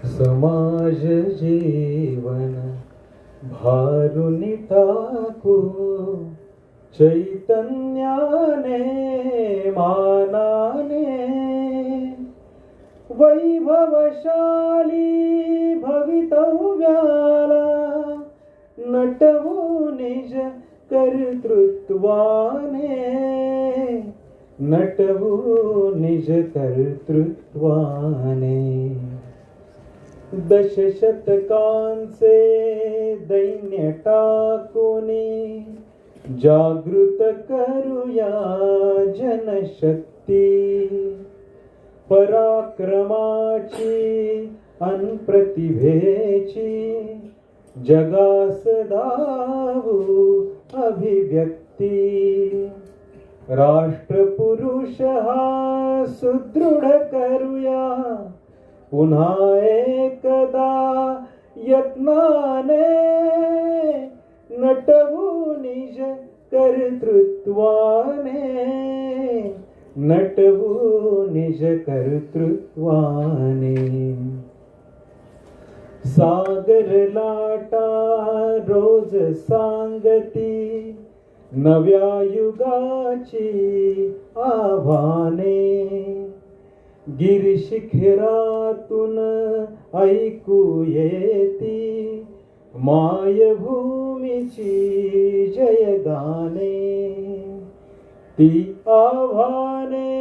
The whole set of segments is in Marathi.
समाज जीवन भारुनि टाकू चैतन्याने मानाने वैभवशाली भवितव्याला नटवू निज कर्तृत्वाने नटवू निज कर्तृत्वाने दशशतकांचे दैन्य टाकूनी जागृत करूया जनशक्ती पराक्रमाची अन प्रतिभेची जगास दावू अभिव्यक्ती राष्ट्रपुरुष हा सुदृढ करूया पुन्हा एकदा यत्नाने नटवू निज कर्तृत्वाने नटवू निज कर्तृत्वाने सागर लाटा रोज सांगती नव्या युगाची आव्हाने गिरिशिखरातून ऐकू येती मायभूमीची जयगाणे ती आव्हाने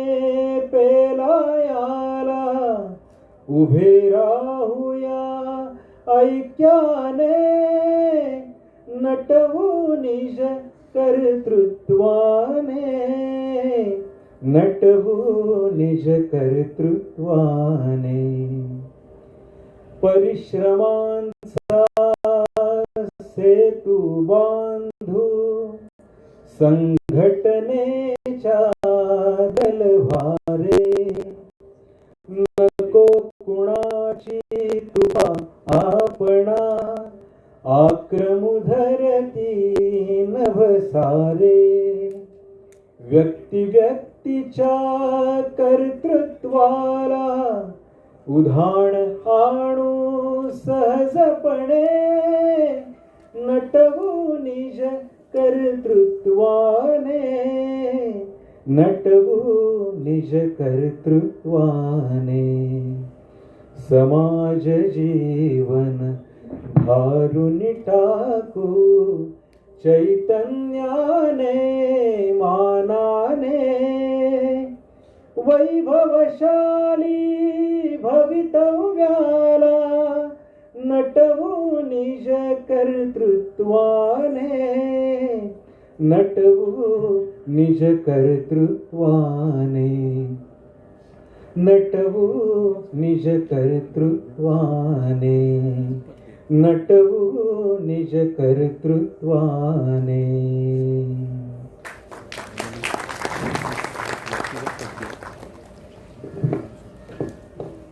पेलायाला उभे राहूया ऐक्याने नटवू निज कर्तृत्वाने नटवू निज कर्तृत्वाने परिश्रमांचा सेतू बांधू संघटनेच्या दलभारे नको कुणाची कृपा आपणा आक्रमू धरती नभसारे व्यक्ती व्यक्तीच्या कर्तृत्वाला उधाण आणू सहजपणे नटवू निज कर्तृत्वाने नटवू निज कर्तृत्वाने समाज जीवन भारुनि टाकू चैतन्याने मानाने वैभवशाली भवितव्याला नटवू निज कर्तृत्वाने नटवू निज कर्तृत्वाने नटवू निज कर्तृत्वाने नटवू निज कर्तृत्वाने.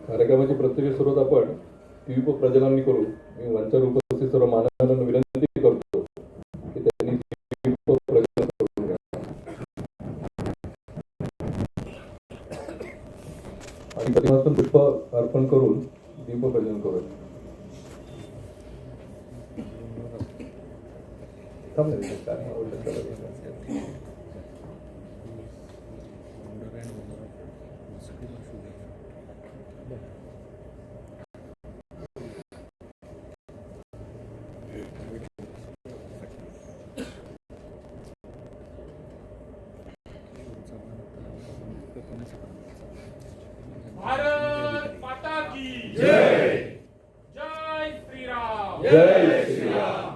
कार्यक्रमाची प्रत्यक्ष सुरुवात आपण दीप प्रज्वलनाने करू. मी मंचावर उपस्थित सर्व मान्यवरांना विनंती करतो की त्यांनी दीप प्रज्वलन करून घ्या आणि प्रतिमासन पुष्प अर्पण करून दीप प्रज्वलन करूया. भारत माता की जय. जय श्री राम. जय श्री राम.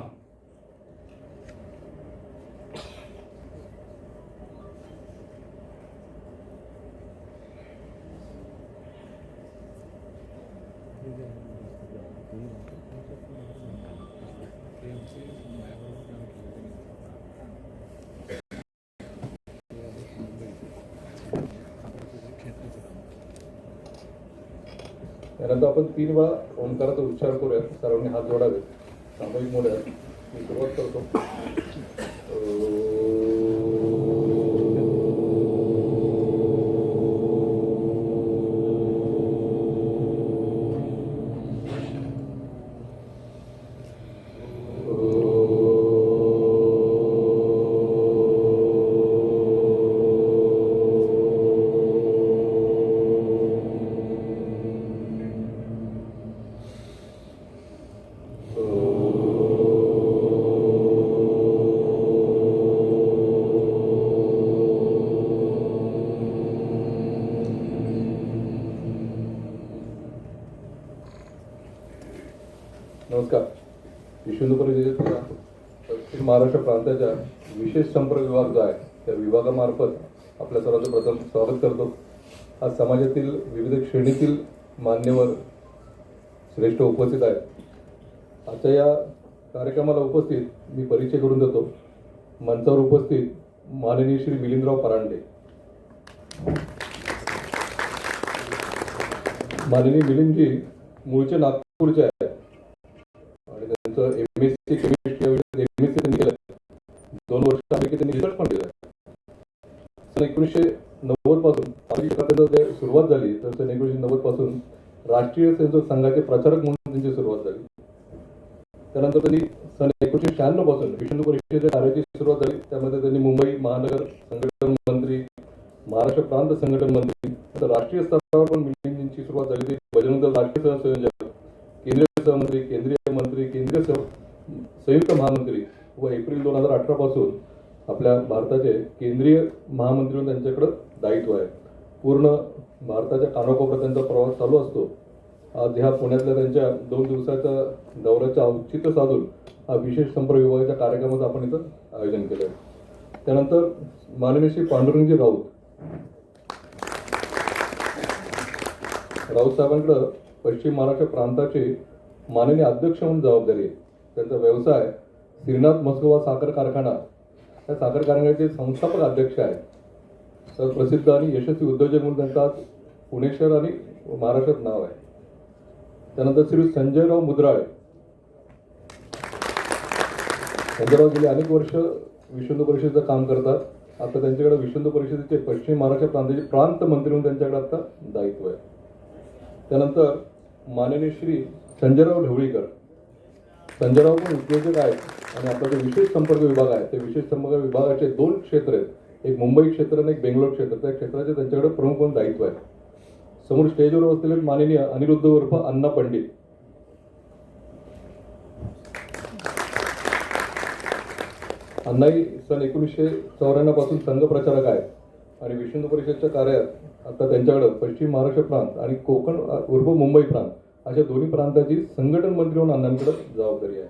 त्यानंतर आपण 3 वेळा ओंकाराचा उच्चार करूया. सर्वांनी हात जोडावे. सामूहिक मोड्या मी सुरुवात करतो. नमस्कार. विश्व परिषदेच्या पश्चिम महाराष्ट्र प्रांताच्या विशेष संपर्क विभाग जो आहे त्या विभागामार्फत आपल्या सर्वांचं प्रथम स्वागत करतो. आज समाजातील विविध श्रेणीतील मान्यवर श्रेष्ठ उपस्थित आहेत. आजच्या या कार्यक्रमाला उपस्थित मी परिचय करून देतो. मंचावर उपस्थित माननीय श्री मिलिंदराव परांडे. माननीय मिलिंदजी मूळचे नागपूरचे आहेत आणि त्यांचं MSc केमिस्ट्री MSc त्यांनी केलं. 2 वर्ष अमेरिकेत त्यांनी रिसर्च पण केलं. सन 1990 पासून त्यांची सुरुवात झाली. तर सन 1990 पासून राष्ट्रीय स्वयंसेवक संघाचे प्रचारक म्हणून त्यांची सुरुवात झाली. त्यानंतर त्यांनी सन 1996 पासून विश्व परिषदेच्या कार्याची सुरुवात झाली. त्यामध्ये त्यांनी मुंबई महानगर संघटन मंत्री, महाराष्ट्र प्रांत संघटन मंत्री, राष्ट्रीय स्तरावर पण मिटिंगची सुरुवात झाली. ती बजरंग दल राष्ट्रीय सहसंयोजक, केंद्रीय सहमंत्री, केंद्रीय मंत्री, केंद्रीय संयुक्त महामंत्री व एप्रिल 2018 पासून आपल्या भारताचे केंद्रीय महामंत्री म्हणून त्यांच्याकडे दायित्व आहे. पूर्ण भारताच्या कानाकोपऱ्यात त्यांचा प्रवास चालू असतो. आज ह्या पुण्यातल्या त्यांच्या 2 दिवसाच्या दौऱ्याचं औचित्य साधून हा विशेष संपर्क विभागाच्या कार्यक्रमाचं आपण इथं आयोजन केलं आहे. त्यानंतर माननीय श्री पांडुरंगजी राऊत साहेबांकडं पश्चिम महाराष्ट्र प्रांताचे माननीय अध्यक्ष म्हणून जबाबदारी आहे. त्यांचा व्यवसाय श्रीनाथ मस्कोवा साखर कारखाना, या साखर कारखान्याचे संस्थापक अध्यक्ष आहेत. तर प्रसिद्ध आणि यशस्वी उद्योजक म्हणून त्यांचं आज पुणे शहर आणि महाराष्ट्रात नाव आहे. त्यानंतर श्री संजयराव मुद्राळे. संजयराव गेली अनेक वर्ष विश्व परिषदेचं काम करतात. आता त्यांच्याकडे विश्व परिषदेचे पश्चिम महाराष्ट्र प्रांताचे प्रांत मंत्री म्हणून त्यांच्याकडे आता दायित्व आहे. त्यानंतर माननीय श्री संजयराव ढवळीकर. संजयराव पण उद्योजक आहेत आणि आपला जो विशेष संपर्क विभाग आहे ते विशेष संपर्क विभागाचे 2 क्षेत्र आहेत. एक मुंबई क्षेत्र आणि एक बेंगलोर क्षेत्र. त्या क्षेत्राचे त्यांच्याकडे प्रमुख म्हणून दायित्व आहे. समोर स्टेजवर बसलेले माननीय अनिरुद्ध उर्फ अण्णा पंडित. अण्णाही सन 1994 पासून संघ प्रचारक आहेत आणि विश्व परिषदेच्या कार्यात आता त्यांच्याकडे पश्चिम महाराष्ट्र प्रांत आणि कोकण उर्फ मुंबई प्रांत अशा दोन्ही प्रांताची संघटन मंत्री म्हणून अण्णांकडे जबाबदारी आहे.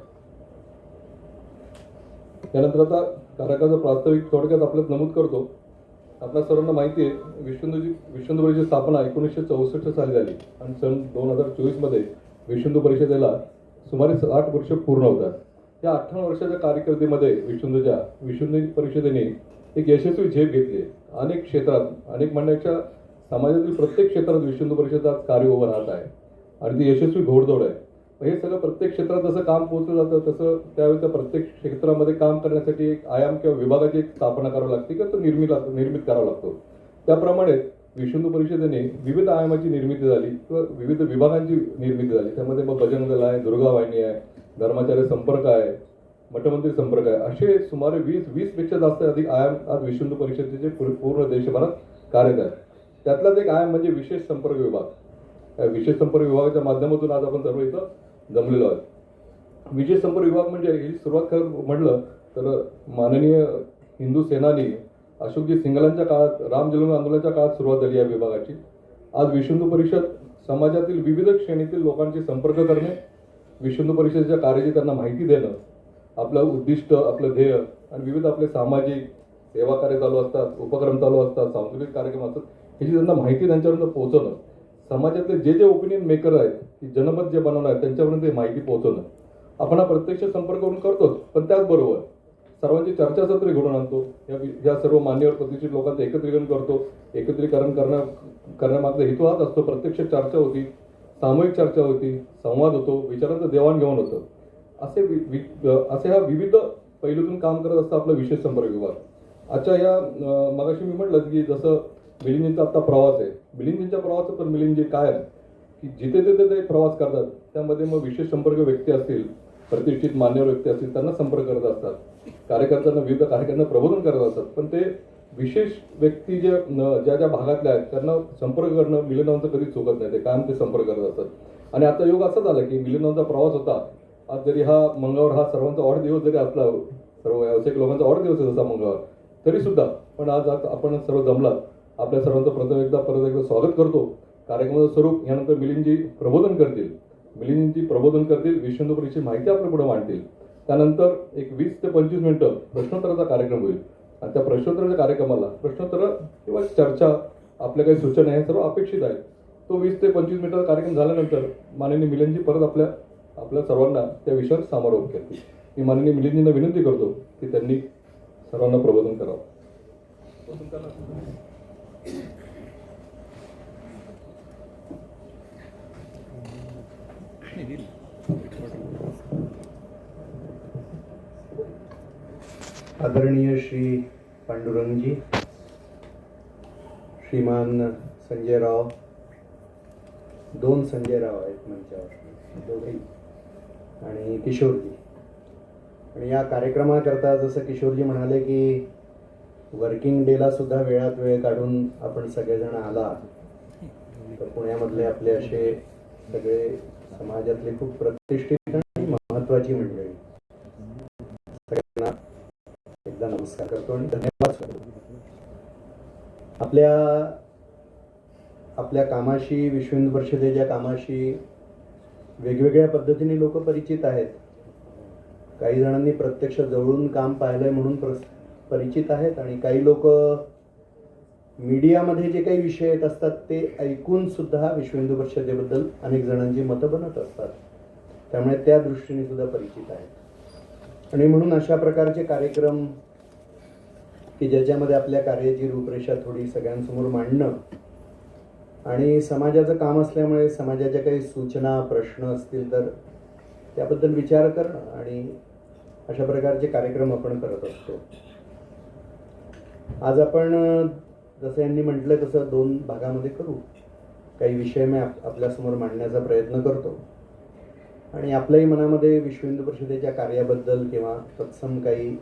त्यानंतर आता कार्यक्रमाचा प्रास्ताविक थोडक्यात आपल्याला नमूद करतो. आपल्या सर्वांना माहिती आहे विश्व परिषदेची स्थापना 1964 साली झाली आणि सन 2024 मध्ये विश्व परिषदेला सुमारे 8 वर्ष पूर्ण होतात. या 58 वर्षाच्या कारकिर्दीमध्ये विश्व परिषदेने एक यशस्वी झेप घेतली. अनेक क्षेत्रात, अनेक म्हणण्याच्या समाजातील प्रत्येक क्षेत्रात विश्व परिषद आज कार्य उभं राहत आहे आणि ती यशस्वी घोडदौड आहे. हे सगळं प्रत्येक क्षेत्रात जसं काम पोहोचलं जातं तसं त्यावेळी त्या प्रत्येक क्षेत्रामध्ये काम करण्यासाठी एक आयाम किंवा विभागाची एक स्थापना करावी लागते किंवा तो निर्मित करावा लागतो. त्याप्रमाणे विश्व परिषदेने विविध आयामाची निर्मिती झाली किंवा विविध विभागांची निर्मिती झाली. त्यामध्ये मग बजरंग दल आहे, दुर्गा वाहिनी आहे, धर्माचार्य संपर्क आहे, मठमंत्री संपर्क आहे, असे सुमारे 20 पेक्षा जास्त अधिक आयाम आज विश्व परिषदेचे पूर्ण देशभरात कार्यरत आहेत. त्यातलाच एक आयाम म्हणजे विशेष संपर्क विभाग. विशेष संपर्क विभागाच्या माध्यमातून आज आपण सर्व इथं जमलेलो आहोत. विशेष संपर्क विभाग म्हणजे ही सुरुवात खरं म्हटलं तर माननीय हिंदू सेनानी अशोकजी सिंगलांच्या काळात, राम जन्म आंदोलनाच्या काळात सुरुवात झाली या विभागाची. आज विश्व परिषद समाजातील विविध श्रेणीतील लोकांशी संपर्क करणे, विश्व परिषदेच्या कार्याची त्यांना माहिती देणं, आपलं उद्दिष्ट, आपलं ध्येय आणि विविध आपले सामाजिक सेवा कार्य चालू असतात, उपक्रम चालू असतात, सांस्कृतिक कार्यक्रम असतात, ह्याची त्यांना माहिती त्यांच्यापर्यंत पोहोचवणं, समाजातले जे ओपिनियन मेकर आहेत, की जनमत जे बनवणार आहेत त्यांच्यापर्यंत ही माहिती पोहोचवणं. आपण हा प्रत्यक्ष संपर्क करून करतोच, पण त्याचबरोबर सर्वांची चर्चासत्रे घडवून आणतो. या सर्व मान्यवर प्रतिष्ठित लोकांचं एकत्रीकरण करतो. एकत्रीकरण करण्यामागचा हेतू हाच असतो. प्रत्यक्ष चर्चा होती, सामूहिक चर्चा होती, संवाद होतो, विचारांचं देवाणघेवाण होतं. असे हा विविध पैलूतून काम करत असतं आपला विशेष संपर्क विभाग. आजच्या या मगाशी मी म्हटलं की जसं मिलिंदजींचा आता प्रवास आहे, मिलिंदजींच्या प्रवासात पण मिलिंदजी काय आहे की जिथे तिथे ते प्रवास करतात त्यामध्ये मग विशेष संपर्क व्यक्ती असतील, प्रतिष्ठित मान्यवर व्यक्ती असतील, त्यांना संपर्क करत असतात, कार्यकर्त्यांना विविध कार्यकर्त्यांना प्रबोधन करत असतात. पण ते विशेष व्यक्ती ज्या भागातल्या आहेत त्यांना संपर्क करणं मिलिंदांचं कधीच चुकत नाही. ते कायम ते संपर्क करत असतात. आणि आता योग असा झाला की मिलिंदांचा प्रवास होता. आज जरी हा मंगळवार हा सर्वांचा ऑड दिवस जरी असला, सर्व व्यावसायिक लोकांचा ऑड दिवस आहे जसा मंगळवार, तरी सुद्धा पण आज आपण सर्व जमलात. आपल्या सर्वांचं परत एकदा स्वागत करतो. कार्यक्रमाचं स्वरूप यानंतर मिलिंदजी प्रबोधन करतील मिलिंदजी प्रबोधन करतील, विश्व हिंदू परिषदेची माहिती आपल्या पुढे मांडतील. त्यानंतर एक 20 ते 25 मिनिटं प्रश्नोत्तराचा कार्यक्रम होईल आणि त्या प्रश्नोत्तराच्या कार्यक्रमाला प्रश्नोत्तर किंवा चर्चा, आपल्या काही सूचना हे सर्व अपेक्षित आहे. तो 20 ते 25 मिनिटाचा कार्यक्रम झाल्यानंतर माननीय मिलिंदजी परत आपल्या सर्वांना त्या विषयावर समारोप करतील. मी माननीय मिलिंदजींना विनंती करतो की त्यांनी सर्वांना प्रबोधन करावं. आदरणीय श्री पांडुरंगजी, श्रीमान संजय राव, दोन संजय राव आहेत मंचावर, दोघेही, आणि किशोरजी. आणि या कार्यक्रमाकरता जसं किशोरजी म्हणाले की वर्किंग डेला सुद्धा वेळात वेळ काढून आपण सगळेजण आला, तर पुण्यामधले आपले असे सगळे समाजातले खूप प्रतिष्ठित आणि महत्त्वाची मंडळी, सगळ्यांना एकदा नमस्कार करतो आणि धन्यवाद करतो. आपल्या कामाशी, विश्व हिंदू परिषदेच्या कामाशी वेगवेगळ्या पद्धतीने लोक परिचित आहेत. काही जणांनी प्रत्यक्ष जवळून काम पाहिलंय म्हणून परिचित आहेत, आणि काही लोक मीडियामध्ये जे काही विषय येत असतात ते ऐकून सुद्धा विश्व हिंदू परिषदेबद्दल अनेक जणांची मतं बनत असतात, त्यामुळे त्या दृष्टीने सुद्धा परिचित आहेत. आणि म्हणून अशा प्रकारचे कार्यक्रम की ज्याच्यामध्ये आपल्या कार्याची रूपरेषा थोडी सगळ्यांसमोर मांडणं आणि समाजाचं काम असल्यामुळे समाजाच्या काही सूचना, प्रश्न असतील तर त्याबद्दल विचार करणं, आणि अशा प्रकारचे कार्यक्रम आपण करत असतो. आज आपण जसं यांनी म्हटलं तसं 2 भागामध्ये करू. काही विषय मी आपल्यासमोर मांडण्याचा प्रयत्न करतो, आणि आपल्याही मनामध्ये विश्व हिंदू परिषदेच्या कार्याबद्दल किंवा तत्सम काही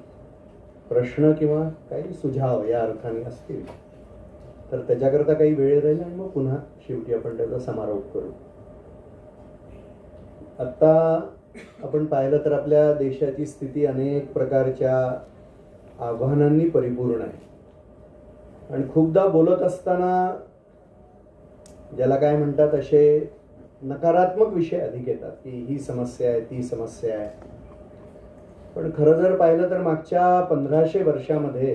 प्रश्न किंवा काही सुझाव या अर्थाने असतील तर त्याच्याकरता काही वेळ राहील, आणि मग पुन्हा शेवटी आपण त्याचा समारोप करू. आत्ता आपण पाहिलं तर आपल्या देशाची स्थिती अनेक प्रकारच्या आव्हानांनी परिपूर्ण आहे, आणि खूपदा बोलत असताना ज्याला काय म्हणतात असे नकारात्मक विषय अधिक येतात की ही समस्या आहे, ती समस्या आहे. पण खरं जर पाहिलं तर मागच्या 1500 वर्षामध्ये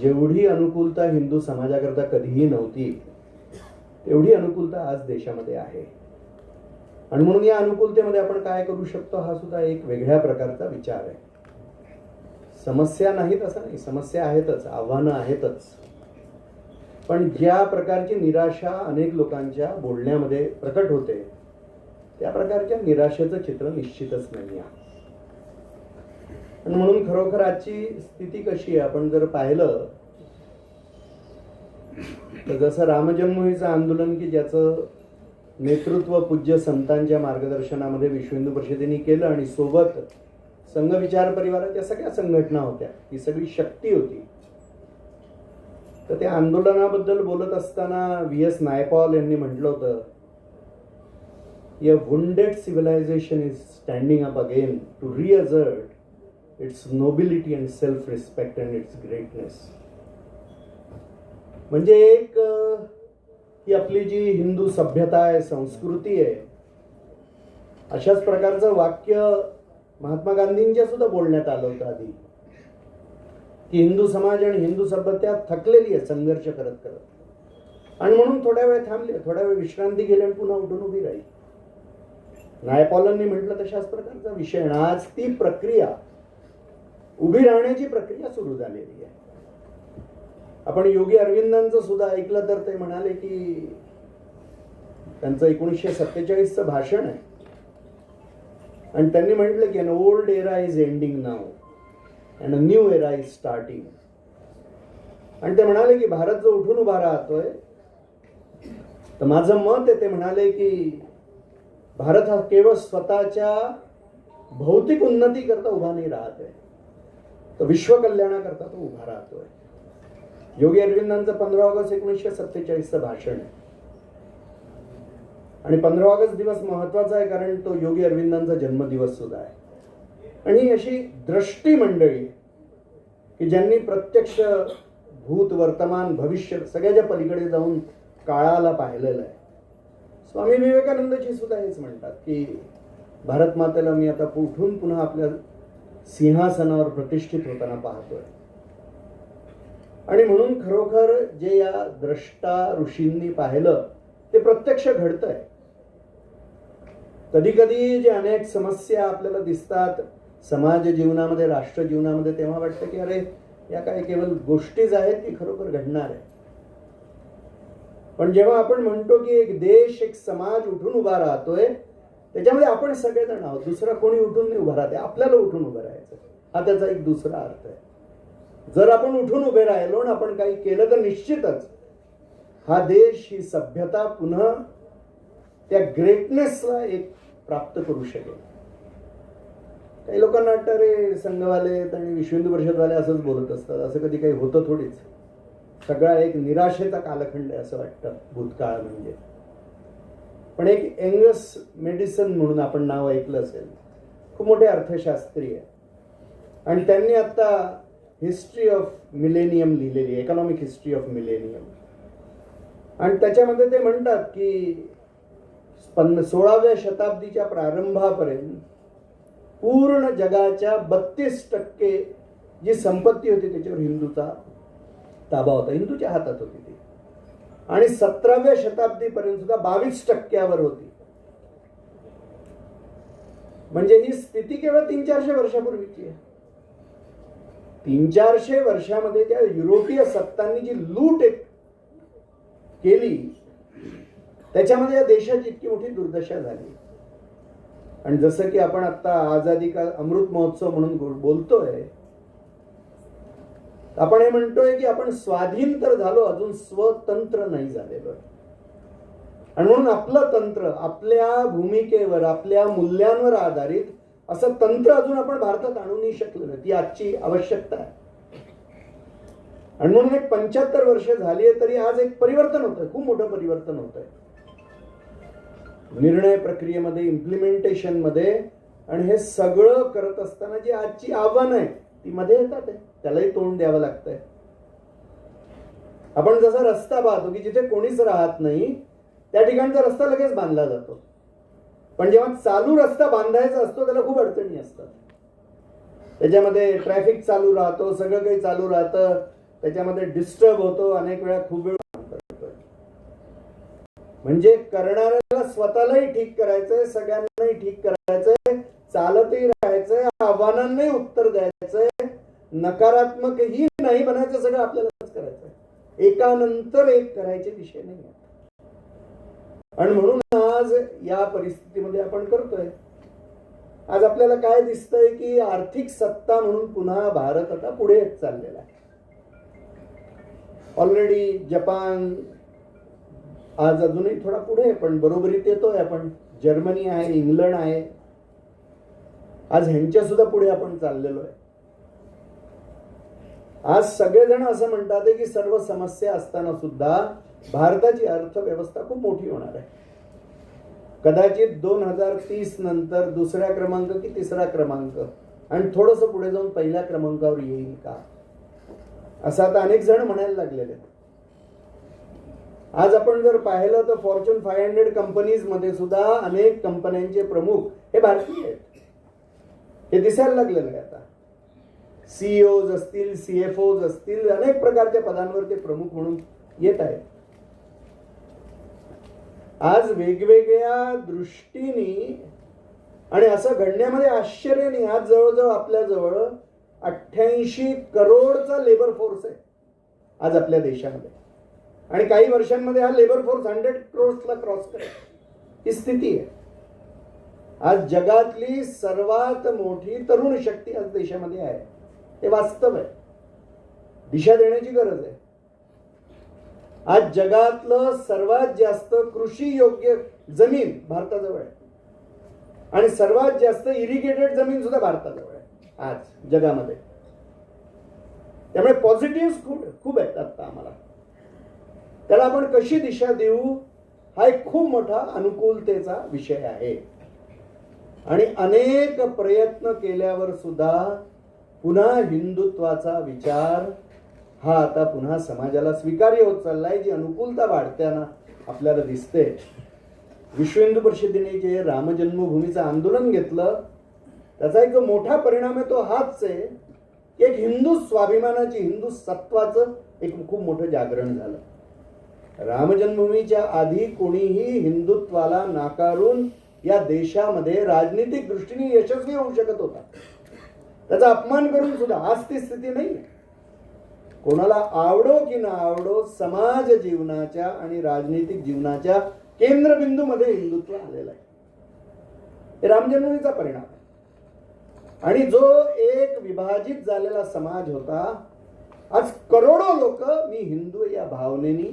जेवढी अनुकूलता हिंदू समाजाकरता कधीही नव्हती तेवढी अनुकूलता आज देशामध्ये आहे. आणि म्हणून या अनुकूलतेमध्ये आपण काय करू शकतो हा सुद्धा एक वेगळ्या प्रकारचा विचार आहे. समस्या नाहीत असं नाही, समस्या आहेतच, आव्हानं आहेतच, पण ज्या प्रकारची निराशा अनेक लोकांच्या बोलण्यामध्ये प्रकट होते त्या प्रकारच्या निराशेचं चित्र निश्चितच नाही आहे. आणि म्हणून खरोखर आजची स्थिती कशी आहे आपण जर पाहिलं तर जसं रामजन्मभूमीचं आंदोलन की ज्याचं नेतृत्व पूज्य संतांच्या मार्गदर्शनामध्ये विश्व हिंदू परिषदेने केलं, आणि सोबत संघ विचार परिवाराच्या सगळ्या संघटना होत्या, ही सगळी शक्ती होती. तर त्या आंदोलनाबद्दल बोलत असताना V.S. नायपॉल यांनी म्हटलं होतं, "A wounded civilization is standing up again to reassert its nobility and self-respect and its greatness." म्हणजे एक ही आपली जी हिंदू सभ्यता आहे, संस्कृती आहे, अशाच प्रकारचं वाक्य महात्मा गांधींच्या सुद्धा बोलण्यात आलं होतं आधी, की हिंदू समाज आणि हिंदू सभ्यता थकलेली आहे संघर्ष करत करत, आणि म्हणून थोड्या वेळ थांबले, थोड्या वेळ विश्रांती घेतली आणि पुन्हा उठून उभी राहील. नायपॉलांनी म्हटलं तशाच प्रकारचा विषय. आज ती प्रक्रिया, उभी राहण्याची प्रक्रिया सुरू झालेली आहे. आपण योगी अरविंदांचं सुद्धा ऐकलं तर ते म्हणाले की त्यांचं 1947चं भाषण आहे, आणि त्यांनी म्हटलं की "An old era is ending now and a new era is starting." आणि ते म्हणाले की भारत जो उठून उभा राहतोय, तर माझं मत आहे, ते म्हणाले की भारत हा केवळ स्वतःच्या भौतिक उन्नती करता उभा नाही राहत आहे, तर विश्व कल्याणाकरता तो उभा राहतोय. योगी अरविंदांचं 15 ऑगस्ट 1947चं भाषण आहे, आणि 15 ऑगस्ट दिवस महत्वाचा आहे कारण तो योगी अरविंदांचा जन्मदिवस सुद्धा आहे. आणि अशी द्रष्टी मंडळी की ज्यांनी प्रत्यक्ष भूत, वर्तमान, भविष्य सगळ्याच्या पलीकडे जाऊन काळाला पाहिलेलं आहे, स्वामी विवेकानंदजी सुद्धा हेच म्हणतात की भारत मातेला मी आता उठून पुन्हा आपल्या सिंहासनावर प्रतिष्ठित होताना पाहतोय. आणि म्हणून खरोखर जे या द्रष्टा ऋषींनी पाहिलं ते प्रत्यक्ष घडतंय. कधी कधी जे अनेक समस्या आपल्याला दिसतात समाज जीवनामध्ये, राष्ट्र जीवनामध्ये, तेव्हा वाटतं की अरे या काय केवळ गोष्टीच आहेत की खरोखर घडणार आहे. पण जेव्हा आपण म्हणतो की एक देश, एक समाज उठून उभा राहतोय, त्याच्यामध्ये आपण सगळेजण आहोत. दुसरा कोणी उठून नाही उभा राहते, आपल्याला उठून उभं राहायचं. हा त्याचा एक दुसरा अर्थ आहे. जर आपण उठून उभे राहिलो आणि आपण काही केलं तर निश्चितच हा देश, ही सभ्यता पुन्हा त्या ग्रेटनेसला एक प्राप्त करू शकेल. काही लोकांना वाटतं रे संघवाले आणि विश्व हिंदू परिषदवाले असंच बोलत असतात. असं कधी काही होतं थोडीच. सगळा एक निराशेचा कालखंड आहे असं वाटतं भूतकाळ म्हणजे. पण एक एंगस मेडिसन म्हणून आपण नाव ऐकलं असेल, खूप मोठे अर्थशास्त्री आहे आणि त्यांनी आता हिस्ट्री ऑफ मिलेनियम लिहिलेली आहे, इकॉनॉमिक हिस्ट्री ऑफ मिलेनियम. आणि त्याच्यामध्ये ते म्हणतात की 16व्या शताब्दीच्या प्रारंभापर्यंत पूर्ण जगाच्या 32% जी संपत्ती होती त्याच्यावर हिंदूचा ताबा होता, हिंदूच्या हातात होती ती. आणि 17व्या शताब्दीपर्यंत सुद्धा 22% होती. म्हणजे ही स्थिती केवळ 300-400 वर्षापूर्वीची आहे. 300-400 वर्षामध्ये त्या युरोपीय सत्तांनी जी लूट केली त्याच्यामध्ये या देशाची इतकी मोठी दुर्दशा झाली. आणि जसं की आपण आता आझादी का अमृत महोत्सव म्हणून बोलतोय, आपण हे म्हणतोय की आपण स्वाधीन तर झालो, अजून स्वतंत्र नाही झालेलो. आणि म्हणून आपलं तंत्र आपल्या भूमिकेवर, आपल्या मूल्यांवर आधारित असं तंत्र अजून आपण भारतात आणूनही शकलो नाही. ती आजची आवश्यकता आहे. आणि म्हणून एक 75 वर्ष झाली आहे तरी आज एक परिवर्तन होतंय, खूप मोठं परिवर्तन होतंय निर्णय प्रक्रियेमध्ये, इम्प्लिमेंटेशन मध्ये. आणि हे सगळं करत असताना जी आजची आव्हानं आहे ती मध्ये येतात आहे, त्यालाही तोंड द्यावं लागतंय. आपण जसा रस्ता पाहतो की जिथे कोणीच राहत नाही त्या ठिकाणचा रस्ता लगेच बांधला जातो. पण जेव्हा चालू रस्ता बांधायचा असतो त्याला खूप अडचणी असतात. त्याच्यामध्ये ट्रॅफिक चालू राहतो, सगळं काही चालू राहतं, त्याच्यामध्ये डिस्टर्ब होतो, अनेक वेळा खूप वेळ म्हणजे करणाऱ्याला स्वतःलाही ठीक करायचंय, सगळ्यांनाही ठीक करायचंय, चालतही राहायचंय, आव्हानांनाही उत्तर द्यायचंय, नकारात्मकही नाही बनायचं, सगळं आपल्यालाच करायचंय. एकानंतर एक करायचे विषय नाही. आणि म्हणून आज या परिस्थितीमध्ये आपण करतोय. आज आपल्याला काय दिसतंय की आर्थिक सत्ता म्हणून पुन्हा भारत आता पुढे येत चाललेला आहे. ऑलरेडी जपान आज अजूनही थोडा पुढे आहे, पण बरोबरीत येतोय आपण. जर्मनी आहे, इंग्लंड आहे, आज ह्यांच्या सुद्धा पुढे आपण चाललेलो आहे. आज सगळेजण असं म्हणतात की सर्व समस्या असताना सुद्धा भारताची अर्थव्यवस्था खूप मोठी होणार आहे. कदाचित 2030 नंतर दुसऱ्या क्रमांक की तिसरा क्रमांक आणि थोडस पुढे जाऊन पहिल्या क्रमांकावर येईल का, असं आता अनेक जण म्हणायला लागलेले आहेत. आज आपण जर पाहिलं तर फॉर्च्यून 500 कंपनीज मध्ये सुद्धा अनेक कंपन्यांचे प्रमुख हे भारतीय आहेत. हे दिसायला लागलेलं आहे आता. सीईओज असतील, सीएफओज असतील, अनेक प्रकारच्या पदांवर ते प्रमुख म्हणून येत आहेत. आज वेगवेगळ्या दृष्टीने आणि असं घडण्यामध्ये आश्चर्य नाही. आज जवळजवळ आपल्या जवळ 88 करोडचा लेबर फोर्स आहे आज आपल्या देशामध्ये. आणि काही वर्षांमध्ये हा लेबर फोर्स 100 करोड्सला क्रॉस करेल, ही स्थिती आहे. आज जगातली सर्वात मोठी तरुण शक्ती आज देशामध्ये आहे, हे वास्तव आहे. दिशा देण्याची गरज आहे. आज जगातलं सर्वात जास्त कृषी योग्य जमीन भारताजवळ आहे आणि सर्वात जास्त इरिगेटेड जमीन सुद्धा भारताजवळ आहे आज जगामध्ये. त्यामुळे पॉझिटिव्ह खूप आहेत आता आम्हाला. त्याला आपण कशी दिशा देऊ हा एक खूप मोठा अनुकूलतेचा विषय आहे. आणि अनेक प्रयत्न केल्यावर सुद्धा पुन्हा हिंदुत्वाचा विचार हा आता पुन्हा समाजाला स्वीकार्य होत चाललाय. जी अनुकूलता वाढताना आपल्याला दिसते विश्व हिंदू परिषदेने जे राम जन्मभूमीचं आंदोलन घेतलं त्याचा एक जो मोठा परिणाम आहे तो हाच आहे की एक हिंदू स्वाभिमानाची हिंदू सत्वाचं एक खूप मोठं जागरण झालं. राम जन्मभूमीच्या आधी कोणीही हिंदुत्वाला नाकारून या देशामध्ये राजनीतिक दृष्टीने यशस्वी होऊ शकत होता. त्याचा अपमान करून सुद्धा आज ती स्थिती नाही. कोणाला आवडो की ना आवडो समाज जीवनाच्या आणि राजनीतिक जीवनाच्या केंद्रबिंदूमध्ये हिंदुत्व आलेलं आहे. हे राम जन्मभूमीचा परिणाम आहे. आणि जो एक विभाजित झालेला समाज होता आज करोडो लोक मी हिंदू या भावनेनी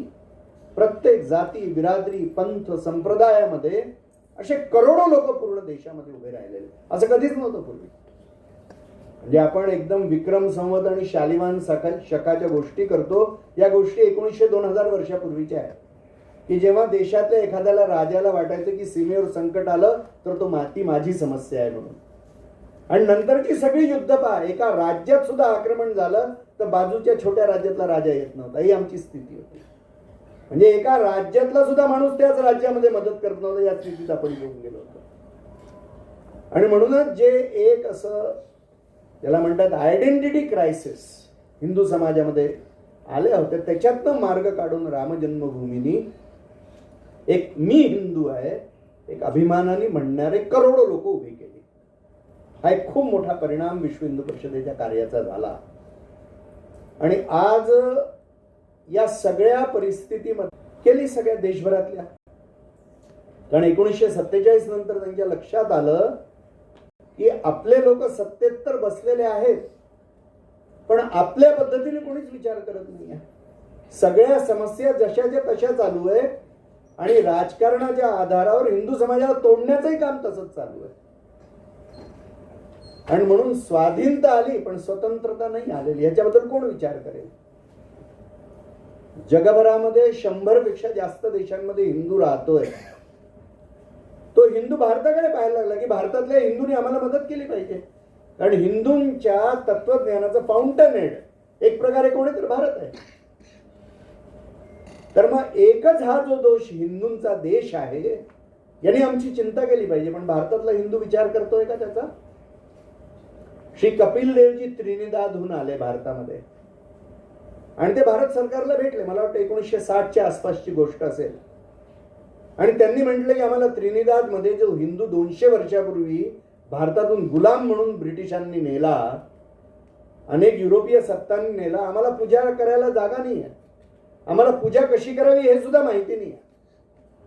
प्रत्येक जाती बिरादरी पंथ संप्रदायामध्ये असे करोडो लोक पूर्ण देशामध्ये उभे राहिलेले. असं कधीच नव्हतं पूर्वी. म्हणजे आपण एकदम विक्रम संवत आणि शालिवान शकाच्या गोष्टी करतो. या गोष्टी 1900-2000 वर्षापूर्वीच्या आहेत की जेव्हा देशातल्या एखाद्याला राजाला वाटायचं की सीमेवर संकट आलं तर तो ती माझी समस्या आहे म्हणून. आणि नंतरची सगळी युद्ध पहा, एका राज्यात सुद्धा आक्रमण झालं तर बाजूच्या छोट्या राज्यातला राजा येत नव्हता. ही आमची स्थिती होती. म्हणजे एका राज्यातला सुद्धा माणूस त्याच राज्यामध्ये मदत करत नव्हता. या स्थितीत आपण घेऊन गेलो होतो. आणि म्हणूनच जे एक असं ज्याला म्हणतात आयडेंटिटी क्रायसिस हिंदू समाजामध्ये आले होते त्याच्यातनं मार्ग काढून राम जन्मभूमीनी एक मी हिंदू आहे एक अभिमानाने म्हणणारे करोडो लोक उभी केली. हा एक खूप मोठा परिणाम विश्व हिंदू परिषदेच्या कार्याचा झाला. आणि आज या सगळ्या परिस्थितीमध्ये केली सगळ्या देशभरातल्या, कारण 1947 नंतर त्यांच्या लक्षात आलं की आपले लोक सत्तेत तर बसलेले आहेत पण आपल्या पद्धतीने कोणीच विचार करत नाही. सगळ्या समस्या जशाच्या तशा चालू आहे आणि राजकारणाच्या आधारावर हिंदू समाजाला तोडण्याचंही काम तसंच चालू आहे. आणि म्हणून स्वाधीनता आली पण स्वतंत्रता नाही आलेली. याच्याबद्दल कोण विचार करेल? जगभरामध्ये 100 पेक्षा जास्त देशांमध्ये हिंदू राहतोय. तो हिंदू भारताकडे पाहायला लागला की भारतातल्या हिंदूंनी आम्हाला मदत केली पाहिजे. कारण हिंदूंच्या तत्वज्ञानाचं फाउंटन हेड एक प्रकारे कोणी तर भारत आहे. तर मग एकच हा जो दोष हिंदूंचा देश आहे यांनी आमची चिंता केली पाहिजे. पण भारतातला हिंदू विचार करतोय का त्याचा? श्री कपिल देवजी त्रिनिदादहून आले भारतामध्ये आणि ते भारत सरकारला भेटले. मला वाटतं 1960च्या आसपासची गोष्ट असेल. आणि त्यांनी म्हटलं की आम्हाला त्रिनिदाद मध्ये जो हिंदू 200 वर्षापूर्वी भारतातून गुलाम म्हणून ब्रिटिशांनी नेला, अनेक युरोपीय सत्तांनी नेला, आम्हाला पूजा करायला जागा नाही आहे. आम्हाला पूजा कशी करावी हे सुद्धा माहिती नाही आहे.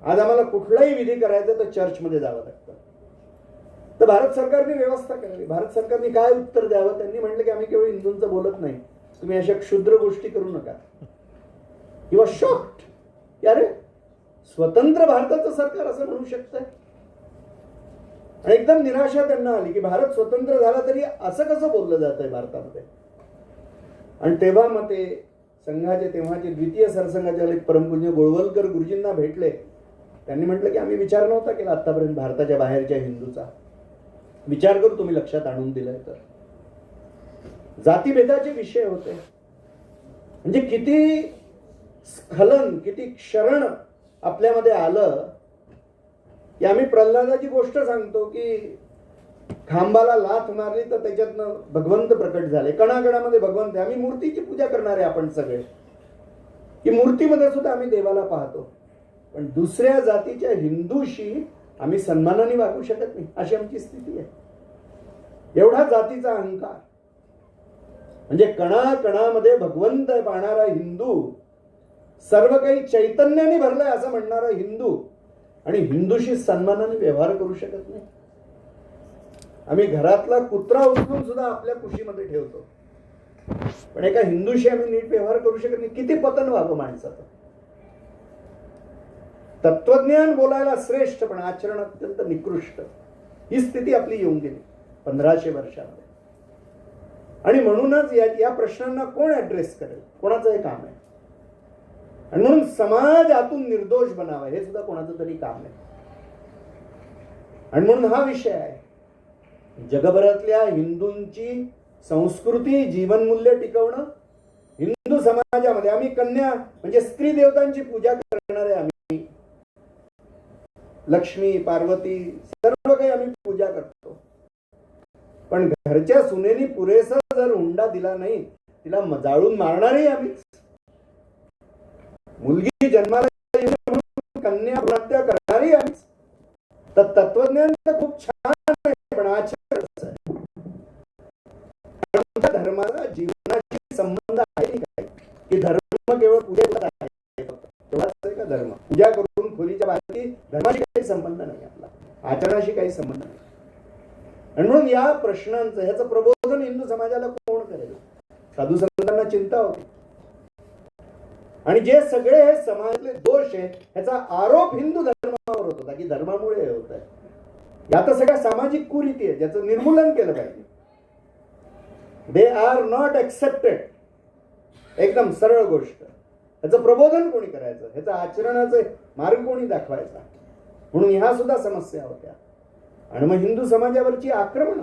आज आम्हाला कुठलाही विधी करायचा तर चर्चमध्ये जावं लागतं. तर भारत सरकारने व्यवस्था करावी. भारत सरकारने काय उत्तर द्यावं? त्यांनी म्हटलं की आम्ही केवळ हिंदूंचं बोलत नाही, तुम्ही अशा क्षुद्र गोष्टी करू नका. He was shocked. अरे स्वतंत्र भारताचं सरकार असं म्हणू शकतंय? आणि एकदम निराशा त्यांना आली की भारत स्वतंत्र झाला तरी असं कसं बोललं जात आहे भारतामध्ये. आणि तेव्हा मग ते संघाचे तेव्हाचे द्वितीय सरसंघचालक परमपूज्य गोळवलकर गुरुजींना भेटले. त्यांनी म्हटलं की आम्ही विचार नव्हता केला आतापर्यंत भारताच्या बाहेरच्या हिंदूचा. विचार करू तुम्ही लक्षात आणून दिलाय तर. जातीभेदाचे विषय होते. म्हणजे किती स्खलन किती क्षरण आपल्यामध्ये आलं की आम्ही प्रल्हादाची गोष्ट सांगतो की खांबाला लाथ मारली तर त्याच्यातनं भगवंत प्रकट झाले. कणाकणामध्ये भगवंत. आम्ही मूर्तीची पूजा करणारे आपण सगळे की मूर्तीमध्ये सुद्धा आम्ही देवाला पाहतो. पण दुसऱ्या जातीच्या हिंदूशी आम्ही सन्मानाने वागू शकत नाही अशी आमची स्थिती आहे. एवढा जातीचा अहंकार. म्हणजे कणाकणामध्ये भगवंत पाहणारा हिंदू, सर्व काही चैतन्याने भरलंय असं म्हणणारा हिंदू आणि हिंदूशी सन्मानाने व्यवहार करू शकत नाही. आम्ही घरातला कुत्रा उचलून सुद्धा आपल्या कुशीमध्ये ठेवतो पण एका हिंदूशी आम्ही नीट व्यवहार करू शकत नाही. किती पतन व्हावं माणसाचं. तत्वज्ञान बोलायला श्रेष्ठ पण आचरण अत्यंत निकृष्ट. ही स्थिती आपली येऊन गेली 1500 वर्षामध्ये. आणि म्हणूनच या प्रश्नांना कोण ऍड्रेस करेल? कोणाचं हे काम आहे. आणि म्हणून समाज आतून निर्दोष बनावा हे सुद्धा कोणाचं तरी काम आहे. आणि म्हणून हा विषय आहे. जगभरातल्या हिंदूंची संस्कृती जीवनमूल्य टिकवणं. हिंदू समाजामध्ये आम्ही कन्या म्हणजे स्त्री देवतांची पूजा करणारे आम्ही लक्ष्मी, पार्वती सर्व काही आम्ही पूजा करतो. पण घरच्या सुनेनी पुरेसा जर हुंडा दिला नाही, तिला जाळून मारणारही आम्हीच. मुलगी जन्माला येईल म्हणून कन्या भ्रूणहत्या करणारही आम्हीच. तर तत्वज्ञान तर खूप छान आहे, पण आचरण कसं आहे? आमच्या धर्माला जीवनाशी संबंध आहे काय? की धर्म केवळ पूजेचा आहे, तेवढाच आहे का धर्म? पूजा करून खोलीच्या बाहेर धर्माशी काही संबंध नाही, आपला आचरणाशी काही संबंध नाही. आणि म्हणून या प्रश्नांचं ह्याचं प्रबोधन हिंदू समाजाला कोण करेल? साधू संतांना चिंता होती. आणि जे सगळे हे समाजातले दोष आहे ह्याचा आरोप हिंदू धर्मावर होत होता की धर्मामुळे हे होत आहे. या तर सगळ्या सामाजिक कुरीती आहे ज्याचं निर्मूलन केलं पाहिजे. They are not accepted. एकदम सरळ गोष्ट. ह्याचं प्रबोधन कोणी करायचं? ह्याचा आचरणाचे मार्ग कोणी दाखवायचा? म्हणून ह्या सुद्धा समस्या होत्या. आणि मग हिंदू समाजावरची आक्रमण.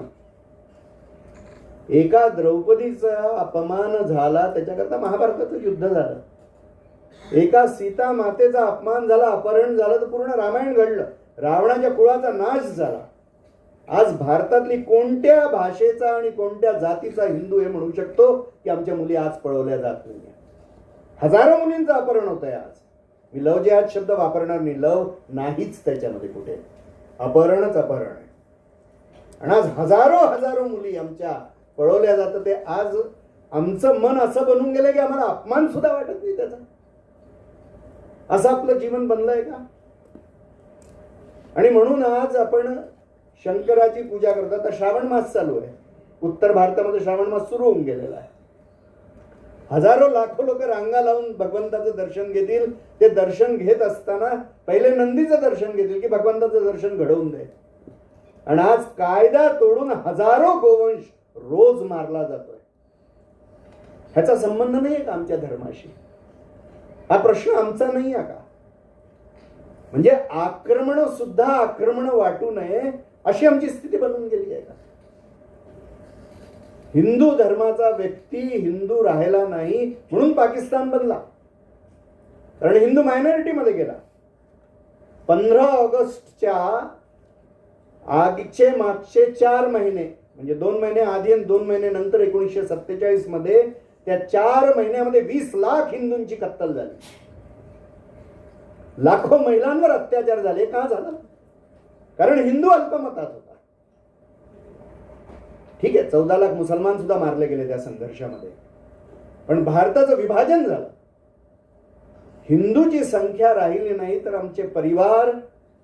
एका द्रौपदीचा अपमान झाला त्याच्याकरता महाभारताचं युद्ध झालं. एका सीता मातेचा अपमान झाला, अपहरण झालं, तर पूर्ण रामायण घडलं. रावणाच्या कुळाचा नाश झाला. आज भारतातली कोणत्या भाषेचा आणि कोणत्या जातीचा हिंदू हे म्हणू शकतो की आमच्या मुली आज पळवल्या जात नाही? हजारो मुलींचं अपहरण होत आहे आज. मी लव जिहाद शब्द वापरणार नाही. लव नाहीच त्याच्यामध्ये कुठे. अपहरणच अपहरण आहे. आणि आज हजारो मुली आमच्या पळवल्या जातात. ते आज आमचं मन असं बनून गेलं की आम्हाला अपमान सुद्धा वाटत नाही त्याचा. असं आपलं जीवन बनलंय का? आणि म्हणून आज आपण शंकराची पूजा करतो. आता श्रावण मास चालू आहे. उत्तर भारतामध्ये श्रावण मास सुरू होऊन गेलेला आहे. हजारो लाखो लोक रांगा लावून भगवंताचं दर्शन घेतील. ते दर्शन घेत असताना पहिले नंदीचं दर्शन घेतील की भगवंताचं दर्शन घडवून दे. आणि आज कायदा तोडून हजारो गोवंश रोज मारला जातोय. ह्याचा संबंध नाहीये का आमच्या धर्माशी? हा प्रश्न आमचा नाही आहे का? म्हणजे आक्रमण सुद्धा आक्रमण वाटू नये अशी आमची स्थिती बनून गेली आहे का? हिंदू धर्माचा व्यक्ती हिंदू राहिला नाही म्हणून पाकिस्तान बनला. कारण हिंदू मायनॉरिटीमध्ये गेला. 15 ऑगस्टच्या आगचे मागचे 4 महिने म्हणजे 2 महिने आधी आणि 2 महिने नंतर 1947 मध्ये त्या 4 महिन्यामध्ये 20 लाख हिंदूंची कत्तल झाली. लाखो महिलांवर अत्याचार झाले. का झालं? कारण हिंदू अल्पमतात होता. ठीक आहे, 14 लाख मुसलमान सुद्धा मारले गेले त्या संघर्षामध्ये. पण भारताचं विभाजन झालं. हिंदूची संख्या राहिली नाही तर आमचे परिवार,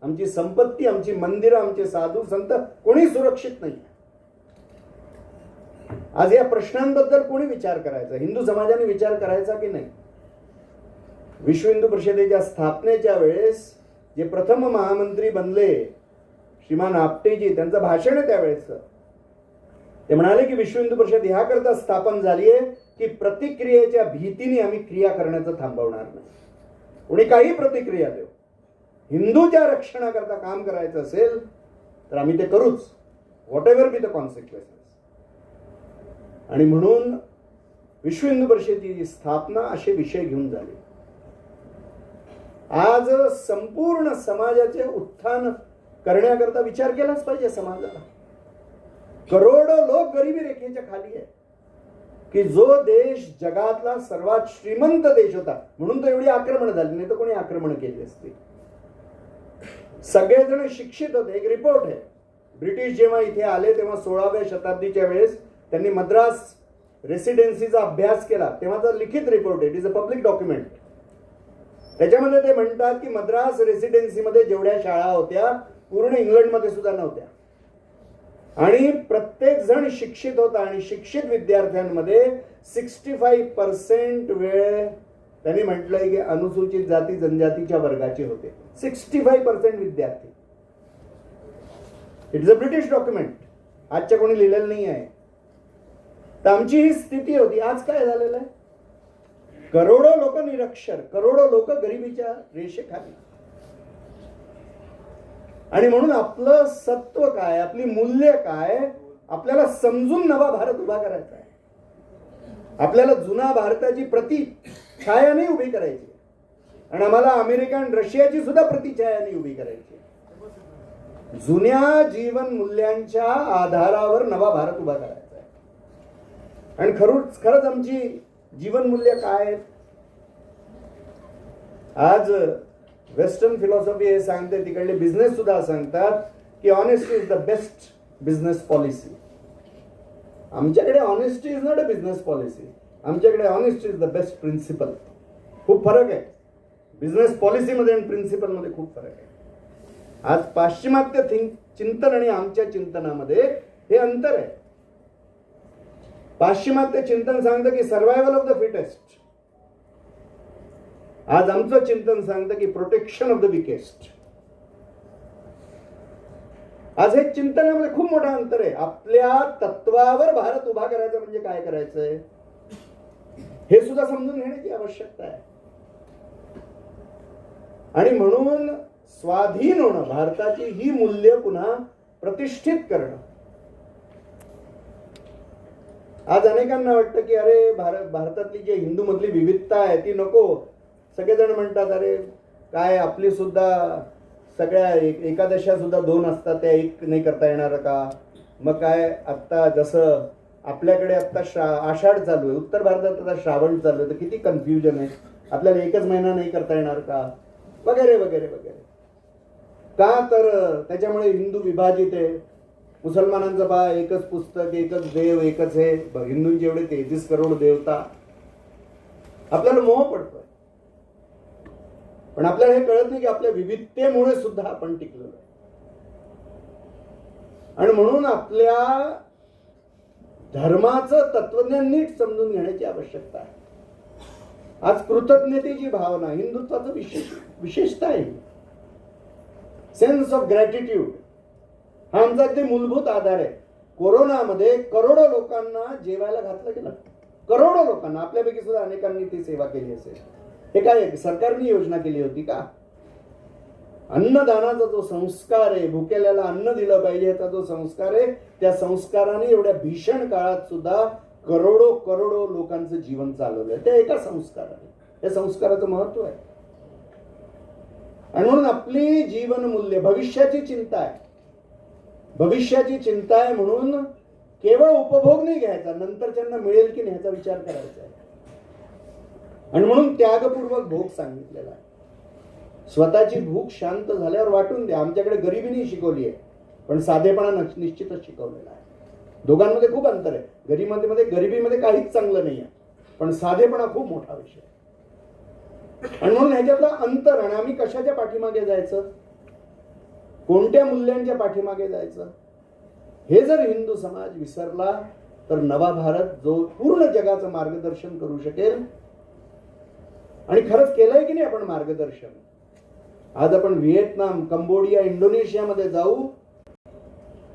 आमची संपत्ती, आमची मंदिरं, आमचे साधू संत कोणी सुरक्षित नाही. आज या प्रश्नांबद्दल कोणी विचार करायचा? हिंदू समाजाने विचार करायचा की नाही? विश्व हिंदू परिषदेच्या स्थापनेच्या वेळेस जे प्रथम महामंत्री बनले श्रीमान आपटेजी, त्यांचं भाषण आहे त्यावेळेस. ते म्हणाले की विश्व हिंदू परिषद ह्याकरता स्थापन झाली आहे की प्रतिक्रियेच्या भीतीने आम्ही क्रिया करण्याचं थांबवणार नाही. कोणी काही प्रतिक्रिया देऊ, हिंदूच्या रक्षणाकरता काम करायचं असेल तर आम्ही ते करूच, what ever be the consequences. आणि म्हणून विश्व हिंदू परिषदेची स्थापना असे विषय घेऊन झाले. आज संपूर्ण समाजाचे उत्थान करण्याकरता विचार केलाच पाहिजे समाजाला. करोडो लोक गरिबी रेखेच्या खाली आहे. की जो देश जगातला सर्वात श्रीमंत देश होता म्हणून तर एवढी आक्रमण झाली, नाही तर कोणी आक्रमण केली असती. सगळेजण शिक्षित होते. एक रिपोर्ट आहे, ब्रिटिश जेव्हा इथे आले तेव्हा 16व्या शताब्दीच्या वेळेस त्यांनी मद्रास रेसिडेन्सीचा अभ्यास केला. तेव्हाचा लिखित रिपोर्ट आहे. It is a public document. त्याच्यामध्ये ते म्हणतात की मद्रास रेसिडेन्सीमध्ये जेवढ्या शाळा होत्या पूर्ण इंग्लंडमध्ये सुद्धा नव्हत्या. आणि प्रत्येक जण शिक्षित होता. आणि शिक्षित विद्यार्थ्यांमध्ये 65% वेळ त्यांनी म्हटलंय की अनुसूचित जाती जनजातीच्या वर्गाचे होते. 65% विद्यार्थी. It is a British document. आजच्या कोणी लिहिलेलं नाही आहे. तर आमची ही स्थिती होती. आज काय झालेलं आहे? करोडो लोक निरक्षर, करोडो लोक गरिबीच्या रेषेखाली. आणि म्हणून आपलं सत्व काय, आपली मूल्य काय, आपल्याला समजून नवा भारत उभा करायचा आहे. आपल्याला जुना भारताची प्रतिछाया नाही उभी करायची. आणि आम्हाला अमेरिका आणि रशियाची सुद्धा प्रतिछाया नाही उभी करायची. जुन्या जीवन मूल्यांच्या आधारावर नवा भारत उभा करायचा आहे. आणि खरंच आमची जीवन मूल्य काय आहेत? आज वेस्टर्न फिलॉसॉफी हे सांगते, तिकडले बिझनेस सुद्धा सांगतात की honesty is the best business policy. आमच्याकडे honesty is not a business policy, आमच्याकडे honesty is the best principle. खूप फरक आहे बिझनेस पॉलिसीमध्ये आणि प्रिन्सिपलमध्ये, खूप फरक आहे. आज पाश्चिमात्य चिंतन आणि आमच्या चिंतनामध्ये हे अंतर आहे. पाश्चिमात्य चिंतन सांगतं की सर्व्हायव्हल ऑफ द फिटेस्ट, आज आमचं चिंतन सांगतं की प्रोटेक्शन ऑफ द विकेस्ट. आज हे चिंतनामध्ये खूप मोठा अंतर आहे. आपल्या तत्वावर भारत उभा करायचा म्हणजे काय करायचंय हे सुद्धा समजून घेण्याची आवश्यकता आहे. आणि म्हणून स्वाधीन होणं, भारताची ही मूल्य पुन्हा प्रतिष्ठित करणं. आज अनेकांना वाटतं की अरे भारतातली जी हिंदू मधली विविधता आहे ती नको. सगळेजण म्हणतात अरे काय आपली सुद्धा सगळ्या एकादशा सुद्धा 2 असतात, त्या 1 नाही करता येणार का? मग काय आत्ता जसं आपल्याकडे आत्ता आषाढ चालू आहे, उत्तर भारतात आता श्रावण चालू आहे, तर किती कन्फ्युजन आहे. आपल्याला 1च महिना नाही करता येणार का? वगैरे वगैरे वगैरे. का तर त्याच्यामुळे हिंदू विभाजित आहे. मुसलमानांचं पहा, एकच पुस्तक, एकच देव, एकच हे. हिंदूंचे एवढे 33 करोड देवता. आपल्याला मोह पडतोय, पण आपल्याला हे कळत नाही की आपल्या विविधतेमुळे सुद्धा आपण टिकलो आहे. आणि म्हणून आपल्या धर्माचं तत्वज्ञान नीट समजून घेण्याची आवश्यकता आहे. आज कृतज्ञतेची भावना हिंदुत्वाचं विशेषता आहे. सेन्स ऑफ ग्रॅटिट्यूड हा आमचा अगदी मूलभूत आधार आहे. कोरोनामध्ये करोडो लोकांना जेवायला घातलं गेलं, करोडो लोकांना. आपल्यापैकी सुद्धा अनेकांनी ती सेवा केली असेल. हे काय सरकारने योजना केली होती का? अन्नदानाचा जो संस्कार आहे, भुकेल्याला अन्न दिलं पाहिजे याचा जो संस्कार आहे, त्या संस्काराने एवढ्या भीषण काळात सुद्धा करोडो करोडो लोकांचं जीवन चालवलंय. त्या एका संस्काराने. या संस्काराचं महत्व आहे. आणि म्हणून आपली जीवन मूल्य भविष्याची चिंता आहे. भविष्याची चिंता आहे म्हणून केवळ उपभोग नाही घ्यायचा, नंतरच्यांना मिळेल की नाही ह्याचा विचार करायचा आहे. आणि म्हणून त्यागपूर्वक भोग सांगितलेला आहे. स्वतःची भूक शांत झाल्यावर वाटून द्या. आमच्याकडे गरिबीने शिकवली आहे, पण साधेपणा निश्चितच शिकवलेला आहे. दोघांमध्ये खूप अंतर आहे. गरिबीमध्ये काहीच चांगलं नाही आहे, पण साधेपणा खूप मोठा विषय आहे. आणि म्हणून ह्याच्यातलं अंतर. आणि आम्ही कशाच्या पाठीमागे जायचं, कोणत्या मूल्यांच्या पाठीमागे जायचं, हे जर हिंदू समाज विसरला तर नवा भारत जो पूर्ण जगाचं मार्गदर्शन करू शकेल. आणि खरंच केलंय की नाही आपण मार्गदर्शन. आज आपण व्हिएतनाम, कंबोडिया, इंडोनेशियामध्ये जाऊ,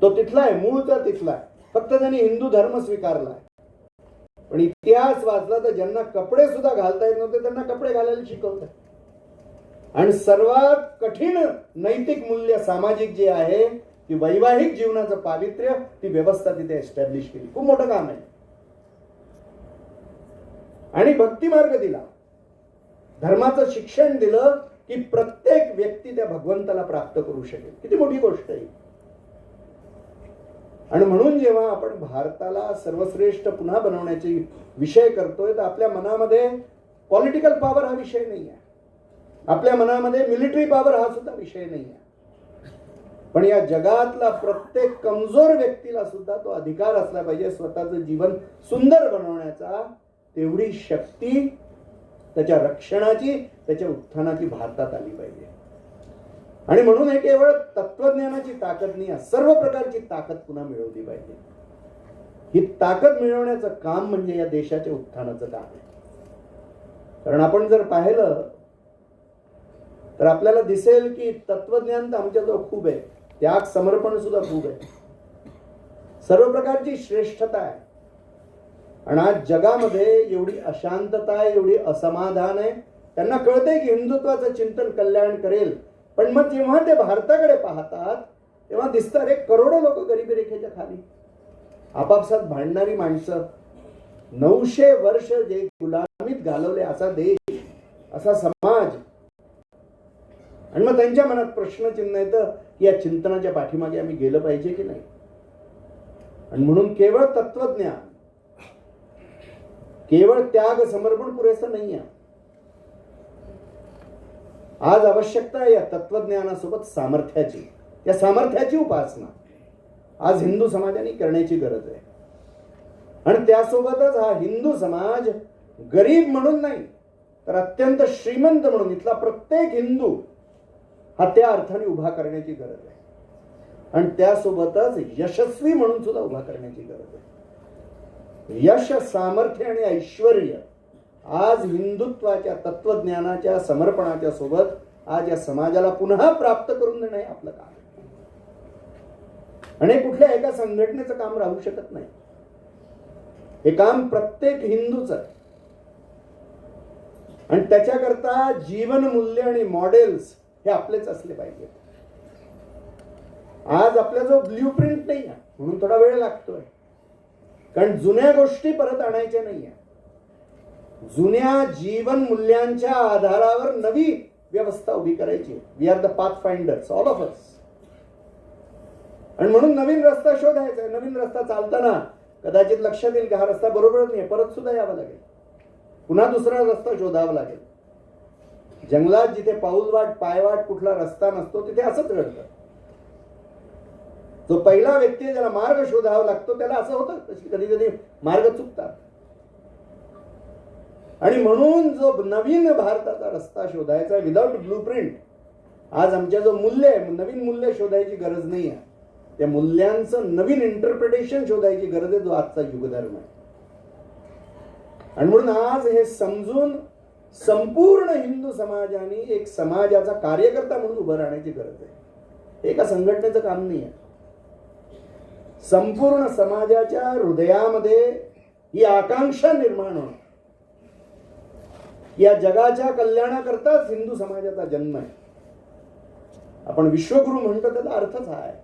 तो तिथला आहे, मूळचा तिथला आहे. फक्त त्यांनी हिंदू धर्म स्वीकारला आहे. पण इतिहास वाचला तर ज्यांना कपडे सुद्धा घालता येत नव्हते त्यांना कपडे घालायला शिकवतात. आणि सर्वात कठीण नैतिक मूल्य सामाजिक जे आहे ती वैवाहिक जीवनाचं पावित्र्य, ती व्यवस्था तिथे एस्टॅब्लिश केली. खूप मोठं काम आहे. आणि भक्ती मार्ग दिला, धर्माचं शिक्षण दिलं की प्रत्येक व्यक्ती त्या भगवंताला प्राप्त करू शकेल. किती मोठी गोष्ट आहे. आणि म्हणून जेव्हा आपण भारताला सर्वश्रेष्ठ पुन्हा बनवण्याचे विषय करतोय तर आपल्या मनामध्ये पॉलिटिकल पॉवर हा विषय नाही आहे, आपल्या मनामध्ये मिलिटरी पॉवर हा सुद्धा विषय नाही आहे. पण या जगातला प्रत्येक कमजोर व्यक्तीला सुद्धा तो अधिकार असला पाहिजे स्वतःचं जीवन सुंदर बनवण्याचा. तेवढी शक्ती त्याच्या रक्षणाची, त्याच्या उत्थानाची भारतात आली पाहिजे. आणि म्हणून हे केवळ तत्वज्ञानाची ताकद नाही, सर्व प्रकारची ताकद पुन्हा मिळवली पाहिजे. ही ताकद मिळवण्याचं काम म्हणजे या देशाच्या उत्थानाचं काम आहे. कारण आपण जर पाहिलं तर आपल्याला दिसेल की तत्वज्ञान तर आमच्याजवळ खूप आहे, त्याग समर्पण सुद्धा खूप आहे, सर्व प्रकारची श्रेष्ठता आहे. आणि आज जगामध्ये एवढी अशांतता आहे, एवढी असमाधान आहे. त्यांना कळतंय की हिंदुत्वाचं चिंतन कल्याण करेल, पण मग जेव्हा ते भारताकडे पाहतात तेव्हा दिसतं रे करोडो लोक गरिबी रेखेच्या खाली, आपापसात भांडणारी माणसं, 900 वर्ष जे गुलामीत घालवले असा देश, असा समाज. आणि मग त्यांच्या मनात प्रश्नचिन्ह येतं की या चिंतनाच्या पाठीमागे आम्ही गेलं पाहिजे की नाही. आणि म्हणून केवळ तत्वज्ञान, केवळ त्याग समर्पण पुरेसं नाही आहे. आज आवश्यकता आहे या तत्वज्ञानासोबत सामर्थ्याची, या सामर्थ्याची उपासना आज हिंदू समाजाने करण्याची गरज आहे. आणि त्यासोबतच हा हिंदू समाज गरीब म्हणून नाही तर अत्यंत श्रीमंत म्हणून इथला प्रत्येक हिंदू हा त्या अर्थाने उभा करण्याची गरज आहे. आणि त्यासोबतच यशस्वी म्हणून सुद्धा उभा करण्याची गरज आहे. यश, सामर्थ्य आणि ऐश्वर आज हिंदुत्वाच्या तत्वज्ञानाच्या समर्पणाच्या सोबत आज या समाजाला पुन्हा प्राप्त करून देणं हे आपलं काम आहे. आणि कुठल्या एका संघटनेचं काम राहू शकत नाही. हे काम प्रत्येक हिंदूच आहे. आणि त्याच्याकरता जीवन मूल्य आणि मॉडेल्स हे आपलेच असले पाहिजे. आज आपला जो ब्ल्यू प्रिंट नाही आहे म्हणून थोडा वेळ लागतोय, कारण जुन्या गोष्टी परत आणायच्या नाही आहे. जुन्या जीवन मूल्यांच्या आधारावर नवी व्यवस्था उभी करायची. We are the path finders, all of us. आणि म्हणून नवीन रस्ता शोधायचा. नवीन रस्ता चालताना कदाचित लक्षात येईल की हा रस्ता बरोबर नाही, परत सुद्धा यावं लागेल, पुन्हा दुसरा रस्ता शोधावा लागेल. जंगलात जिथे पाऊलवाट पायवाट कुठला रस्ता नसतो तिथे असंच घडतं. जो पहिला व्यक्ती आहे ज्याला मार्ग शोधावा लागतो त्याला असं होतं, कधी कधी मार्ग चुकतात. आणि म्हणून जो नवीन भारताचा रस्ता शोधायचा विदाउट ब्लू प्रिंट, आज आमच्या जो मूल्य आहे, नवीन मूल्य शोधायची गरज नाही आहे, त्या मूल्यांचं नवीन इंटरप्रिटेशन शोधायची गरज आहे, जो आजचा युगधर्म आहे. आणि म्हणून आज हे समजून संपूर्ण हिंदू समाजाने एक समाजाचा कार्यकर्ता म्हणून उभं राहण्याची गरज आहे. एका संघटनेचं काम नाही आहे. संपूर्ण समाजाच्या हृदयामध्ये ही आकांक्षा निर्माण होणं, या जगाच्या कल्याणाकरताच हिंदू समाजाचा जन्म आहे. आपण विश्वगुरु म्हणतो त्याचा अर्थच हा आहे.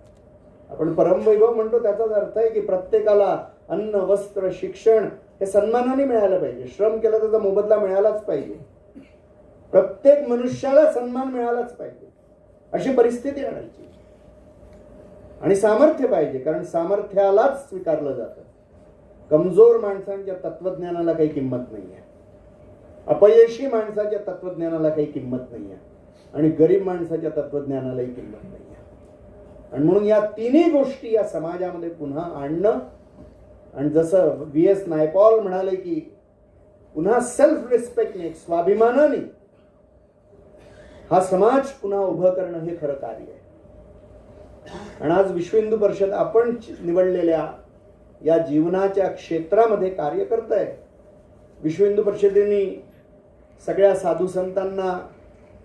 आपण परमवैभव म्हणतो त्याचाच अर्थ आहे की प्रत्येकाला अन्न, वस्त्र, शिक्षण हे सन्मानाने मिळालं पाहिजे. श्रम केला त्याचा मोबदला मिळालाच पाहिजे. प्रत्येक मनुष्याला सन्मान मिळालाच पाहिजे अशी परिस्थिती आणायची. आणि सामर्थ्य पाहिजे, कारण सामर्थ्यालाच स्वीकारलं जातं. कमजोर माणसांच्या तत्वज्ञानाला काही किंमत नाही आहे. अपयशी माणसाच्या तत्वज्ञानाला काही किंमत नाही आहे. आणि गरीब माणसाच्या तत्वज्ञानालाही किंमत नाही आहे. आणि म्हणून या तिन्ही गोष्टी या समाजामध्ये पुन्हा आणणं, आणि जसं V.S. नायपॉल म्हणाले की पुन्हा सेल्फ रिस्पेक्टने, स्वाभिमानाने हा समाज पुन्हा उभं करणं हे खरं कार्य आहे. आणि आज विश्व हिंदू परिषद आपण निवडलेल्या या जीवनाच्या क्षेत्रामध्ये कार्य करत आहे. विश्व हिंदू परिषदेने सगळ्या साधू संतांना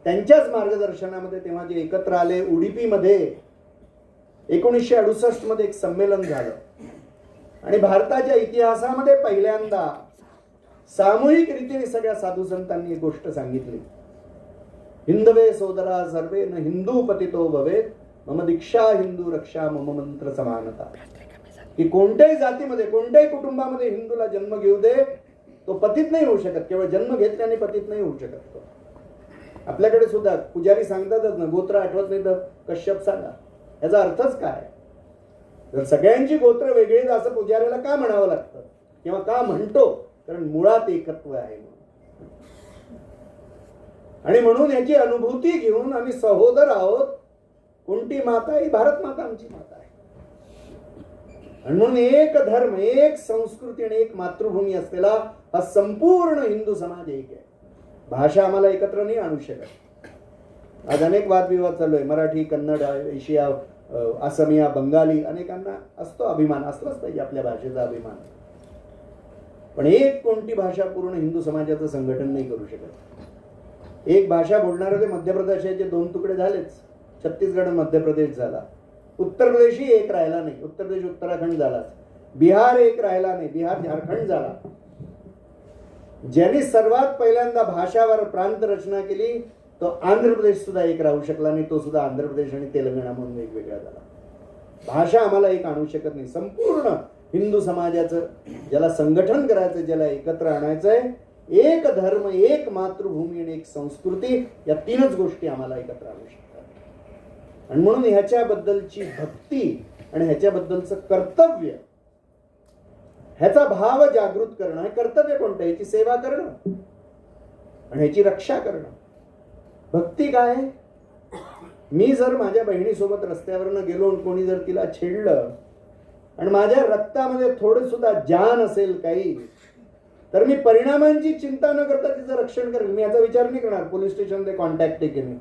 त्यांच्याच मार्गदर्शनामध्ये तेव्हा जे एकत्र आले, उडुपीमध्ये 1968 मध्ये एक संमेलन झालं. आणि भारताच्या इतिहासामध्ये पहिल्यांदा सामूहिक रीतीने सगळ्या साधू संतांनी एक गोष्ट सांगितली, हिंदवे सोदरा सर्वे न हिंदू पतितो भवेत, मम दीक्षा हिंदू रक्षा मम मंत्र समानता. की कोणत्याही जातीमध्ये, कोणत्याही कुटुंबामध्ये हिंदूला जन्म घेऊ दे, तो पतित नाही होऊ शकत. केवळ जन्म घेतल्याने पतित नाही होऊ शकत तो. आपल्याकडे सुद्धा पुजारी सांगतातच ना, गोत्र आठवत नाही तर कश्यप सांगा. याचा अर्थच काय? जर सगळ्यांची गोत्र वेगळी असं पुजाऱ्याला का म्हणावं लागतं किंवा का म्हणतो? कारण मुळात एकत्व आहे. आणि म्हणून याची अनुभूती घेऊन आम्ही सहोदर आहोत. कोणती माता? ही भारत माता आमची माता आहे. आणि म्हणून एक धर्म, एक संस्कृती आणि एक मातृभूमी असलेला हा संपूर्ण हिंदू समाज एक आहे. भाषा आम्हाला एकत्र नाही आणू शकत. आज अनेक वादविवाद चालू आहे. मराठी, कन्नड, एशिया, असमिया, बंगाली, अनेकांना असतो अभिमान, असलाच पाहिजे आपल्या भाषेचा अभिमान. पण एक कोणती भाषा पूर्ण हिंदू समाजाचं संघटन नाही करू शकत. एक भाषा बोलणारे ते मध्य प्रदेशाचे 2 तुकडे झालेच. छत्तीसगड मध्य प्रदेश झाला. उत्तर प्रदेशही एक राहिला नाही. उत्तर प्रदेश उत्तराखंड झाला. बिहार एक राहिला नाही. बिहार झारखंड झाला. ज्यांनी सर्वात पहिल्यांदा भाषावर प्रांत रचना केली तो आंध्र प्रदेश सुद्धा एक राहू शकला नाही. तो सुद्धा आंध्र प्रदेश आणि तेलंगणा म्हणून वेगवेगळा झाला. भाषा आम्हाला एक आणू शकत नाही. संपूर्ण हिंदू समाजाचं ज्याला संघटन करायचं, ज्याला एकत्र आणायचंय, एक धर्म, एक मातृभूमी आणि एक संस्कृती, या तीनच गोष्टी आम्हाला एकत्र आणू शकतात. आणि म्हणून ह्याच्याबद्दलची भक्ती आणि ह्याच्याबद्दलचं कर्तव्य, ह्याचा भाव जागृत करणं, हे कर्तव्य कोणतं? ह्याची सेवा करणं आणि ह्याची रक्षा करणं. भक्ती काय? मी जर माझ्या बहिणीसोबत रस्त्यावरनं गेलो आणि कोणी जर तिला छेडलं आणि माझ्या रक्तामध्ये थोडं सुद्धा जान असेल काही, तर मी परिणामांची चिंता न करता तिचं रक्षण करेल. मी याचा विचार नाही करणार पोलीस स्टेशनमध्ये कॉन्टॅक्ट आहे की नाही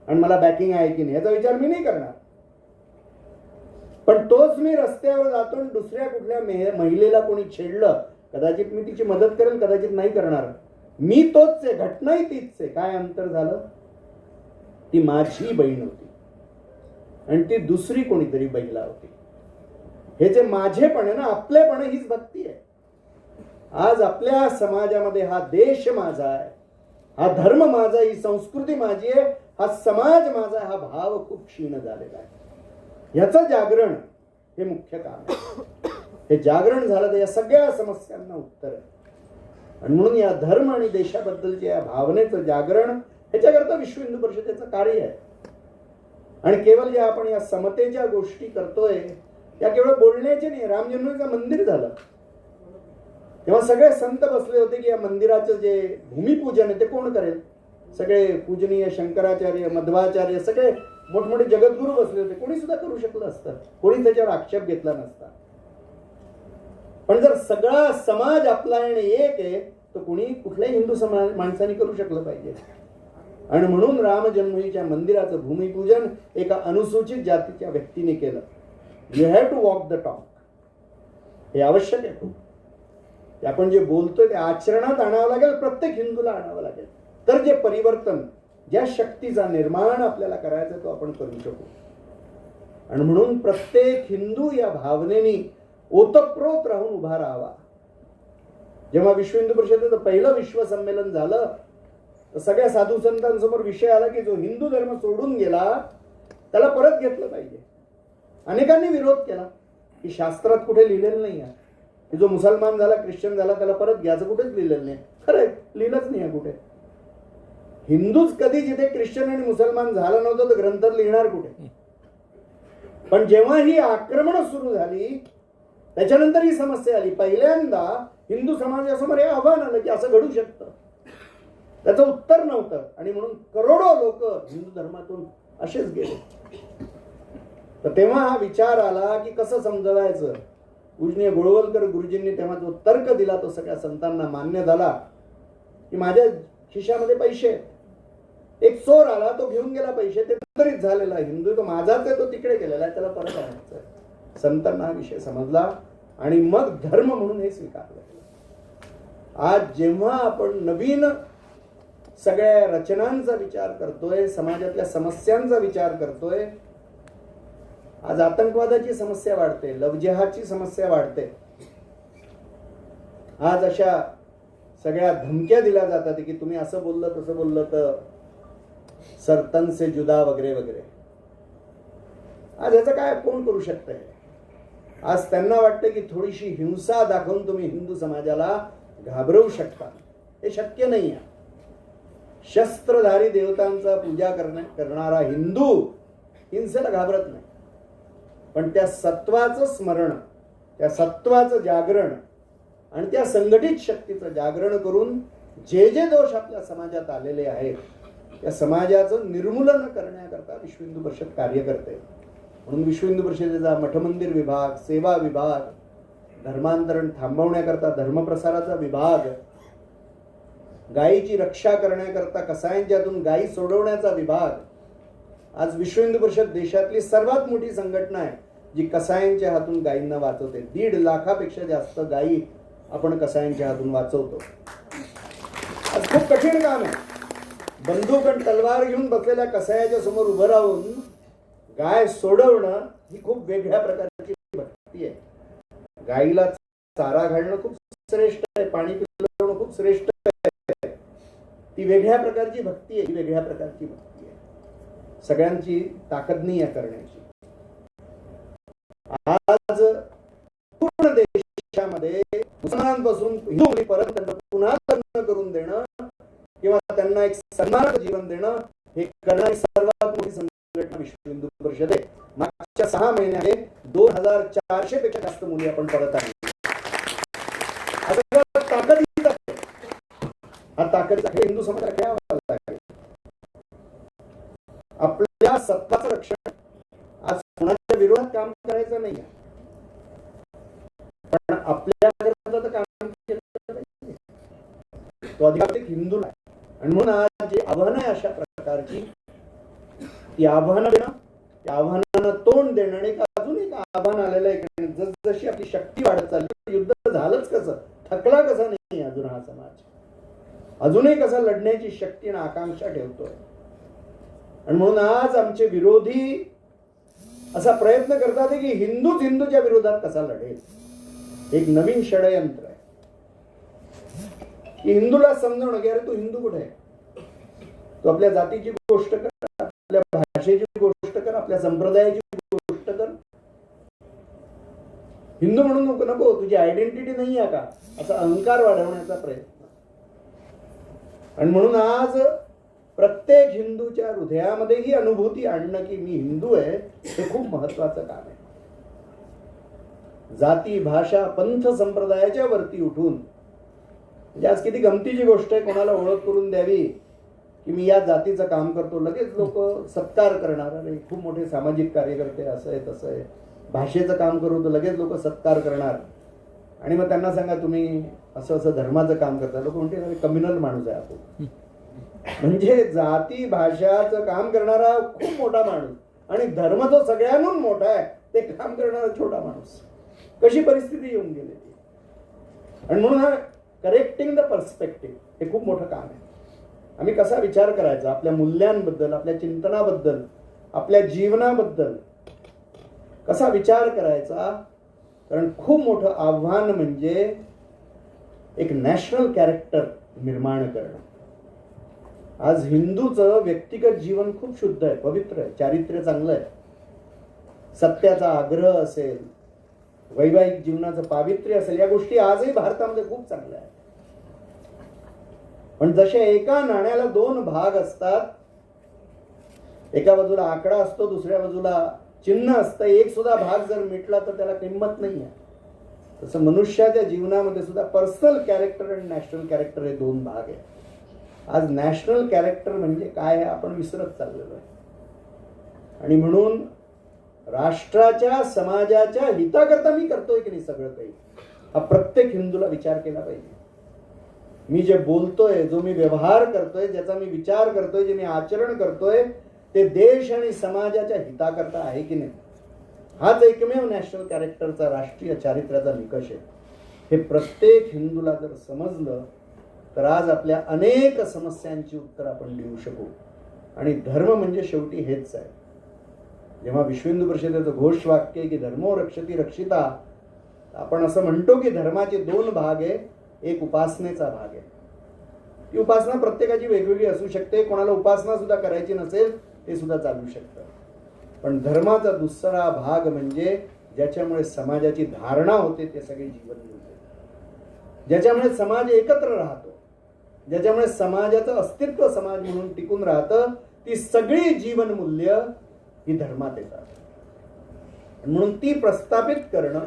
आणि मला बॅकिंग आहे की नाही, याचा विचार मी नाही करणार. पण तोच मी रस्त्यावर जातो आणि दुसऱ्या कुठल्या महिलेला कोणी छेडलं, कदाचित मी तिची मदत करेल, कदाचित नाही करणार. मी तोच आहे, घटनाही तीच आहे. काय अंतर झालं? ती माझी बहीण होती आणि ती दुसरी कोणीतरी महिला होती. हे जे माझेपण आहे ना, आपलेपण, हीच भक्ती आहे. आज आपल्या समाजामध्ये हा देश माझा आहे, हा धर्म माझा, ही संस्कृती माझी आहे, हा समाज माझा, हा भाव खूप क्षीण झालेला आहे. ह्याचं जागरण हे मुख्य काम आहे. हे जागरण झालं तर या सगळ्या समस्यांना उत्तर आहे. आणि म्हणून या धर्म आणि देशाबद्दलच्या या भावनेचं जागरण, ह्याच्याकरता विश्व हिंदू परिषदेचं कार्य आहे. आणि केवळ ज्या आपण या समतेच्या गोष्टी करतोय, या केवळ बोलण्याचे नाही. राम जन्मभूमीचं मंदिर झालं तेव्हा सगळे संत बसले होते की या मंदिराचं जे भूमिपूजन आहे ते कोण करेल? सगळे पूजनीय शंकराचार्य, मध्वाचार्य, सगळे मोठमोठे जगद्गुरू बसले होते. कोणी सुद्धा करू शकलं असतं, कोणी त्याच्यावर आक्षेप घेतला नसता. पण जर सगळा समाज आपला आणि एक आहे, तर कोणी कुठल्याही हिंदू समाज माणसाने करू शकलं पाहिजे. आणि म्हणून राम जन्मभूमीच्या मंदिराचं भूमिपूजन एका अनुसूचित जातीच्या व्यक्तीने केलं. You have to walk the talk. हे आवश्यक आहे खूप. आपण जे बोलतोय ते आचरणात आणावं लागेल, प्रत्येक हिंदूला आणावं लागेल. तर जे परिवर्तन, ज्या शक्तीचा निर्माण आपल्याला करायचा तो आपण करू शकू. आणि म्हणून प्रत्येक हिंदू या भावनेने ओतप्रोत राहून उभा राहावा. जेव्हा विश्व हिंदू परिषदेचं पहिलं विश्व संमेलन झालं, तर सगळ्या साधू संतांसमोर विषय आला की जो हिंदू धर्म सोडून गेला त्याला परत घेतलं पाहिजे. अनेकांनी विरोध केला की शास्त्रात कुठे लिहिलेलं नाही आहे की जो मुसलमान झाला, ख्रिश्चन झाला, त्याला परत घ्यायचं, कुठेच लिहिलेलं नाही. खरंय, लिहिलंच नाही आहे कुठे. हिंदूच कधी जिथे ख्रिश्चन आणि मुसलमान झाला नव्हतं तर ग्रंथात लिहिणार कुठे? पण जेव्हा ही आक्रमण सुरू झाली, त्याच्यानंतर ही समस्या आली. पहिल्यांदा हिंदू समाजासमोर हे आव्हान आलं की असं घडू शकतं. त्याचं उत्तर नव्हतं. आणि म्हणून करोडो लोक हिंदू धर्मातून असेच गेले. तर तेव्हा हा विचार आला की कसं समजवायचं. पूजनीय गोळवलकर गुरुजींनी तेव्हा जो तर्क दिला तो सगळ्या संतांना मान्य झाला की माझ्या खिशामध्ये पैसे आहेत. एक चोर आला, तो घेऊन गेला पैसे, ते तरीच झालेला हिंदू तो माझाच आहे, तो तिकडे गेलेला आहे, त्याला परत आणायचं आहे. संतांना हा विषय समजला आणि मग धर्म म्हणून हे स्वीकारलं. आज जेव्हा आपण नवीन सगळ्या रचनांचा विचार करतोय, समाजातल्या समस्यांचा विचार करतोय, आज आतंकवादाची समस्या वाढते, लवजिहादची समस्या वाढते. आज अशा सगळ्या धमक्या दिल्या जातात की तुम्ही असं बोललं तसं बोललं तर सरतन से जुदा वगैरे वगैरे. आज याचं काय कोण करू शकतंय? आज त्यांना वाटतं की थोडीशी हिंसा दाखवून तुम्ही हिंदू समाजाला घाबरवू शकता. हे शक्य नाही आहे. शस्त्रधारी देवतांचा पूजा करणारा हिंदू हिंसेला घाबरत नाही. पण त्या सत्वाचं स्मरण, त्या सत्वाचं जागरण आणि त्या संघटित शक्तीचं जागरण करून जे जे दोष आपल्या समाजात आलेले आहेत त्या समाजाचं निर्मूलन करण्याकरता विश्व हिंदू परिषद कार्य करते. म्हणून विश्व हिंदू परिषदेचा मठमंदिर विभाग, सेवा विभाग, धर्मांतरण थांबवण्याकरता धर्मप्रसाराचा विभाग, गायीची रक्षा करण्याकरता कसायांच्यातून गायी सोडवण्याचा विभाग. आज विश्व हिंदू परिषद देशातली सर्वात मोठी संघटना आहे जी कसायांच्या हातून गायींना वाचवते. 1.5 लाखापेक्षा जास्त गायी आपण कसायांच्या हातून वाचवतो. आज खूप कठीण काम आहे. बंदूक आणि तलवार घेऊन बसलेल्या कसायाच्या समोर उभं राहून गाय सोडवणं ही खूप वेगळ्या प्रकारची भक्ती आहे. गायीला चारा घालणं खूप श्रेष्ठ आहे, पाणी पिलवणं खूप श्रेष्ठ आहे. ती वेगळ्या प्रकारची भक्ती आहे, ही वेगळ्या प्रकारची भक्ती आहे. सगळ्यांची ताकद नाही आहे करण्याची. आज पूर्ण देशामध्ये मुसलमानांपासून हिंदू पर्यंत पुन्हा लग्न करून सन्मानाचं जीवन देणं हे करणारी सर्वात मोठी संघटना विश्व हिंदू परिषद आहे. मागच्या 6 महिन्यामध्ये 2400 पेक्षा जास्त मुली आपण परत आणली. ताकदीचा हा ताकदीचा खेळ हिंदू समाजाला खेळावा लागेल. आपल्या सत्ताचं रक्षण आज कोणाच्या विरोधात काम करायचं नाही, पण आपल्या विरोधात काम केलं पाहिजे. तो अधिकार हिंदूला आहे. आणि म्हणून आज जी आव्हानं आहे अशा प्रकारची, ती आव्हानं देणं, त्या आव्हानांना तोंड देणं, आणि अजून एक आव्हान आलेलं आहे. जसजशी आपली शक्ती वाढत चालली, युद्ध झालंच कसं, थकला कसा नाही अजून हा समाज, अजूनही कसा लढण्याची शक्ती आणि आकांक्षा ठेवतोय. आणि म्हणून आज आमचे विरोधी असा प्रयत्न करतात की हिंदूच हिंदूच्या विरोधात कसा लढेल. एक नवीन षडयंत्र आहे की हिंदूला समजवणं की अरे तू हिंदू कुठे आहे, तू आपल्या जातीची गोष्ट कर, आपल्या भाषेची गोष्ट कर, आपल्या संप्रदायाची गोष्ट कर. हिंदू म्हणून नको नको, तुझी आयडेंटिटी नाही आहे का, असा अहंकार वाढवण्याचा प्रयत्न. आणि म्हणून आज प्रत्येक हिंदूच्या हृदयामध्ये ही अनुभूती आणणं की मी हिंदू आहे, हे खूप महत्वाचं काम आहे. जाती भाषा पंथ संप्रदायाच्या वरती उठून, म्हणजे आज किती गमतीची गोष्ट आहे, कोणाला ओळख करून द्यावी की मी या जातीचं काम करतो, लगेच लोक सत्कार करणार, अरे खूप मोठे सामाजिक कार्यकर्ते, असं आहे तसं आहे. भाषेचं काम करू तर लगेच लोक सत्कार करणार. आणि मग त्यांना सांगा तुम्ही असं असं धर्माचं काम करता, लोक म्हणते अरे कम्युनल माणूस आहे आपण. म्हणजे जाती भाषाचं काम करणारा खूप मोठा माणूस आणि धर्म जो सगळ्यांहून मोठा आहे ते काम करणारा छोटा माणूस, कशी परिस्थिती येऊन गेली ती. आणि म्हणून हा करेक्टिंग द पर्स्पेक्टिव्ह हे खूप मोठं काम आहे. आम्ही कसा विचार करायचा आपल्या मूल्यांबद्दल, आपल्या चिंतनाबद्दल, आपल्या जीवनाबद्दल कसा विचार करायचा. कारण खूप मोठं आव्हान म्हणजे एक नॅशनल कॅरेक्टर निर्माण करणं. आज हिंदूचं व्यक्तिगत जीवन खूप शुद्ध आहे, पवित्र आहे, चारित्र्य चांगलं आहे, सत्याचा आग्रह असेल, वैवाहिक जीवनाचं पावित्र्य असेल, या गोष्टी आजही भारतामध्ये खूप चांगल्या आहेत. पण जसे एका नाण्याला 2 भाग असतात, एका बाजूला आकडा असतो, दुसऱ्या बाजूला चिन्ह असतं, एक सुद्धा भाग जर मिटला तर त्याला किंमत नाही आहे. तसं मनुष्याच्या जीवनामध्ये सुद्धा पर्सनल कॅरेक्टर आणि नॅशनल कॅरेक्टर हे 2 भाग आहेत. आज नॅशनल कॅरेक्टर म्हणजे काय हे आपण विसरत चाललेलो आहे. आणि म्हणून राष्ट्राच्या समाजाच्या हिताकरता मी करतोय की नाही सगळं काही, हा प्रत्येक हिंदूला विचार केला पाहिजे. मी जे बोलतोय, जो मी व्यवहार करतोय, ज्याचा मी विचार करतोय, जे मी आचरण करतोय, ते देश आणि समाजाच्या हिताकरता आहे की नाही. हाच एकमेव नॅशनल कॅरेक्टरचा, राष्ट्रीय चारित्र्याचा निकष आहे. हे प्रत्येक हिंदूला जर समजलं तर आज आपल्या अनेक समस्यांची उत्तर आपण देऊ शकू. आणि धर्म म्हणजे शेवटी हेच आहे. जेव्हा विश्व हिंदू परिषदेचं घोषवाक्य आहे की धर्मो रक्षति रक्षिता, आपण असं म्हणतो की धर्माचे 2 भाग आहे, एक उपासनेचा भाग आहे. ती उपासना प्रत्येकाची वेगवेगळी असू शकते, कोणाला उपासना सुद्धा करायची नसेल ते सुद्धा चालू शकतं. पण धर्माचा दुसरा भाग म्हणजे ज्याच्यामुळे समाजाची धारणा होते, ते सगळे जीवन मिळते, ज्याच्यामुळे समाज एकत्र राहतो, ज्याच्यामुळे समाजाचं अस्तित्व समाज म्हणून टिकून राहतं, ती सगळी जीवन मूल्य ही धर्मात येतात. म्हणून ती प्रस्थापित करणं,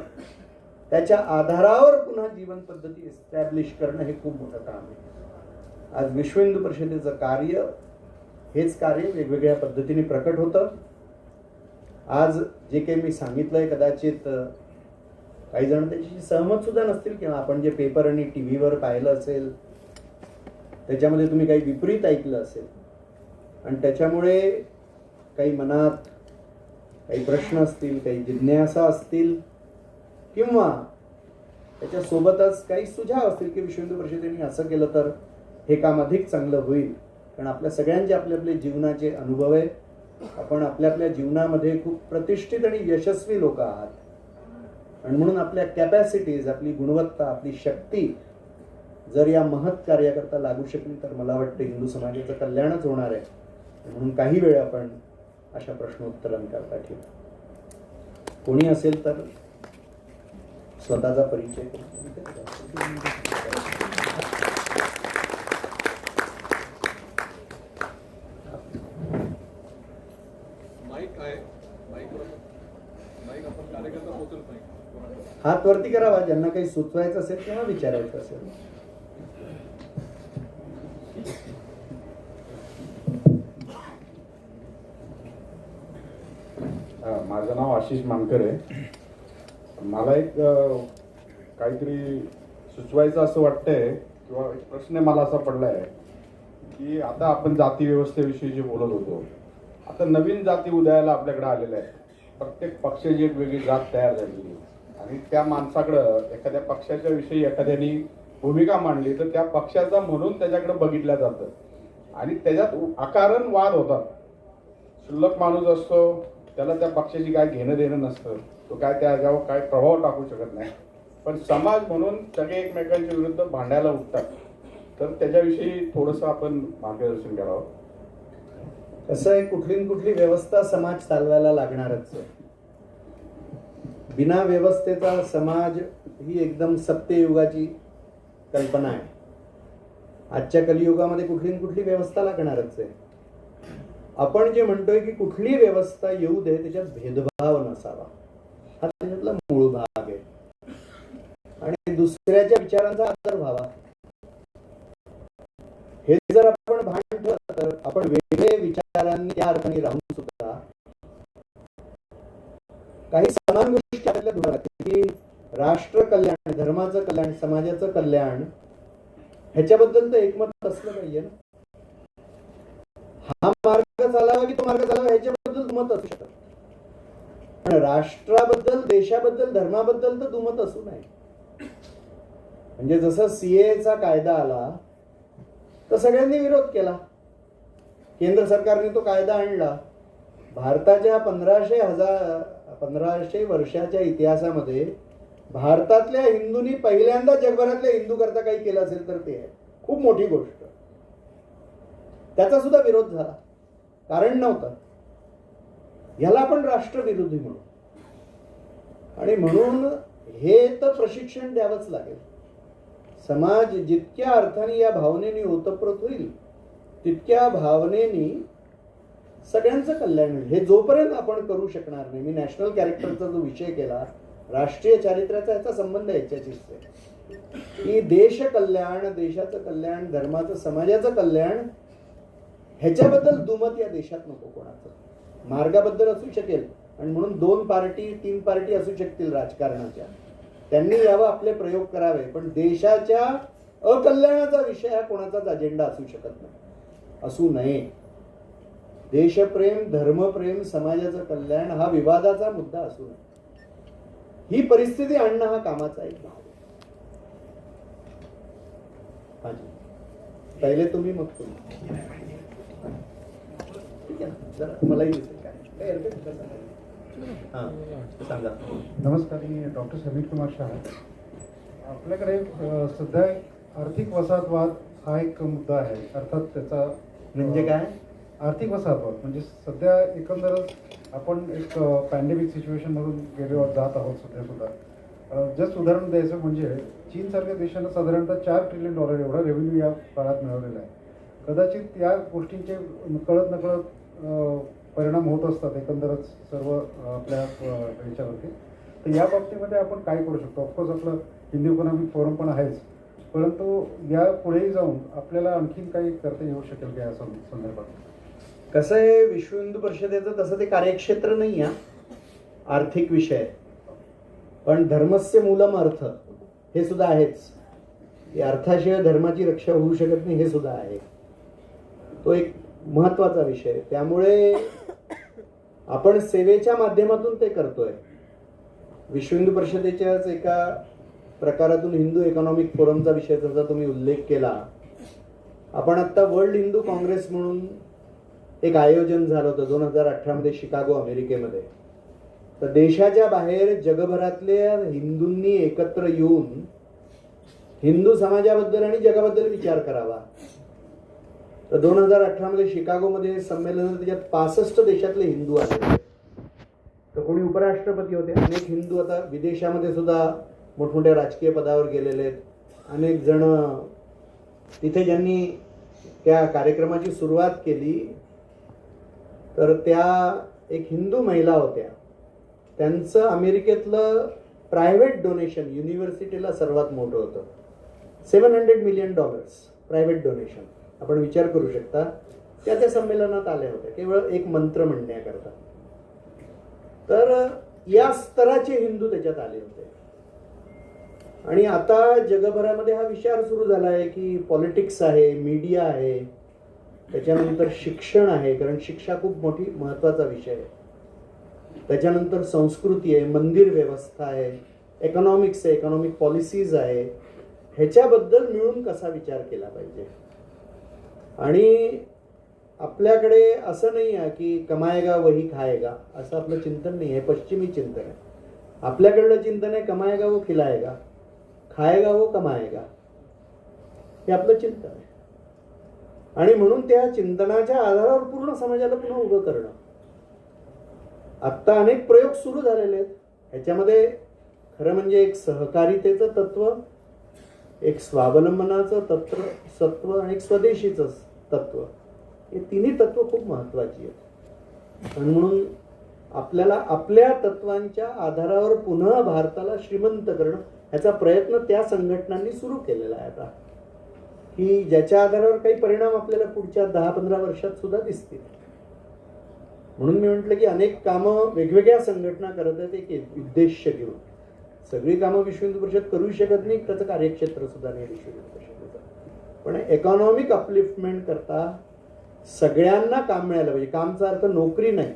त्याच्या आधारावर पुन्हा जीवन पद्धती एस्टॅब्लिश करणं हे खूप मोठं काम आहे. आज विश्व हिंदू परिषदेचं कार्य, हेच कार्य वेगवेगळ्या पद्धतीने प्रकट होतं. आज जे काही मी सांगितलंय, कदाचित काही जण त्याच्याशी सहमत सुद्धा नसतील, किंवा आपण जे पेपर आणि टीव्हीवर पाहिलं असेल त्याच्यामध्ये तुम्ही काही विपरीत ऐकलं असेल, आणि त्याच्यामुळे काही मनात काही प्रश्न असतील, काही जिज्ञासा असतील, किंवा त्याच्यासोबतच काही सुझाव असतील की विश्व हिंदू परिषदेने असं केलं तर हे काम अधिक चांगलं होईल. कारण आपल्या सगळ्यांचे आपले आपले जीवनाचे अनुभव आहे. आपण आपल्या आपल्या जीवनामध्ये खूप प्रतिष्ठित आणि यशस्वी लोक आहात, आणि म्हणून आपल्या कॅपॅसिटीज, आपली गुणवत्ता, आपली शक्ती जर या महत् कार्याकरता लागू शकली तर मला वाटतं हिंदू समाजाचं कल्याणच होणार आहे. म्हणून काही वेळ आपण अशा प्रश्नोत्तरांकरता ठेवू. कोणी असेल तर स्वतःचा परिचय करू. नाही आपण कार्यकर्ता पोहोचत नाही कोणाकडे. हात वरती करावा ज्यांना काही सुचवायचं असेल किंवा विचारायचं असेल. माझं नाव आशिष मानकर आहे. मला एक काहीतरी सुचवायचं असं वाटतंय किंवा एक प्रश्न मला असा पडला आहे की आता आपण जाती व्यवस्थेविषयी जे बोलत होतो, आता नवीन जाती उदयाला आपल्याकडे आलेल्या आहेत. प्रत्येक पक्षाची एक वेगळी जात तयार झालेली आहे आणि त्या माणसाकडं एखाद्या पक्षाच्या विषयी एखाद्याने भूमिका मांडली तर त्या पक्षाचा म्हणून त्याच्याकडे बघितलं जातं आणि त्याच्यात अकारण वाद होतात. क्षुल्लक माणूस असतो, त्याला त्या पक्षाची काय घेणं देणं नसतं, तो काय त्याच्यावर काय प्रभाव टाकू शकत नाही. पण समाज म्हणून सगळे एकमेकांच्या विरुद्ध भांडायला उठतात. तर त्याच्याविषयी थोडंसं आपण मार्गदर्शन करावं. कसं आहे, कुठली न कुठली व्यवस्था समाज चालवायला लागणारच आहे. बिना व्यवस्थेचा समाज ही एकदम सत्ययुगाची कल्पना आहे. आजच्या कलियुगामध्ये कुठली न कुठली व्यवस्था लागणारच आहे. आपण जे म्हणतोय की कुठली व्यवस्था येऊ दे त्याच्यात भेदभाव नसावा, हा त्याच्यातला मूळ भाग आहे. आणि दुसऱ्याच्या विचारांचा आदर व्हावा. हे जर आपण भान ठेवलं तर आपण वेगळे विचारांनी त्या अर्थाने राहून सुद्धा काही समान गोष्टी आपल्याला धुरा की राष्ट्र कल्याण, धर्माचं कल्याण, समाजाचं कल्याण ह्याच्याबद्दल तर एकमत असलं पाहिजे ना. हा मार्ग चालावा की तो मार्ग चालावा ह्याच्याबद्दल दुमत असू शकत, पण राष्ट्राबद्दल, देशाबद्दल, धर्माबद्दल तर दुमत असू नये. म्हणजे जसं सीएचा कायदा आला तर सगळ्यांनी विरोध केला. केंद्र सरकारने तो कायदा आणला. भारताच्या 1500 वर्षाच्या इतिहासामध्ये भारतातल्या हिंदूंनी पहिल्यांदा जगभरातल्या हिंदू करता काही केलं असेल तर ते आहे. खूप मोठी गोष्ट. त्याचा सुद्धा विरोध झाला, कारण नव्हतं. ह्याला आपण राष्ट्रविरोधी म्हणू. आणि म्हणून हे तर प्रशिक्षण द्यावंच लागेल. समाज जितक्या अर्थाने या भावनेने ओतप्रोत होईल तितक्या भावनेने सगळ्यांचं कल्याण होईल. हे जोपर्यंत आपण करू शकणार नाही. मी नॅशनल कॅरेक्टरचा जो विषय केला, राष्ट्रीय चारित्र्याचा याचा संबंध याच्याशीच आहे की देश कल्याण, देशाचं कल्याण, धर्माचं, समाजाचं कल्याण ह्याच्याबद्दल दुमत या देशात नको कोणाचं. मार्गाबद्दल असू शकेल आणि म्हणून 2 पार्टी 3 पार्टी असू शकतील राजकारणाच्या, त्यांनी यावं, आपले प्रयोग करावे. पण देशाच्या अकल्याणाचा विषय हा कोणाचाच अजेंडा असू शकत नाही, असू नये. देशप्रेम, धर्मप्रेम, समाजाचं कल्याण हा विवादाचा मुद्दा असू नये. ही परिस्थिती आणणं हा कामाचा एक भाग आहे. पहिले तुम्ही मग तुम्ही. ठीक आहे ना, जरा मलाही दिसेल काय हरकत नाही. हां सांगा. नमस्कार, मी डॉक्टर समीर कुमार शाह. आपल्याकडे सध्या आर्थिक वसाहतवाद हा एक मुद्दा आहे. अर्थात त्याचा म्हणजे काय आर्थिक वसाहतवाद म्हणजे सध्या एकंदरच आपण एक पॅन्डेमिक सिच्युएशनमधून गेलो जात आहोत सध्या सुद्धा. जस्ट उदाहरण द्यायचं म्हणजे चीनसारख्या देशानं साधारणतः $4 ट्रिलियन एवढा रेव्हेन्यू या काळात मिळवलेला आहे. कदाचित या गोष्टींचे कळत नकळत परिणाम होत असतात एकंदरच सर्व आपल्या याच्यावरती. तर या बाबतीमध्ये आपण काय करू शकतो? ऑफकोर्स आपलं हिंदू इकॉनॉमिक फोरम पण आहेच, परंतु या पुढेही जाऊन आपल्याला आणखीन काही करता येऊ शकेल का या संदर्भात? कसं आहे, विश्व हिंदू परिषदेचं तसं ते कार्यक्षेत्र नाही आहे आर्थिक विषय, पण धर्मस्य मूलम अर्थ हे सुद्धा आहेच. अर्थाशिवाय धर्माची रक्षा होऊ शकत नाही हे सुद्धा आहे. तो एक महत्वाचा विषय. त्यामुळे आपण सेवेच्या माध्यमातून ते करतोय. विश्व हिंदू परिषदेच्याच एका प्रकारातून हिंदू इकॉनॉमिक फोरमचा विषय जसा तुम्ही उल्लेख केला, आपण आता वर्ल्ड हिंदू काँग्रेस म्हणून एक आयोजन झालं होतं 2018 मध्ये शिकागो, अमेरिकेमध्ये. तर देशाच्या बाहेर जगभरातल्या हिंदूंनी एकत्र येऊन हिंदू समाजाबद्दल आणि जगाबद्दल विचार करावा. तर 2018 मध्ये शिकागोमध्ये संमेलन, त्याच्यात 65 देशातले हिंदू आले होते. तर कोणी उपराष्ट्रपती होते, अनेक हिंदू आता विदेशामध्ये सुद्धा मोठमोठ्या राजकीय पदावर गेलेले आहेत. अनेक जण तिथे ज्यांनी त्या कार्यक्रमाची सुरुवात केली तर त्या एक हिंदू महिला होत्या. त्यांचं अमेरिकेतलं प्रायव्हेट डोनेशन युनिव्हर्सिटीला सर्वात मोठं होतं. $700 मिलियन प्रायव्हेट डोनेशन. आपण विचार करू शकता. त्या संमेलनात आल्या होत्या केवळ एक मंत्र म्हणण्याकरता. तर या स्तराचे हिंदू त्याच्यात आले होते. आणि आता जगभरामध्ये हा विचार सुरू झाला आहे की पॉलिटिक्स आहे, मीडिया आहे, त्याच्यानंतर शिक्षण आहे, कारण शिक्षा खूप मोठी महत्त्वाचा विषय आहे. त्याच्यानंतर संस्कृती आहे, मंदिर व्यवस्था आहे, इकॉनॉमिक्स आहे, इकॉनॉमिक पॉलिसीज आहे. ह्याच्याबद्दल मिळून कसा विचार केला पाहिजे. आणि आपल्याकडे असं नाही आहे की कमाएगा वही खाएगा असं आपलं चिंतन नाही आहे. पश्चिमी चिंतन आहे. आपल्याकडलं चिंतन आहे कमाएगा वो खिलाएगा, खाएगा वो कमाएगा. हे आपलं चिंतन आहे. आणि म्हणून त्या चिंतनाच्या आधारावर पूर्ण समाजाला पुन्हा उभं करणं. आत्ता अनेक प्रयोग सुरू झालेले आहेत. ह्याच्यामध्ये खरं म्हणजे एक सहकारितेचं तत्व, एक स्वावलंबनाचं सत्व आणि एक स्वदेशीचं तत्व. हे तिन्ही तत्व खूप महत्वाची आहेत. आणि म्हणून आपल्याला आपल्या तत्वांच्या आधारावर पुन्हा भारताला श्रीमंत करणं ह्याचा प्रयत्न त्या संघटनांनी सुरू केलेला आहे आता, की ज्याच्या आधारावर काही परिणाम आपल्याला पुढच्या 10-15 वर्षात सुद्धा दिसतील. म्हणून मी म्हटलं की अनेक कामं वेगवेगळ्या संघटना करत आहेत एक उद्देश घेऊन. सगळी कामं विश्व हिंदू परिषद करू शकत नाही, त्याचं कार्यक्षेत्र सुद्धा नाही विश्व हिंदू परिषदेचं. पण इकॉनॉमिक अपलिफ्टमेंट करता सगळ्यांना काम मिळालं पाहिजे. कामचा अर्थ नोकरी नाही.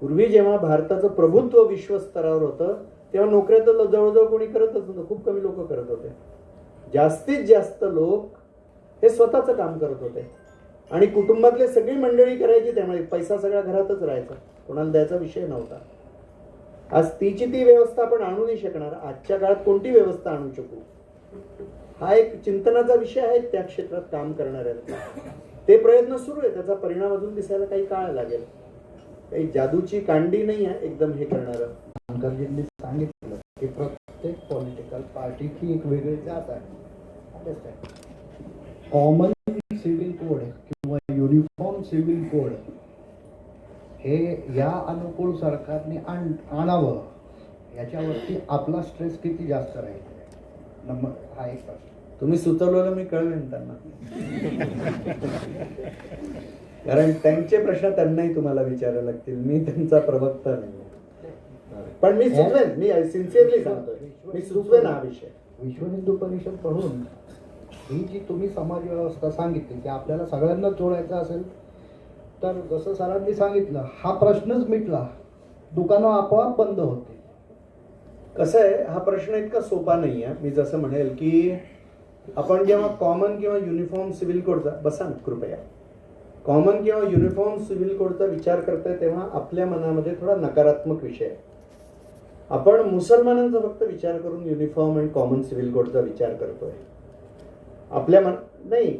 पूर्वी जेव्हा भारताचं प्रभुत्व विश्वस्तरावर होतं तेव्हा नोकऱ्या तर जवळजवळ कोणी करतच नव्हतं. खूप कमी लोक करत होते. जास्तीत जास्त लोक हे स्वतःचं काम करत होते. आणि कुटुंबातले सगळी मंडळी करायची. त्यामुळे पैसा सगळा घरातच राहायचा, कोणाला द्यायचा विषय नव्हता. आज तीची ती व्यवस्था आपण आणू नाही शकणार. आजच्या काळात कोणती व्यवस्था आणू शकू हा एक चिंतनाचा विषय आहे. त्या क्षेत्रात काम करणाऱ्यांचा ते प्रयत्न सुरू आहे. त्याचा परिणाम अजून दिसायला काही काळ लागेल. काही जादूची कांडी नाही आहे एकदम हे करणारं. शंकरजींनी सांगितलं की प्रत्येक पॉलिटिकल पार्टीची एक वेगळी जात आहे. कॉमन सिव्हिल कोड किंवा युनिफॉर्म सिव्हिल कोड हे या अनुकूल सरकारने आणावं याच्यावरती आपला स्ट्रेस किती जास्त राहील हा एक प्रश्न. तुम्ही सुचवलेलं मी कळवेन त्यांना. कारण त्यांचे प्रश्न त्यांनाही तुम्हाला विचारायला लागतील. मी त्यांचा प्रवक्ता नाही. पण मी सुचवेन, मी सिन्सिअरली सांगतोय, मी सुचवेन हा विषय. विश्व हिंदू परिषद पडून ही जी तुम्ही समाज व्यवस्था सांगितली की आपल्याला सगळ्यांना जोडायचं असेल तर जसं सरांनी सांगितलं हा प्रश्नच मिटला. दुकानं आपोआप बंद होते. कसं आहे, हा प्रश्न इतका सोपा नाही आहे. मी जसं म्हणेल की आपण जेव्हा कॉमन किंवा युनिफॉर्म सिव्हिल कोडचा, बसा ना कृपया, कॉमन किंवा युनिफॉर्म सिव्हिल कोडचा विचार करतोय तेव्हा आपल्या मनामध्ये थोडा नकारात्मक विषय आहे. आपण मुसलमानांचा फक्त विचार करून युनिफॉर्म आणि कॉमन सिव्हिल कोडचा विचार करतोय. आपल्या नाही,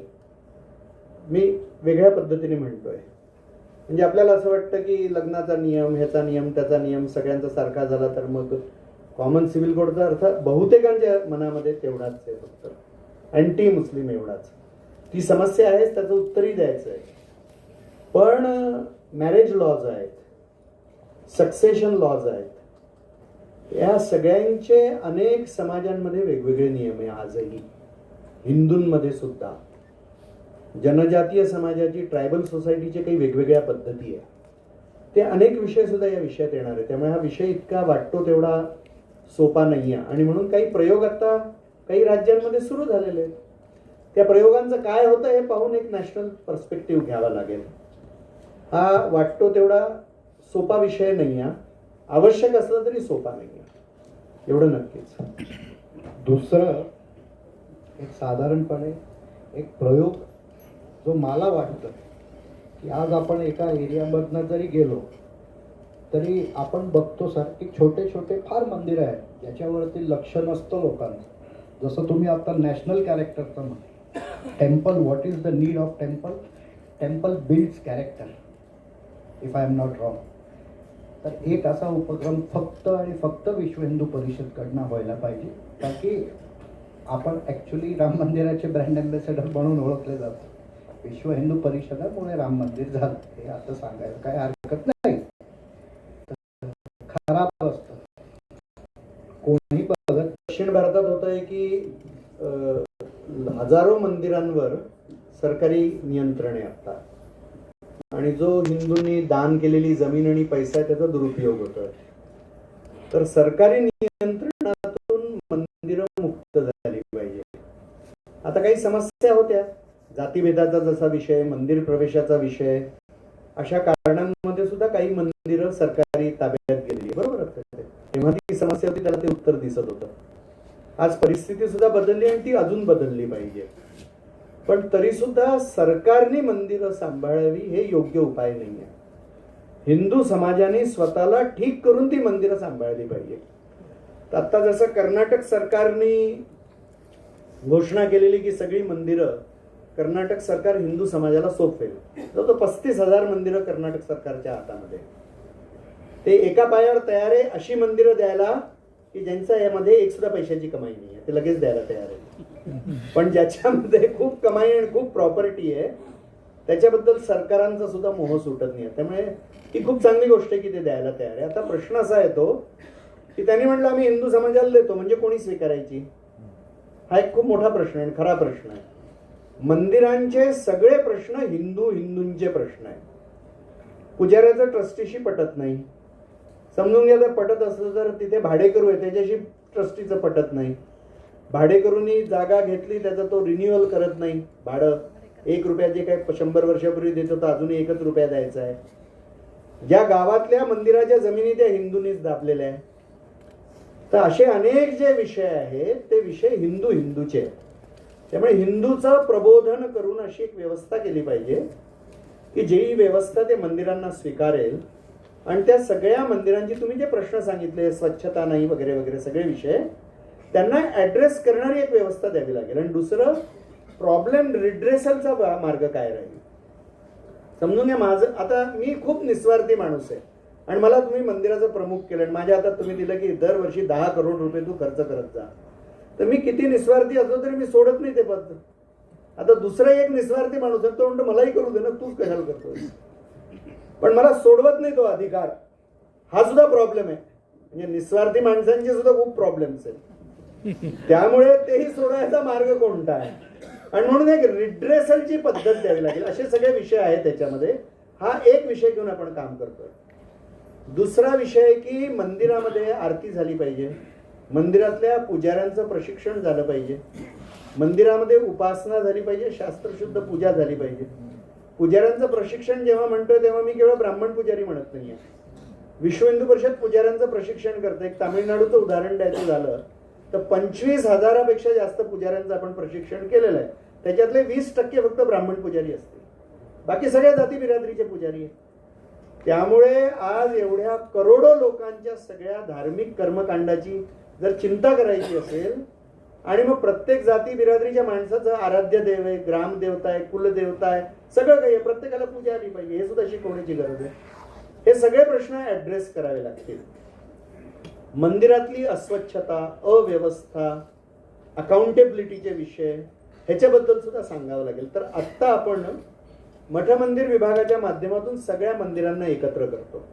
मी वेगळ्या पद्धतीने म्हणतोय. म्हणजे आपल्याला असं वाटतं की लग्नाचा नियम, ह्याचा नियम, त्याचा नियम सगळ्यांचा सारखा झाला तर मग कॉमन सिव्हिल कोडचा अर्थ बहुतेकांच्या मनामध्ये तेवढाच आहे, फक्त अँटी मुस्लिम एवढाच. ती समस्या आहे, त्याचं उत्तरही द्यायचं आहे. पण मॅरेज लॉज आहेत, सक्सेशन लॉज आहेत, या सगळ्यांचे अनेक समाजांमध्ये वेगवेगळे नियम आहे. आजही हिंदूंमध्ये सुद्धा जनजातीय समाजाची, ट्रायबल सोसायटीचे काही वेगवेगळ्या पद्धती आहे. ते अनेक विषय सुद्धा या विषयात येणार आहे. त्यामुळे हा विषय इतका वाटतो तेवढा सोपा नाही आहे. आणि म्हणून काही प्रयोग आता काही राज्यांमध्ये सुरू झालेले आहेत. त्या प्रयोगांचं काय होतं हे पाहून एक नॅशनल पर्स्पेक्टिव्ह घ्यावा लागेल. हा वाटतो तेवढा सोपा विषय नाही आहे. आवश्यक असलं तरी सोपा नाही आहे, एवढं नक्कीच. दुसरं एक साधारणपणे एक प्रयोग जो मला वाटतं की आज आपण एका एरियामधनं जरी गेलो तरी आपण बघतो सर की छोटे छोटे फार मंदिरं आहेत ज्याच्यावरती लक्ष नसतं लोकांचं. जसं तुम्ही आता नॅशनल कॅरेक्टरचं म्हणा, temple, what is the need of temple? Temple builds character, if I am not wrong. तर एक असा उपक्रम फक्त आणि फक्त विश्व हिंदू परिषदकडनं व्हायला पाहिजे, ताकी आपण ॲक्च्युली राम मंदिराचे ब्रँड अँबॅसेडर म्हणून ओळखले जातो. विश्व हिंदू परिषदामुळे राम मंदिर झालं हे आता सांगायला काय हरकत नाही. खराब असतं दक्षिण भारतात होत आहे की हजारो मंदिरांवर सरकारी नियंत्रण आहे आता, आणि जो हिंदूंनी दान केलेली जमीन आणि पैसा आहे त्याचा दुरुपयोग होतोय. तर सरकारी नियंत्रणातून मंदिरं मुक्त झाली पाहिजे. आता काही समस्या होत्या, जातीभेदाचा जसा विषय, मंदिर प्रवेशाचा विषय, अशा कारणांमध्ये सुद्धा काही मंदिरं सरकारी ताब्यात गेली, बरोबर आहे. तेव्हा ती समस्या होती, त्याला ते उत्तर दिसत होतं. आज परिस्थिती सुद्धा बदलली आणि ती अजून बदलली पाहिजे. पण तरी सुद्धा सरकारने मंदिरं सांभाळावी हे योग्य उपाय नाही आहे. हिंदू समाजाने स्वतःला ठीक करून ती मंदिरं सांभाळली पाहिजे. तर आता जसं कर्नाटक सरकारने घोषणा केलेली की सगळी मंदिरं कर्नाटक सरकार हिंदू समाजाला सोपवेल, तर 35,000 मंदिरं कर्नाटक सरकारच्या हातामध्ये. ते एका पायावर तयार आहे अशी मंदिरं द्यायला की ज्यांचा यामध्ये एक सुद्धा पैशाची कमाई नाही आहे, ते लगेच द्यायला तयार आहे. पण ज्याच्यामध्ये खूप कमाई आणि खूप प्रॉपर्टी आहे त्याच्याबद्दल सरकारांचा सुद्धा मोह सुटत नाही. त्यामुळे ही खूप चांगली गोष्ट आहे की ते द्यायला तयार आहे. आता प्रश्न असा येतो की त्यांनी म्हटलं आम्ही हिंदू समाजाला देतो, म्हणजे कोणी स्वीकारायची? हा एक खूप मोठा प्रश्न आहे, खरा प्रश्न आहे. मंदिरांचे सगळे प्रश्न हिंदूंचे प्रश्न आहे. पुजाऱ्याचं ट्रस्टीशी पटत नाही. समजून घ्या, जर पटत असलं तर तिथे भाडेकरू आहे त्याच्याशी ट्रस्टीचं पटत नाही. भाडेकरूंनी जागा घेतली त्याचा तो रिन्युअल करत नाही. भाडं 1 रुपया जे काय 100 वर्षापूर्वी देत होतं अजूनही 1 रुपया द्यायचा आहे. ज्या गावातल्या मंदिराच्या जमिनी त्या हिंदूंनीच दाबलेल्या आहे. तर असे अनेक जे विषय आहेत ते विषय हिंदूचे आहेत. त्यामुळे हिंदूचं प्रबोधन करून अशी एक व्यवस्था केली पाहिजे की जी व्यवस्था ते मंदिरांना स्वीकारेल आणि त्या सगळ्या मंदिरांची तुम्ही जे प्रश्न सांगितले, स्वच्छता नाही वगैरे वगैरे सगळे विषय, त्यांना ऍड्रेस करणारी एक व्यवस्था द्यावी लागेल. आणि दुसरं, प्रॉब्लेम रिड्रेसलचा मार्ग काय राहील. समजून घ्या, माझं आता मी खूप निस्वार्थी माणूस आहे आणि मला तुम्ही मंदिराचं प्रमुख केलं आणि माझ्या हातात तुम्ही दिलं की दरवर्षी 10 करोड रुपये तू खर्च करत जा, तर मी किती निस्वार्थी असलो तरी मी सोडत नाही ते पद. आता दुसरा एक निस्वार्थी माणूस आहे तो म्हणतो मलाही करू दे ना, तूच कशाला करतोय. पण मला सोडवत नाही तो अधिकार. हा सुद्धा प्रॉब्लेम आहे. म्हणजे निस्वार्थी माणसांचे सुद्धा खूप प्रॉब्लेम्स आहेत. त्यामुळे तेही सोडवायचा मार्ग कोणता आहे. आणि म्हणून एक रिड्रेसलची पद्धत द्यावी लागेल. असे सगळे विषय आहेत त्याच्यामध्ये. हा एक विषय घेऊन आपण काम करतोय. दुसरा विषय की मंदिरामध्ये आरती झाली पाहिजे, मंदिरातल्या पुजाऱ्यांचं प्रशिक्षण झालं पाहिजे, मंदिरामध्ये उपासना झाली पाहिजे, शास्त्रशुद्ध पूजा झाली पाहिजे. पुजाऱ्यांचं प्रशिक्षण जेव्हा म्हणतोय तेव्हा मी केवळ ब्राह्मण पुजारी म्हणत नाहीये. विश्व हिंदू परिषद पुजाऱ्यांचं प्रशिक्षण करतं. एक तामिळनाडूचं उदाहरण द्यायचं झालं तर 25,000पेक्षा जास्त पुजाऱ्यांचं आपण प्रशिक्षण केलेलं आहे. त्याच्यातले 20% फक्त ब्राह्मण पुजारी असतील, बाकी सगळ्या जाती बिरादरीचे पुजारी आहेत. त्यामुळे आज एवढ्या करोडो लोकांच्या सगळ्या धार्मिक कर्मकांडाची जर चिंता करायची असेल आणि मग प्रत्येक जाती बिरादरीच्या माणसाचं आराध्य देव आहे, ग्रामदेवता आहे, कुलदेवता आहे, सगळं काही आहे, प्रत्येकाला पूजा आली पाहिजे, हे सुद्धा शिकवण्याची गरज आहे. हे सगळे प्रश्न ऍड्रेस करावे लागतील. मंदिरातली अस्वच्छता, अव्यवस्था, अकाउंटेबिलिटीचे विषय, ह्याच्याबद्दल सुद्धा सांगावं लागेल. तर आत्ता आपण मठ मंदिर विभागाच्या माध्यमातून सगळ्या मंदिरांना एकत्र करतो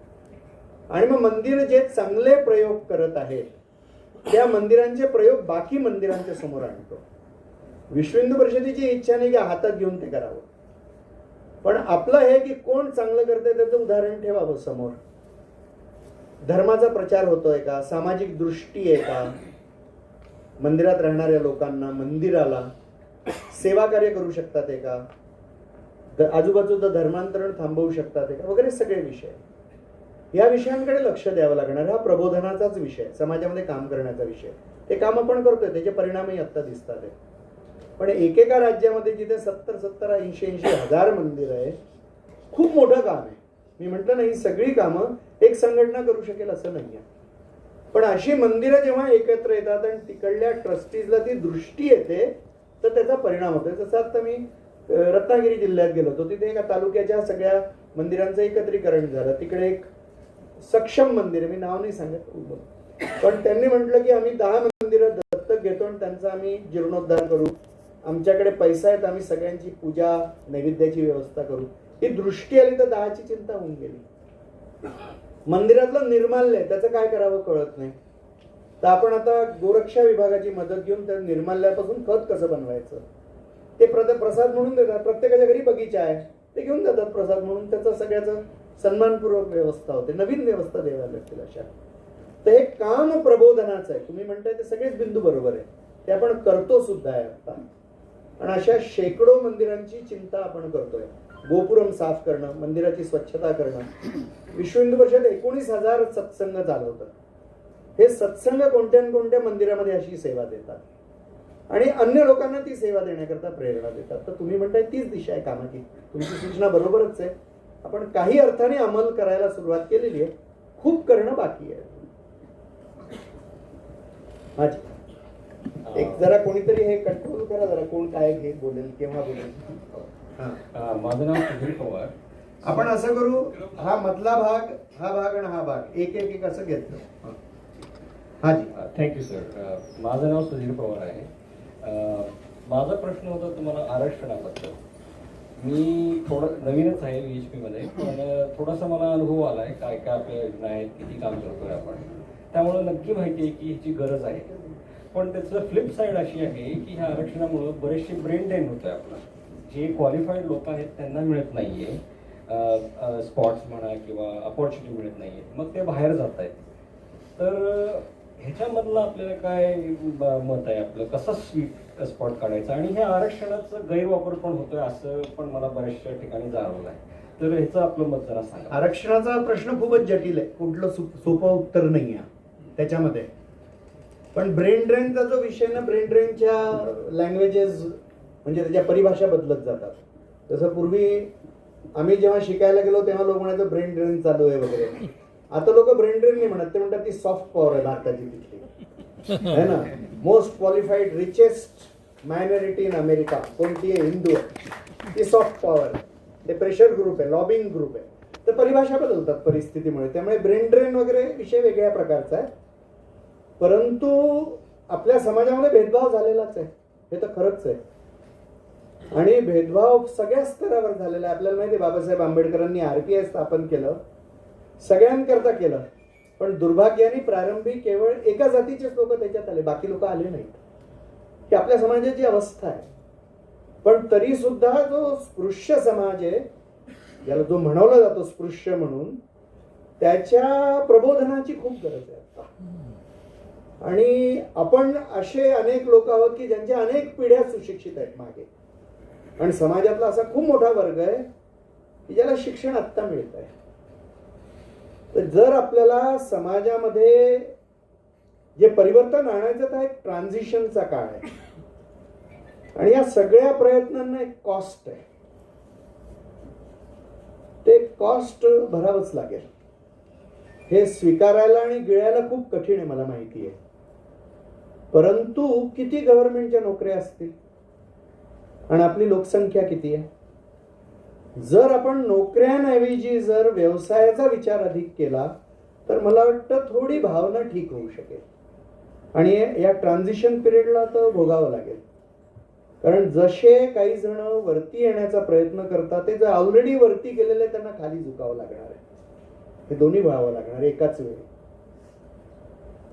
आणि मग मंदिर जे चांगले प्रयोग करत आहेत त्या मंदिरांचे प्रयोग बाकी मंदिरांच्या समोर आणतो. विश्व हिंदू परिषदेची इच्छा नाही की हातात घेऊन ते करावं, पण आपलं हे की कोण चांगलं करतंय त्याचं उदाहरण ठेवावं समोर. धर्माचा प्रचार होतोय का, सामाजिक दृष्टी आहे का, मंदिरात राहणाऱ्या लोकांना, मंदिराला सेवा कार्य करू शकतात आहे का, आजूबाजूचं धर्मांतरण थांबवू शकतात आहे का, वगैरे सगळे विषय. या विषयांकडे लक्ष द्यावं लागणार. हा प्रबोधनाचाच विषय, समाजामध्ये काम करण्याचा विषय. ते काम आपण करतोय, त्याचे परिणामही आता दिसतात आहे. पण एकेका राज्यामध्ये जिथे 70, 80 हजार मंदिर आहे, खूप मोठं काम आहे. मी म्हटलं ना, ही सगळी कामं एक संघटना करू शकेल असं नाही आहे. पण अशी मंदिरं जेव्हा एकत्र येतात आणि तिकडल्या ट्रस्टीजला ती दृष्टी येते तर त्याचा परिणाम होतो. जसं आता मी रत्नागिरी जिल्ह्यात गेलो होतो, तिथे एका तालुक्याच्या सगळ्या मंदिरांचं एकत्रीकरण झालं. तिकडे एक सक्षम मंदिर, मी नाव नाही सांगत, पण त्यांनी म्हटलं की आम्ही 10 मंदिरं दत्तक घेतो आणि त्यांचा आम्ही जीर्णोद्धार करू, आमच्याकडे पैसा आहे तर आम्ही सगळ्यांची पूजा नैवेद्याची व्यवस्था करू. ही दृष्टी आली तर 10ची चिंता होऊन गेली. मंदिरातलं निर्माल्य त्याचं काय करावं कळत नाही. तर आपण आता गोरक्षा विभागाची मदत घेऊन त्या निर्माल्यापासून खत कसं बनवायचं ते प्रसाद म्हणून देतात. प्रत्येकाच्या घरी बगीचा आहे, ते घेऊन जातात प्रसाद म्हणून. त्याचं सगळ्याचं सन्मानपूर्वक व्यवस्था होते. नवीन व्यवस्था द्याव्या लागतील अशा. तर हे काम प्रबोधनाचं आहे. तुम्ही म्हणताय ते सगळेच बिंदू बरोबर आहे, ते आपण करतो सुद्धा आहे आता. आणि अशा शेकडो मंदिरांची चिंता आपण करतोय. गोपुरम साफ करणं, मंदिराची स्वच्छता करणं. विश्व हिंदू परिषद 19,000 सत्संग चालवतात. हे सत्संग कोणत्या न कोणत्या मंदिरामध्ये अशी सेवा देतात आणि अन्य लोकांना ती सेवा देण्याकरता प्रेरणा देतात. तर तुम्ही म्हणताय तीच दिशा आहे कामाची. तुमची सूचना बरोबरच आहे. आपण काही अर्थाने अंमल करायला सुरुवात केलेली आहे, खूप करणं बाकी आहे. एक जरा कोणीतरी हे कंट्रोल करा जरा, कोण काय घे बोलेल केव्हा बोलेल. माझं नाव सुधीर पवार. आपण असं करू, हा मधला भाग, हा भाग आणि हा भाग एक एक एक असं घेतलं. हा जी. Thank you sir. माझं नाव सुधीर पवार आहे. माझा प्रश्न होता तुम्हाला आरक्षणाबद्दल. मी थोडं नवीनच आहे VHP मध्ये, पण थोडासा मला अनुभव आला आहे काय काय आपल्या योजना आहेत, किती काम करतोय आपण, त्यामुळे नक्की माहिती आहे की ह्याची गरज आहे. पण त्याचं फ्लिप साईड अशी आहे की ह्या आरक्षणामुळं बरेचसे ब्रेन ड्रेन होतोय आपला. जे क्वालिफाईड लोक आहेत त्यांना मिळत नाहीये स्पॉट्स म्हणा किंवा अपॉर्च्युनिटी मिळत नाहीये, मग ते बाहेर जात आहेत. तर ह्याच्यामधलं आपल्याला काय मत आहे आपलं, कसं स्वीट स्पॉट काढायचा, आणि ह्या आरक्षणाचा गैरवापर पण होतोय असं पण मला बऱ्याचशा ठिकाणी जाणवलं आहे. तर ह्याचं आपलं मत जरा सांगा. आरक्षणाचा प्रश्न खूपच जटिल आहे, कुठलं सोपं उत्तर नाही आहे त्याच्यामध्ये. पण ब्रेन ड्रेनचा जो विषय ना, ब्रेन ड्रेनच्या लँग्वेजेस म्हणजे त्याच्या परिभाषा बदलत जातात. जसं पूर्वी आम्ही जेव्हा शिकायला गेलो तेव्हा लोक म्हणायचं ब्रेन ड्रेन चालू आहे वगैरे. आता लोक ब्रेन ड्रेन नाही म्हणत, ते म्हणतात ती सॉफ्ट पॉवर आहे भारताची तिथली, है ना. Most qualified richest minority in America कोणती आहे, हिंदू आहे, ती सॉफ्ट पॉवर आहे. ते प्रेशर ग्रुप आहे, लॉबिंग ग्रुप आहे. तर परिभाषा बदलतात परिस्थितीमुळे. त्यामुळे ब्रेन ड्रेन वगैरे विषय वेगळ्या प्रकारचा आहे. परंतु आपल्या समाजामध्ये भेदभाव झालेलाच आहे, हे तर खरंच आहे. आणि भेदभाव सगळ्या स्तरावर झालेला आहे. आपल्याला माहिती आहे बाबासाहेब आंबेडकरांनी RPI स्थापन केलं, सगळ्यांकरता केलं. पण दुर्भाग्याने प्रारंभी केवळ एका जातीचेच लोक त्याच्यात आले, बाकी लोक आले नाहीत. ही आपल्या समाजाची अवस्था आहे. पण तरी सुद्धा जो स्पृश्य समाज आहे, ज्याला जो म्हणवला जातो स्पृश्य म्हणून, त्याच्या प्रबोधनाची खूप गरज आहे आता. आणि आपण असे अनेक लोक आहोत की ज्यांच्या अनेक पिढ्या सुशिक्षित आहेत मागे, आणि समाजातला असा खूप मोठा वर्ग आहे की ज्याला शिक्षण आत्ता मिळत आहे. तर जर आपल्याला समाजामध्ये जे परिवर्तन आणायचं तर एक ट्रान्झिशनचा काळ आहे, आणि या सगळ्या प्रयत्नांना एक कॉस्ट आहे. ते कॉस्ट भरावंच लागेल. हे स्वीकारायला आणि गिळायला खूप कठीण आहे, मला माहिती आहे. परंतु किती गव्हर्नमेंटच्या नोकऱ्या असतील आणि आपली लोकसंख्या किती आहे. जर आपण नोकऱ्यांऐवजी जर व्यवसायाचा विचार अधिक केला तर मला वाटतं थोडी भावना ठीक होऊ शकेल. आणि या ट्रान्झिशन पिरियडला तर भोगावं लागेल. कारण जसे काही जण वरती येण्याचा प्रयत्न करतात, ते जर ऑलरेडी वरती गेलेले त्यांना खाली झुकावं लागणार आहे. हे दोन्ही व्हावं लागणार एकाच वेळी.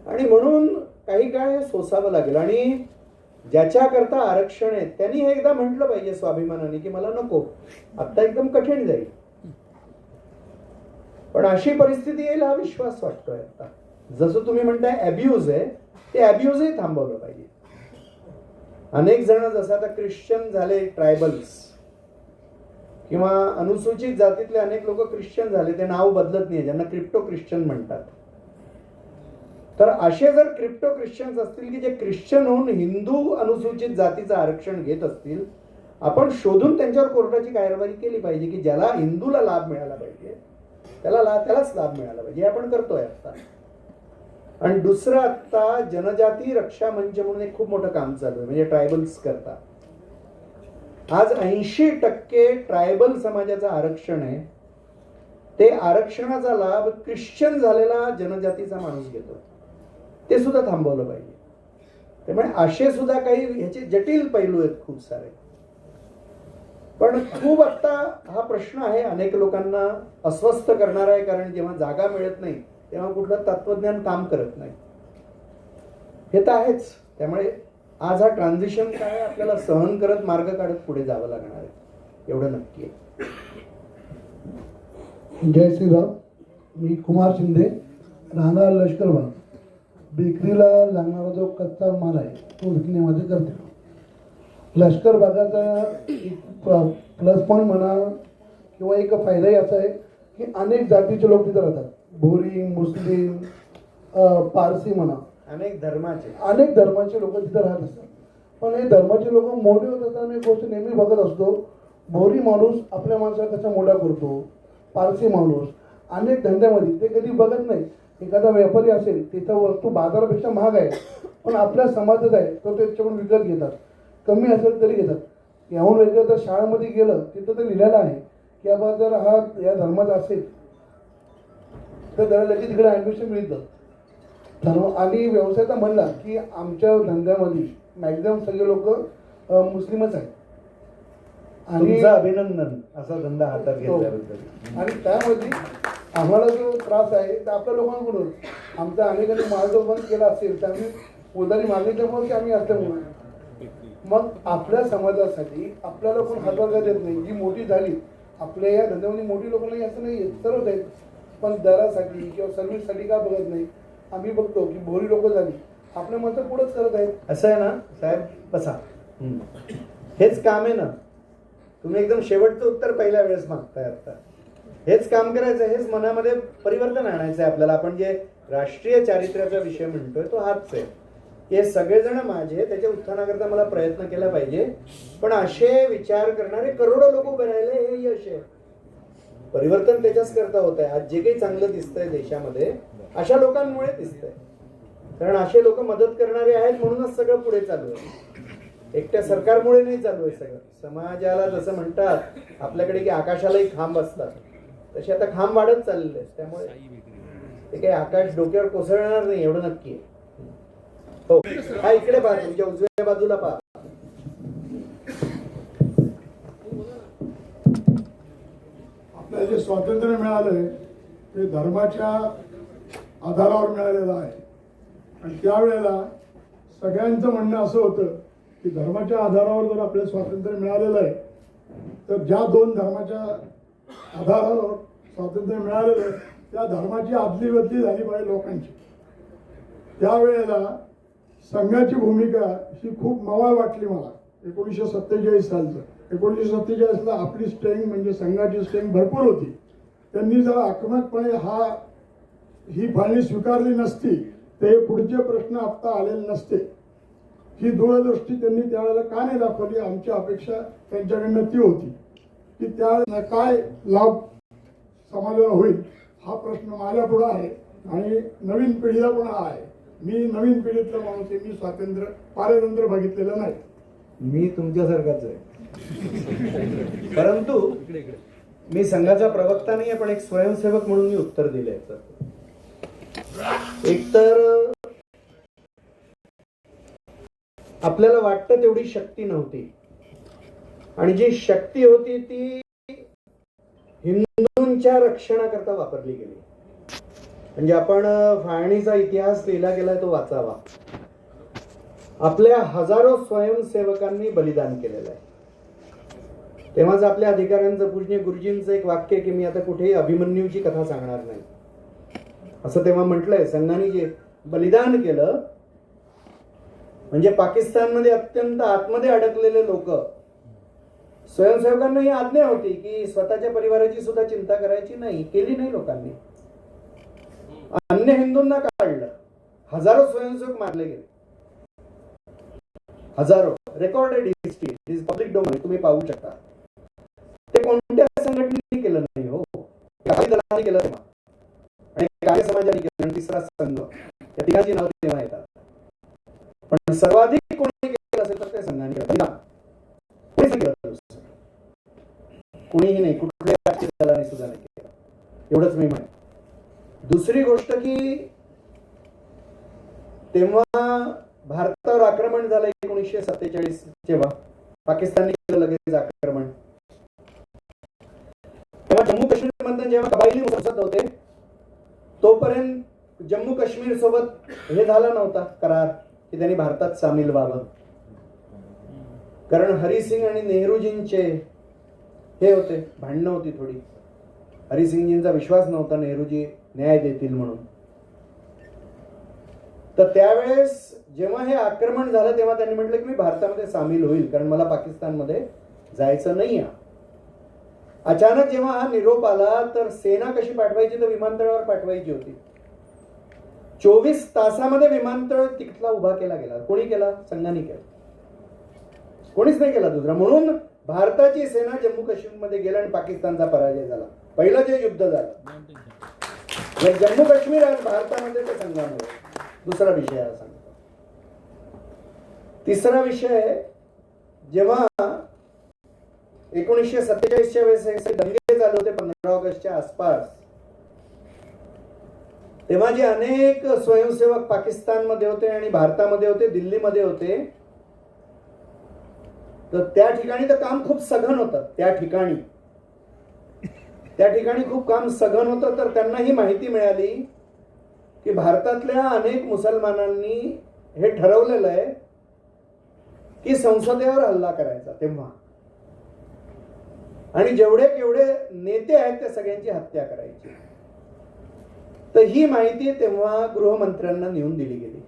आणि म्हणून काही काळ हे सोसावं लागेल. आणि ज्याच्याकरता आरक्षण आहे त्यांनी हे एकदा म्हटलं पाहिजे स्वाभिमानाने की मला नको. आता एकदम कठीण जाईल, पण अशी परिस्थिती येईल हा विश्वास वाटतोय आता. जसं तुम्ही म्हणताय अब्यूज आहे, ते अब्यूजही थांबवलं पाहिजे. अनेक जण जसं आता ख्रिश्चन झाले, ट्रायबल्स किंवा अनुसूचित जातीतले अनेक लोक ख्रिश्चन झाले, ते नाव बदलत नाही, ज्यांना क्रिप्टो ख्रिश्चन म्हणतात. तर असे जर क्रिप्टो ख्रिश्चन्स असतील की जे ख्रिश्चन होऊन हिंदू अनुसूचित जातीचं आरक्षण घेत असतील, आपण शोधून त्यांच्यावर कोर्टाची कार्यवाही केली पाहिजे की ज्याला हिंदूला लाभ मिळाला पाहिजे त्यालाच लाभ मिळाला पाहिजे. हे आपण करतोय आता. आणि दुसरं आता जनजाती रक्षा मंच म्हणून एक खूप मोठं काम चालू आहे, म्हणजे ट्रायबल्स करता. आज 80% ट्रायबल समाजाचं आरक्षण आहे. ते आरक्षणाचा लाभ ख्रिश्चन झालेला जनजातीचा माणूस घेतो. ते सुद्धा थांबवलं पाहिजे. त्यामुळे असे सुद्धा काही ह्याचे जटिल पैलू आहेत खूप सारे. पण खूप आता हा प्रश्न आहे, अनेक लोकांना अस्वस्थ करणारा आहे. कारण जेव्हा जागा मिळत नाही तेव्हा कुठलं तत्वज्ञान काम करत नाही. हे तर आहेच. त्यामुळे आज हा ट्रान्झिशन काय आपल्याला सहन करत मार्ग काढत पुढे जावं लागणार आहे, एवढं नक्की आहे. जय श्रीराम. मी कुमार शिंदे, राहणार लष्करबाग. बेकरीला लागणारा जो कच्चा माल आहे तो विकण्यामध्ये करते. लष्कर भागाचा एक प्लस पॉईंट म्हणा किंवा एक फायदाही असा आहे की अनेक जातीचे लोक तिथे राहतात. भोरी, मुस्लिम, पारसी म्हणा, अनेक धर्माचे लोक तिथे राहत असतात. पण हे धर्माचे लोक मोठे होत असताना मी एक गोष्ट नेहमी बघत असतो. भोरी माणूस आपल्या माणसाला कसा मोठा करतो, पारसी माणूस अनेक धंद्यामध्ये ते कधी बघत नाही. एखादा व्यापारी असेल तिथं वस्तू बाजारापेक्षा महाग आहे पण आपल्या समाजात आहे तो त्याच्याकडून विकत घेतात. कमी असेल तरी घेतात. याहून वेगळं जर शाळेमध्ये गेलं तिथं ते लिहिलेलं आहे की बाबा जर हा या धर्माचा असेल तर त्याला लगेच तिकडे ॲडमिशन मिळतं. धर्म आणि व्यवसायाचा म्हणला की आमच्या धंद्यामध्ये मॅक्झिमम सगळे लोक मुस्लिमच आहेत. तुमचं अभिनंदन असा धंदा हातात घेतल्याबद्दल. आणि त्यामध्ये आम्हाला जो त्रास आहे तर आपल्या लोकांकडून आमच्या अनेकांनी माल जो बंद केला असेल तर आम्ही उधारी मागितल्यामुळे की आम्ही असल्यामुळे मग आपल्या समाजासाठी आपल्याला कोण हातभार देत नाही. जी मोठी झाली आपल्या या धंद्यामध्ये मोठी लोक नाही असं नाही, सर्वच आहेत. पण दरासाठी किंवा सर्व्हिससाठी का बघत नाही. आम्ही बघतो की भोरी लोक झाली आपल्या माणसं पुढंच करत आहेत. असं आहे ना साहेब, बसा. हेच काम आहे ना. तुम्ही एकदम शेवटचं उत्तर पहिल्या वेळेस मागताय. आता हेच काम करायचं, हेच मनामध्ये परिवर्तन आणायचं आहे आपल्याला. आपण जे राष्ट्रीय चारित्र्याचा विषय म्हणतोय तो हाच आहे. हे सगळेजण माझे त्याच्या उत्थानाकरता मला प्रयत्न केला पाहिजे. पण असे विचार करणारे करोडो लोक उभे राहिले हे यश आहे. परिवर्तन त्याच्याच करता होत आहे. आज जे काही चांगलं दिसतंय देशामध्ये अशा लोकांमुळे दिसतंय. कारण असे लोक मदत करणारे आहेत म्हणूनच सगळं पुढे चालू आहे. एकट्या सरकारमुळे नाही चालू आहे सगळं. समाजाला जसं म्हणतात आपल्याकडे की आकाशालाही खांब असतात तसे आता खांब वाढत चाललेले. त्यामुळे ते काही आकाश डोक्यावर कोसळणार नाही एवढं नक्की आहे. हो, हा इकडे पहा, तुमच्या उजव्या बाजूला पहा. आपल्याला जे स्वातंत्र्य मिळालंय ते धर्माच्या आधारावर मिळालेलं आहे. आणि त्यावेळेला सगळ्यांचं म्हणणं असं होतं की धर्माच्या आधारावर जर आपल्याला स्वातंत्र्य मिळालेलं आहे तर ज्या दोन धर्माच्या आधारावर स्वातंत्र्य मिळालेलं आहे त्या धर्माची आदली बदली झाली पाहिजे लोकांची. त्यावेळेला संघाची भूमिका ही खूप मवाळ वाटली मला. 1947 सालचं 1947ला आपली स्ट्रेंथ म्हणजे संघाची स्ट्रेंथ भरपूर होती. त्यांनी जर आक्रमकपणे ही फाळणी स्वीकारली नसती तर हे पुढचे प्रश्न आत्ता आलेले नसते. ही दूरदृष्टी त्यांनी त्यावेळेला का नाही दाखवली. आमची अपेक्षा त्यांच्याकडनं ती होती की त्यावेळेला काय लाभ समाजाला होईल हा प्रश्न माझ्या पुढे आहे आणि नवीन पिढीला पण आहे. मी नवीन पिढीतला माणूस आहे. मी स्वातंत्र्य पारतंत्र्य बघितलेलं नाही. मी तुमच्यासारखाच आहे. परंतु मी संघाचा प्रवक्ता नाही आहे पण एक स्वयंसेवक म्हणून मी उत्तर दिलंय. एकतर आपल्याला वाटतं तेवढी शक्ती नव्हती आणि जी शक्ती होती ती हिंदूंच्या रक्षणाकरता वापरली गेली. म्हणजे आपण फाळणीचा इतिहास लिहिला गेलाय तो वाचावा. आपल्या हजारो स्वयंसेवकांनी बलिदान केलेलं आहे. तेव्हाच आपल्या अधिकाऱ्यांचं पूजनीय गुरुजींचं एक वाक्य की मी आता कुठेही अभिमन्यूची कथा सांगणार नाही असं तेव्हा म्हटलंय. संघाने जे बलिदान केलं म्हणजे पाकिस्तानमध्ये अत्यंत आतमध्ये अडकलेले लोक स्वयंसेवकांना ही आज्ञा होती की स्वतःच्या परिवाराची सुद्धा चिंता करायची नाही. केली नाही लोकांनी. अन्य हिंदूंना काढलं. हजारो स्वयंसेवक मारले गेले. हजारो. Recorded history is public domain. तुम्ही पाहू शकता. ते कोणत्या संघटनेने केलं नाही हो. काही दलांनी केलं तेव्हा आणि काही समाजाने केलं आणि तिसरा संघ. या तिघांची नावं तेव्हा येतात. पण सर्वाधिक कोणी केलं असेल तर ते संघाने केलं. कोणीही नाही. कुठल्याही राजकीय दलाने सुद्धा नाही केलं. एवढंच मी म्हणेन. दुसरी गोष्ट की तेव्हा भारतावर आक्रमण झालं 1947 जेव्हा पाकिस्तानने केलं लगेच आक्रमण. तेव्हा जम्मू काश्मीर मध्ये जेव्हा कबायली मुसलत होते तोपर्यंत जम्मू काश्मीर सोबत हे झाला नव्हता करार. की त्यांनी भारतात सामील व्हावं. कारण हरिसिंग आणि नेहरूजींचे हे होते, भांडणं होती थोडी. हरिसिंगजींचा विश्वास नव्हता नेहरूजी न्याय देतील म्हणून. तर त्यावेळेस जेव्हा हे आक्रमण झालं तेव्हा त्यांनी म्हटलं की मी भारतामध्ये सामील होईल, कारण मला पाकिस्तानमध्ये जायचं नाही. अचानक जेव्हा हा निरोप आला तर सेना कशी पाठवायची, तर विमानतळावर पाठवायची होती. 24 तासामध्ये विमानतळ तिथला उभा केला गेला. कोणी केला? संघाने केला, कोणीच नाही केला दुसरा. म्हणून भारताची सेना जम्मू काश्मीरमध्ये गेला आणि पाकिस्तानचा पराजय झाला. पहिलं जे युद्ध झालं जम्मू काश्मीर आणि भारतामध्ये ते संघामुळे. दुसरा विषय हा सांगतो. तिसरा विषय, जेव्हा 1947च्या वेळेस दंगे झाले होते 15 ऑगस्टच्या आसपास, तेव्हा जे अनेक स्वयंसेवक पाकिस्तानमध्ये होते आणि भारतामध्ये होते, दिल्लीमध्ये होते, तर त्या ठिकाणी तर काम खूप सघन होतं. त्या ठिकाणी खूप काम सघन होतं. तर त्यांना ही माहिती मिळाली की भारतातल्या अनेक मुसलमानांनी हे ठरवलेलं आहे की संसदेवर हल्ला करायचा तेव्हा, आणि जेवढे केवढे नेते आहेत त्या सगळ्यांची हत्या करायची. तर ही माहिती तेव्हा गृहमंत्र्यांना नेऊन दिली गेली,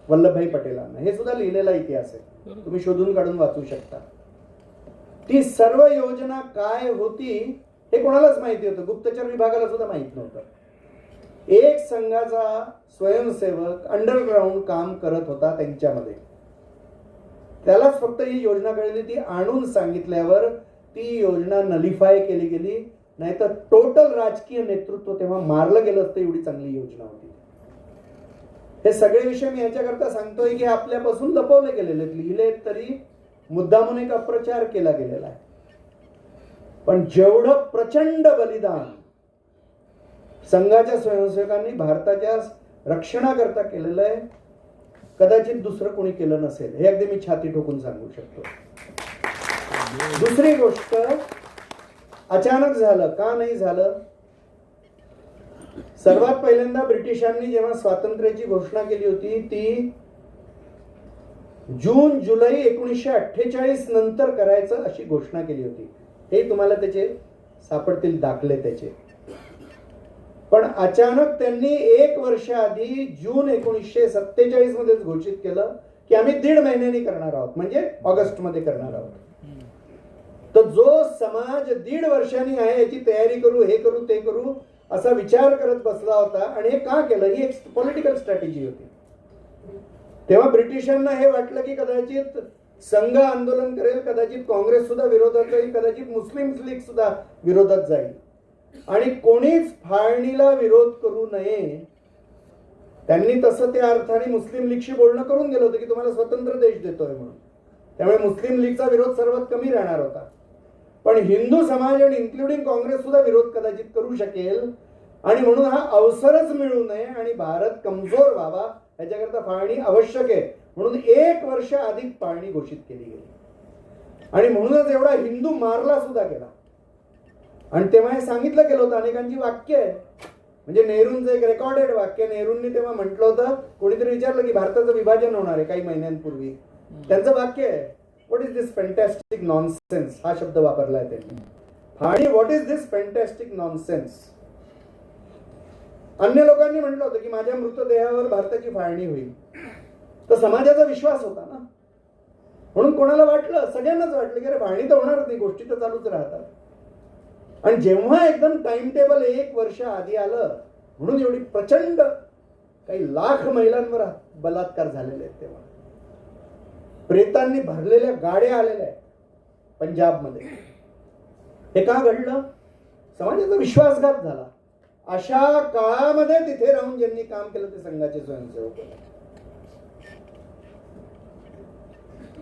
वल्लभभाई पटेलांना. हे सुद्धा लिहिलेला इतिहास आहे, तुम्ही शोधून काढून वाचू शकता. ती सर्व योजना काय होती हे कोणालाच माहिती होतं, गुप्तचर विभागाला सुद्धा माहित नव्हतं. एक संघाचा स्वयंसेवक अंडरग्राऊंड काम करत होता त्यांच्यामध्ये, त्यालाच फक्त ही योजना कळली. ती आणून सांगितल्यावर ती योजना नलिफाय केली गेली, नाहीतर टोटल राजकीय नेतृत्व तेव्हा मारलं गेलं असतं. एवढी चांगली योजना होती. हे सगळे विषय मी याच्याकरता सांगतोय की आपल्यापासून लपवले गेलेले, लिहिले तरी मुद्दामून एक अप्रचार केला गेलेला आहे. पण जेवढं प्रचंड बलिदान संघाच्या स्वयंसेवकांनी भारताच्या रक्षणाकरता केलेलं आहे, कदाचित दुसरं कोणी केलं नसेल. हे अगदी मी छाती ठोकून सांगू शकतो. दुसरी गोष्ट, अचानक झालं का नाही झालं? सर्वात पहिल्यांदा ब्रिटिशांनी जेव्हा स्वातंत्र्याची घोषणा केली होती ती जून जुलै 1948 नंतर करायचं अशी घोषणा केली होती. हे तुम्हाला त्याचे सापडतील दाखले त्याचे. पण अचानक त्यांनी 1 वर्ष आधी जून 1947 मध्येच घोषित केलं की आम्ही 1.5 महिन्यांनी करणार आहोत, म्हणजे ऑगस्ट मध्ये करणार आहोत. तर जो समाज 1.5 वर्षांनी आहे याची तयारी करू, हे करू, ते करू असा विचार करत बसला होता. आणि हे का केलं? ही एक पॉलिटिकल स्ट्रॅटेजी होती. तेव्हा ब्रिटिशांना हे वाटलं की कदाचित संघ आंदोलन करेल, कदाचित काँग्रेस सुद्धा विरोधात जाईल, कदाचित मुस्लिम लीग सुद्धा विरोधात जाईल, आणि कोणीच फाळणीला विरोध करू नये. त्यांनी तसं त्या अर्थाने मुस्लिम लीगशी बोलणं करून गेलं होतं की तुम्हाला स्वतंत्र देश देतोय म्हणून. त्यामुळे मुस्लिम लीगचा विरोध सर्वात कमी राहणार होता. पण हिंदू समाज आणि इन्क्लुडिंग काँग्रेस सुद्धा विरोध कदाचित करू शकेल, आणि म्हणून हा अवसरच मिळू नये आणि भारत कमजोर व्हावा याच्याकरता फाळणी आवश्यक आहे. म्हणून 1 वर्ष अधिक फाळणी घोषित केली गेली. आणि म्हणूनच एवढा हिंदू मारला सुद्धा गेला. आणि तेव्हा हे सांगितलं गेलं होतं, अनेकांची वाक्य आहे, म्हणजे नेहरूंचं एक रेकॉर्डेड वाक्य. नेहरूंनी तेव्हा म्हटलं होतं, कोणीतरी विचारलं की भारताचं विभाजन होणार आहे काही महिन्यांपूर्वी. त्यांचं वाक्य आहे, what is this fantastic nonsense, हा शब्द वापरलाय त्यांनी. फाळणी, what is this fantastic nonsense. अन्य लोकांनी म्हटलं होतं की माझ्या मृतदेहावर भारताची फाळणी होईल. तर समाजाचा विश्वास होता ना, म्हणून कोणाला वाटलं, सगळ्यांनाच वाटलं की अरे फाळणी तर होणारच नाही, गोष्टी तर चालूच राहतात. आणि जेव्हा एकदम टाइम टेबल 1 वर्ष आधी आलं, म्हणून एवढी प्रचंड काही लाख महिलांवर बलात्कार झालेले आहेत. तेव्हा प्रेतांनी भरलेल्या गाड्या आलेल्या आहेत पंजाबमध्ये. हे का घडलं? समाजाचा विश्वासघात झाला. अशा काळामध्ये तिथे राहून ज्यांनी काम केलं ते संघाचे स्वयंसेवक होते.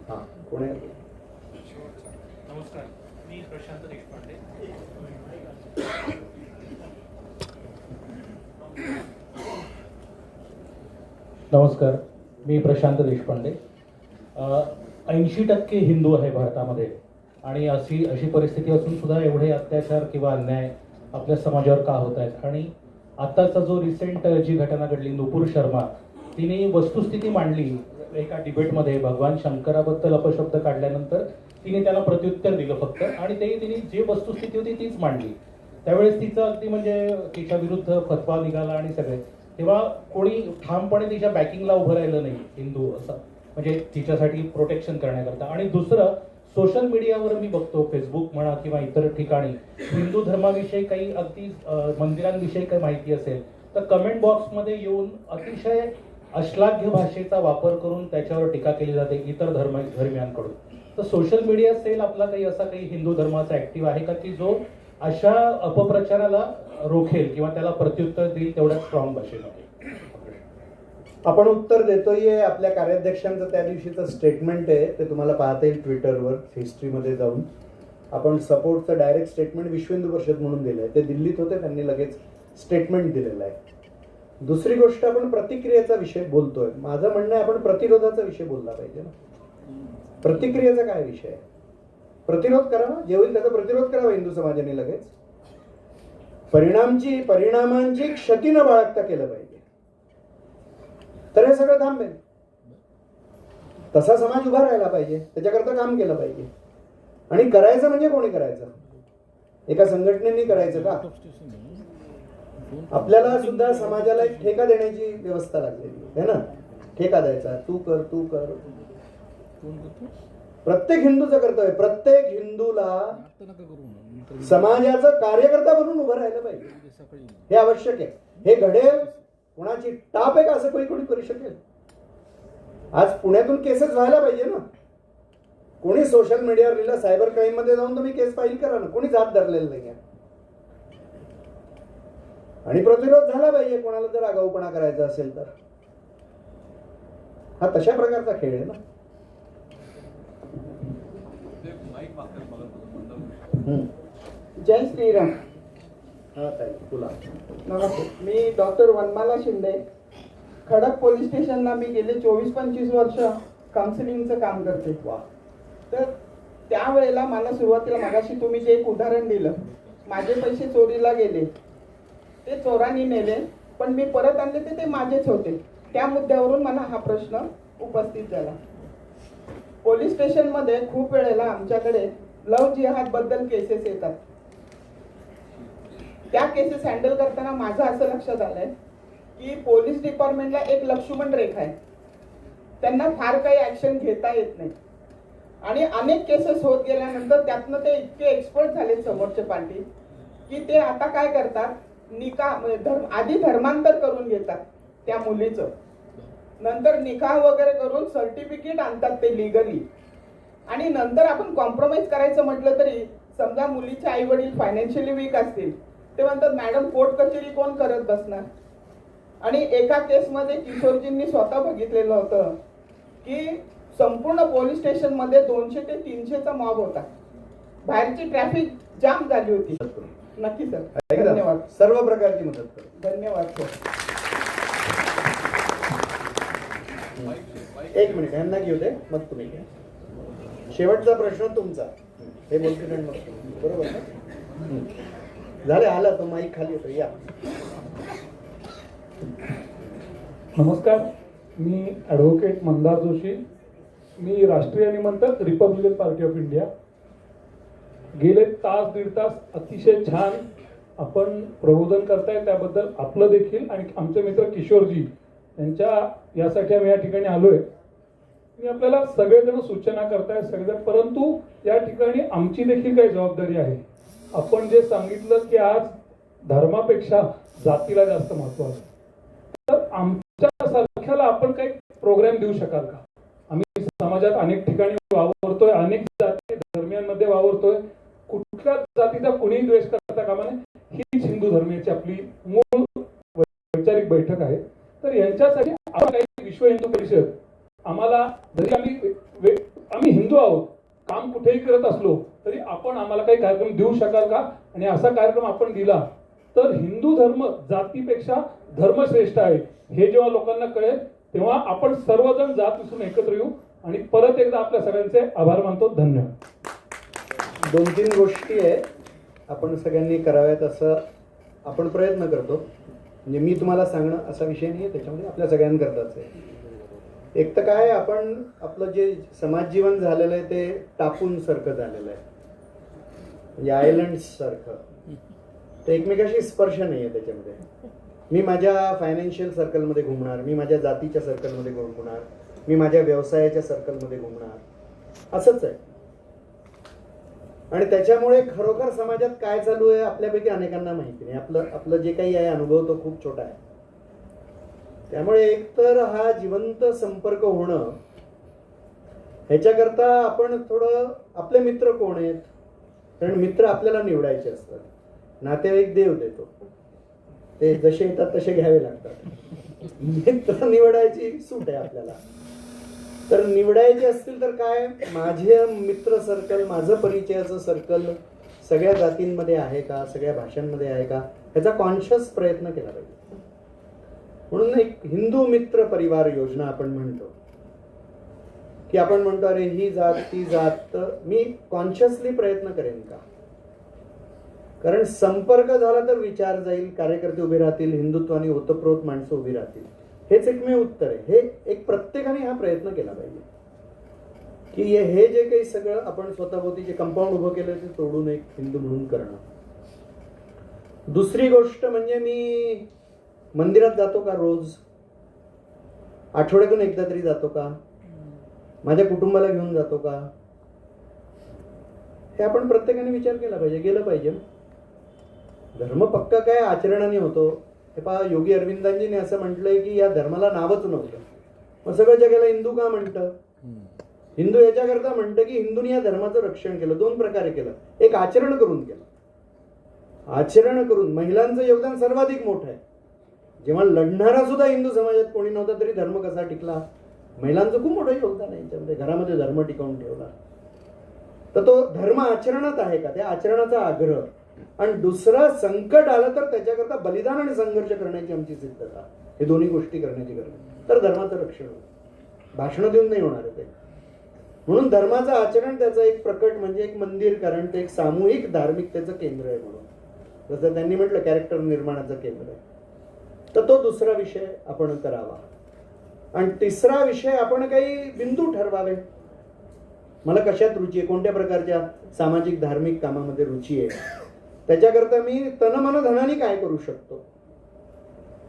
हा, कोण आहे? नमस्कार, मी प्रशांत देशपांडे. नमस्कार, मी प्रशांत देशपांडे. 80% हिंदू आहे भारतामध्ये, आणि अशी परिस्थिती असून सुद्धा एवढे अत्याचार किंवा अन्याय आपल्या समाजावर का होत आहेत? आणि आत्ताचा जो रिसेंट जी घटना घडली, नुपूर शर्मा, तिने वस्तुस्थिती मांडली एका डिबेटमध्ये भगवान शंकराबद्दल अपशब्द काढल्यानंतर तिने त्याला प्रत्युत्तर दिलं फक्त, आणि ते तिने जी वस्तुस्थिती होती तीच मांडली. त्यावेळेस तिचं अगदी म्हणजे तिच्या विरुद्ध फतवा निघाला आणि सगळे. तेव्हा कोणी ठामपणे तिच्या बॅकिंगला उभं राहिलं नाही हिंदू असं, म्हणजे तिच्यासाठी प्रोटेक्शन करण्याकरता. आणि दुसरं, सोशल मीडियावर मी बघतो, फेसबुक म्हणा किंवा इतर ठिकाणी हिंदू धर्माविषयी काही अगदी मंदिरांविषयी काही माहिती असेल तर कमेंट बॉक्समध्ये येऊन अतिशय अश्लाघ्य भाषेचा वापर करून त्याच्यावर टीका केली जाते इतर धर्मियांकडून. तर सोशल मीडिया सेल आपला काही असा काही हिंदू धर्माचा ऍक्टिव्ह आहे का की जो अशा अपप्रचाराला रोखेल किंवा त्याला प्रत्युत्तर देईल तेवढ्या स्ट्रॉंग भाषेमध्ये? आपण उत्तर देतोय. आपल्या कार्याध्यक्षांचं त्या दिवशीचं स्टेटमेंट आहे, ते तुम्हाला पाहता येईल ट्विटरवर हिस्ट्रीमध्ये जाऊन. आपण सपोर्टचं डायरेक्ट स्टेटमेंट विश्व हिंदू परिषद म्हणून दिलं आहे. ते दिल्लीत होते, त्यांनी लगेच स्टेटमेंट दिलेलं आहे. दुसरी गोष्ट, आपण प्रतिक्रियेचा विषय बोलतोय. माझं म्हणणं आहे आपण प्रतिरोधाचा विषय बोलला पाहिजे ना. प्रतिक्रियेचा काय विषय आहे? प्रतिरोध करावा, जे होईल त्याचा प्रतिरोध करावा हिंदू समाजाने लगेच. परिणामांची क्षती न बाळगता केलं पाहिजे, तर हे सगळं थांबेल. तसा समाज उभा राहायला पाहिजे, त्याच्याकरता काम केलं पाहिजे. आणि करायचं म्हणजे कोणी करायचं? एका संघटनेने करायचं का? आपल्याला सुद्धा समाजाला एक ठेका देण्याची व्यवस्था लागलेली आहे ना. ठेका द्यायचा, तू कर तू कर. प्रत्येक हिंदूचं कर्तव्य, प्रत्येक हिंदूला समाजाचं कार्यकर्ता बनून उभं राहिलं पाहिजे, हे आवश्यक आहे. हे घडेल कोणाची टाप आहे का असं कोणी करू शकेल? आज पुण्यातून केसेस व्हायला पाहिजे ना. कोणी सोशल मीडियावर लिहिलं, सायबर क्राईम मध्ये जाऊन तुम्ही केस फाईल करा ना. कोणी जात धरलेलं नाही आहे. आणि प्रतिरोध झाला पाहिजे कोणाला जर आगाऊपणा करायचा असेल तर. हा तशा प्रकारचा खेळ आहे ना. जय श्रीराम. हा ताई तुला नमस्ते. मी डॉक्टर वनमाला शिंदे. खडक पोलीस स्टेशनला मी गेले 24-25 वर्ष काउन्सिलिंगचं काम करते. वा. तर त्यावेळेला मला सुरुवातीला मगाशी तुम्ही जे एक उदाहरण दिलं, माझे पैसे चोरीला गेले, ते चोरांनी नेले, पण मी परत आणले ते माझेच होते. त्या मुद्द्यावरून मला हा प्रश्न उपस्थित झाला. पोलीस स्टेशनमध्ये खूप वेळेला आमच्याकडे लव्ह जिहाद बद्दल केसेस येतात. त्या केसेस हँडल करताना माझं असं लक्षात आलंय की पोलीस डिपार्टमेंटला एक लक्ष्मण रेखा आहे. त्यांना फार काही ऍक्शन घेता येत नाही. आणि अनेक केसेस होत गेल्यानंतर त्यातनं ते इतके एक्सपर्ट झाले समोरचे पार्टी की ते आता काय करतात, आधी धर्मांतर करून घेतात त्या मुलीचं, नंतर निकाह वगैरे करून सर्टिफिकेट आणतात ते लिगली. आणि नंतर आपण कॉम्प्रोमाइज करायचं म्हटलं तरी, समजा मुलीचे आई वडील फायनान्शियली वीक असतील, ते म्हणतात मॅडम कोर्ट कचेरी कोण करत बसणार. आणि एका केसमध्ये किशोरजींनी स्वतः बघितलेलं होतं की संपूर्ण पोलीस स्टेशन मध्ये 200 ते 300चा मॉब होता. बाहेरची ट्रॅफिक जाम झाली होती. नक्की सर, धन्यवाद. सर्व प्रकारची मदत करू. धन्यवाद सर. एक मिनिट, यांना घेऊ दे, मग तुम्ही घ्या. शेवटचा प्रश्न तुमचा. हे बोलते बरोबर ना? झाले, आला तो माईक खाली येतो. या. नमस्कार, मी ॲडव्होकेट मंदार जोशी. मी राष्ट्रीय निमंत्रक रिपब्लिकन पार्टी ऑफ इंडिया. गेले तास दीड तास अतिशय छान आपण प्रबोधन करताय, त्याबद्दल आपलं देखील आणि आमचे मित्र किशोरजी यांच्या यासाठी आम्ही या ठिकाणी आलोय. मी आपल्याला सगळेजण सूचना करताय सगळेजण, परंतु या ठिकाणी आमची देखील काही जबाबदारी आहे. आपण जे सांगितलं की आज धर्मापेक्षा जातीला जास्त महत्व आहे, तर आमच्या सारख्याला आपण काही प्रोग्राम देऊ शकाल का? आम्ही समाजात अनेक ठिकाणी वावरतोय, अनेक जाती धर्मियांमध्ये वावरतोय. कुठल्या जातीचा कोणीही द्वेष करता कामा नये. हीच हिंदू धर्माची आपली मूळ वैचारिक बैठक आहे. तर यांच्यासाठी आपण काही विश्व हिंदू परिषद, आम्हाला जरी आम्ही हिंदू आहोत, काम कुठेही करत असलो तरी आपण आम्हाला काही कार्यक्रम देऊ शकाल का? आणि असा कार्यक्रम आपण दिला तर हिंदू धर्म जातीपेक्षा धर्म श्रेष्ठ आहे हे जेव्हा लोकांना कळेल, तेव्हा आपण सर्वजण जात विसरून एकत्र येऊ. आणि परत एकदा आपल्या सगळ्यांचे आभार मानतो. धन्यवाद. 2-3 गोष्टी आहे आपण सगळ्यांनी कराव्यात असं आपण प्रयत्न करतो. म्हणजे मी तुम्हाला सांगणं असा विषय नाही आहे, त्याच्यामध्ये आपल्या सगळ्यांकरताच आहे. एक तर काय आपण आपलं जे समाज जीवन झालेलं आहे ते टापून सारखं झालेलं आहे, म्हणजे आयलंड सारखं. ते एकमेकाशी स्पर्श नाही आहे त्याच्यामध्ये. मी माझ्या फायनान्शियल सर्कलमध्ये घुमणार, मी माझ्या जातीच्या सर्कलमध्ये घुमणार, मी माझ्या व्यवसायाच्या सर्कलमध्ये घुमणार, असंच आहे. आणि त्याच्यामुळे खरोखर समाजात काय चालू आहे आपल्यापैकी अनेकांना माहिती नाही. आपलं जे काही आहे अनुभव तो खूप छोटा आहे. त्यामुळे एकतर हा जिवंत संपर्क होणं, ह्याच्याकरता आपण थोडं आपले मित्र कोण आहेत, कारण मित्र आपल्याला निवडायचे असतात. नातेवाईक देव देतो, ते जसे येतात तसे घ्यावे लागतात. मित्र निवडायची सूट आहे आपल्याला. तर निवडायचे असतील तर काय, माझे मित्र सर्कल, माझं परिचयाचं सर्कल सगळ्या जातींमध्ये आहे का, सगळ्या भाषांमध्ये आहे का, ह्याचा कॉन्शियस प्रयत्न केला पाहिजे. म्हणून एक हिंदू मित्र परिवार योजना आपण म्हणतो, की आपण म्हणतो अरे ही जात ती जात, तर मी कॉन्शियसली प्रयत्न करेन का. कारण संपर्क झाला तर विचार जाईल, कार्यकर्ते उभे राहतील, हिंदुत्वानी ओतप्रोत माणसं उभी राहतील. हेच एकमेव उत्तर आहे. हे एक प्रत्येकाने हा प्रयत्न केला पाहिजे की हे जे काही सगळं आपण स्वतःभोवती जे कंपाऊंड उभं केलं ते तोडून एक हिंदू म्हणून करणं. दुसरी गोष्ट म्हणजे मी मंदिरात जातो का रोज, आठवड्यातून एकदा तरी जातो का, माझ्या कुटुंबाला घेऊन जातो का, हे आपण प्रत्येकाने विचार केला पाहिजे, गेलं पाहिजे. धर्म पक्का काय आचरणाने होतो. हे पहा, योगी अरविंदांजीने असं म्हटलंय की या धर्माला नावच नव्हतं, मग सगळं जगाला हिंदू का म्हणतं. हिंदू याच्याकरता म्हणतं की हिंदूंनी या धर्माचं रक्षण केलं. दोन प्रकारे केलं, एक आचरण करून केलं. आचरण करून महिलांचं योगदान सर्वाधिक मोठं आहे. जेव्हा लढणारा सुद्धा हिंदू समाजात कोणी नव्हता तरी धर्म कसा टिकला, महिलांचं खूप मोठं योगदान आहे याच्यामध्ये. घरामध्ये धर्म टिकवून ठेवला. तर तो धर्म आचरणात आहे का, त्या आचरणाचा आग्रह. आणि दुसरं, संकट आलं तर त्याच्याकरता बलिदान आणि संघर्ष करण्याची आमची सिद्धता, हे दोन्ही गोष्टी करण्याची गरज, तर धर्माचं रक्षण होतं. भाषणं देऊन नाही होणार ते. म्हणून धर्माचं आचरण त्याचं एक प्रकट म्हणजे एक मंदिर, कारण ते एक सामूहिक धार्मिकतेचं केंद्र आहे. म्हणून जसं त्यांनी म्हटलं कॅरेक्टर निर्माणाचं केंद्र आहे. तर तो दुसरा विषय आपण करावा. आणि तिसरा विषय, आपण काही बिंदू ठरवावे. मला कशात रुची आहे, कोणत्या प्रकारच्या सामाजिक धार्मिक कामामध्ये रुची आहे, त्याच्याकरता मी तनमन धनाने काय करू शकतो.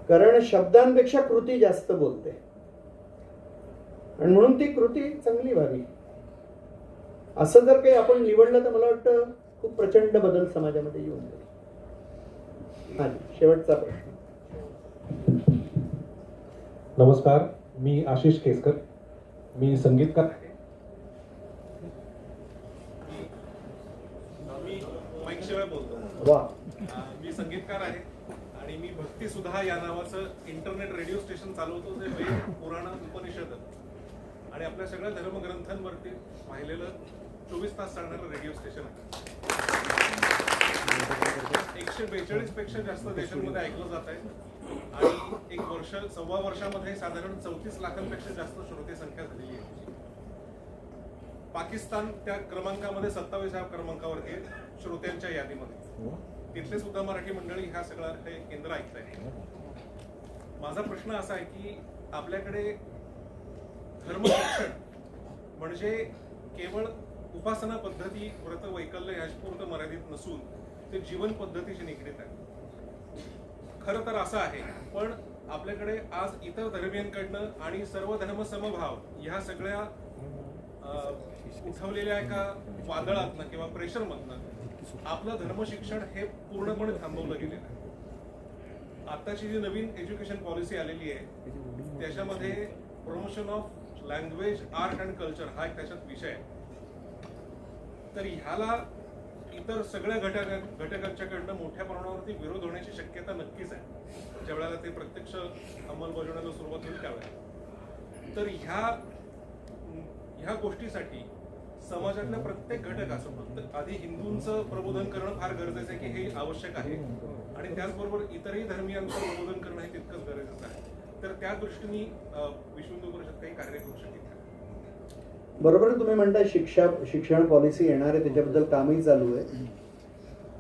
कारण शब्दांपेक्षा कृती जास्त बोलते, आणि म्हणून ती कृती चांगली व्हावी. असं जर काही आपण निवडलं तर मला वाटतं खूप प्रचंड बदल समाजामध्ये येऊन जाईल. हा, शेवटचा प्रश्न. नमस्कार, मी आशिष केसकर, मी संगीतकार आहे. मी माईक शिवाय बोलतो. वा. मी संगीतकार आहे आणि मी भक्ती सुधा या नावाचं इंटरनेट रेडिओ स्टेशन चालवतो, जे वेद पुराण उपनिषद आणि आपल्या सगळ्या धर्मग्रंथांवरती पाहिलेलं 24 तास चालणारं रेडिओ स्टेशन आहे. 142 पेक्षा जास्त देशांमध्ये ऐकलं जात आहे आणि एक वर्ष, सव्वा वर्षामध्ये साधारण 34 लाखांपेक्षा जास्त श्रोते संख्या झालेली आहे. पाकिस्तान त्या क्रमांकामध्ये 27व्या क्रमांकावरती आहे श्रोत्यांच्या यादीमध्ये. तिथले सुद्धा मराठी मंडळी ह्या सगळं हे केंद्र ऐकत आहे. माझा प्रश्न असा आहे की आपल्याकडे धर्म शिक्षण म्हणजे केवळ उपासना पद्धती, व्रत, वैकल्य ह्यापुरतं मर्यादित नसून ते जीवन पद्धतीशी निगडीत आहे. खरं तर असं आहे, पण आपल्याकडे आज इतर धर्मियांकडनं आणि सर्व धर्म समभाव ह्या सगळ्या उठवलेल्या एका वादळातनं किंवा प्रेशरमधनं आपलं धर्मशिक्षण हे पूर्णपणे थांबवलं गेलेलं आहे. आताची जी नवीन एज्युकेशन पॉलिसी आलेली आहे त्याच्यामध्ये promotion of language, art and culture हा एक त्याच्यात विषय आहे. तर ह्याला इतर सगळ्या घटकांच्याकडनं मोठ्या प्रमाणावरती विरोध होण्याची शक्यता नक्कीच आहे ज्यावेळेला ते प्रत्यक्ष अंमलबजावणीला सुरुवात होईल त्यावेळेला. तर ह्या गोष्टीसाठी समाजातल्या प्रत्येक घटकाचं आधी हिंदूंचं प्रबोधन करणं फार गरजेचं आहे की हे आवश्यक आहे, आणि त्याचबरोबर इतरही धर्मियांचं प्रबोधन करणं हे तितकंच गरजेचं आहे. तर त्या दृष्टीने विश्व हिंदू परिषद काही कार्य करू शकेल. बरोबर तुम्ही म्हणताय, शिक्षण पॉलिसी येणार आहे, त्याच्याबद्दल कामही चालू आहे.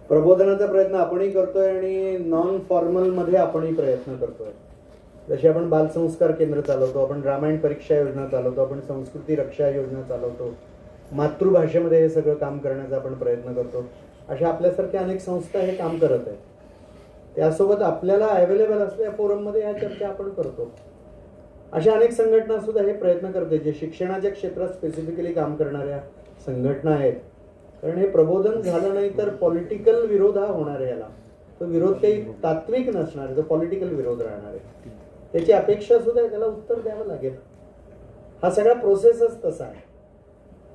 प्रबोधनाचा प्रयत्न आपणही करतोय आणि नॉन फॉर्मल मध्ये आपणही प्रयत्न करतोय. जसे आपण बालसंस्कार केंद्र चालवतो, आपण रामायण परीक्षा योजना चालवतो, आपण संस्कृती रक्षा योजना चालवतो, मातृभाषेमध्ये हे सगळं काम करण्याचा आपण प्रयत्न करतो. अशा आपल्यासारख्या अनेक संस्था हे काम करत आहेत. त्यासोबत आपल्याला अवेलेबल असलेल्या फोरममध्ये ह्या चर्चा आपण करतो. अशा अनेक संघटना सुद्धा हे प्रयत्न करते, जे शिक्षणाच्या क्षेत्रात स्पेसिफिकली काम करणाऱ्या संघटना आहेत. कारण हे प्रबोधन झालं नाही तर पॉलिटिकल विरोध हा होणार आहे. याला तो विरोध काही तात्विक नसणार आहे, तो पॉलिटिकल विरोध राहणार आहे. त्याची अपेक्षा सुद्धा आहे, त्याला उत्तर द्यावं लागेल. हा सगळा प्रोसेसच तसा आहे.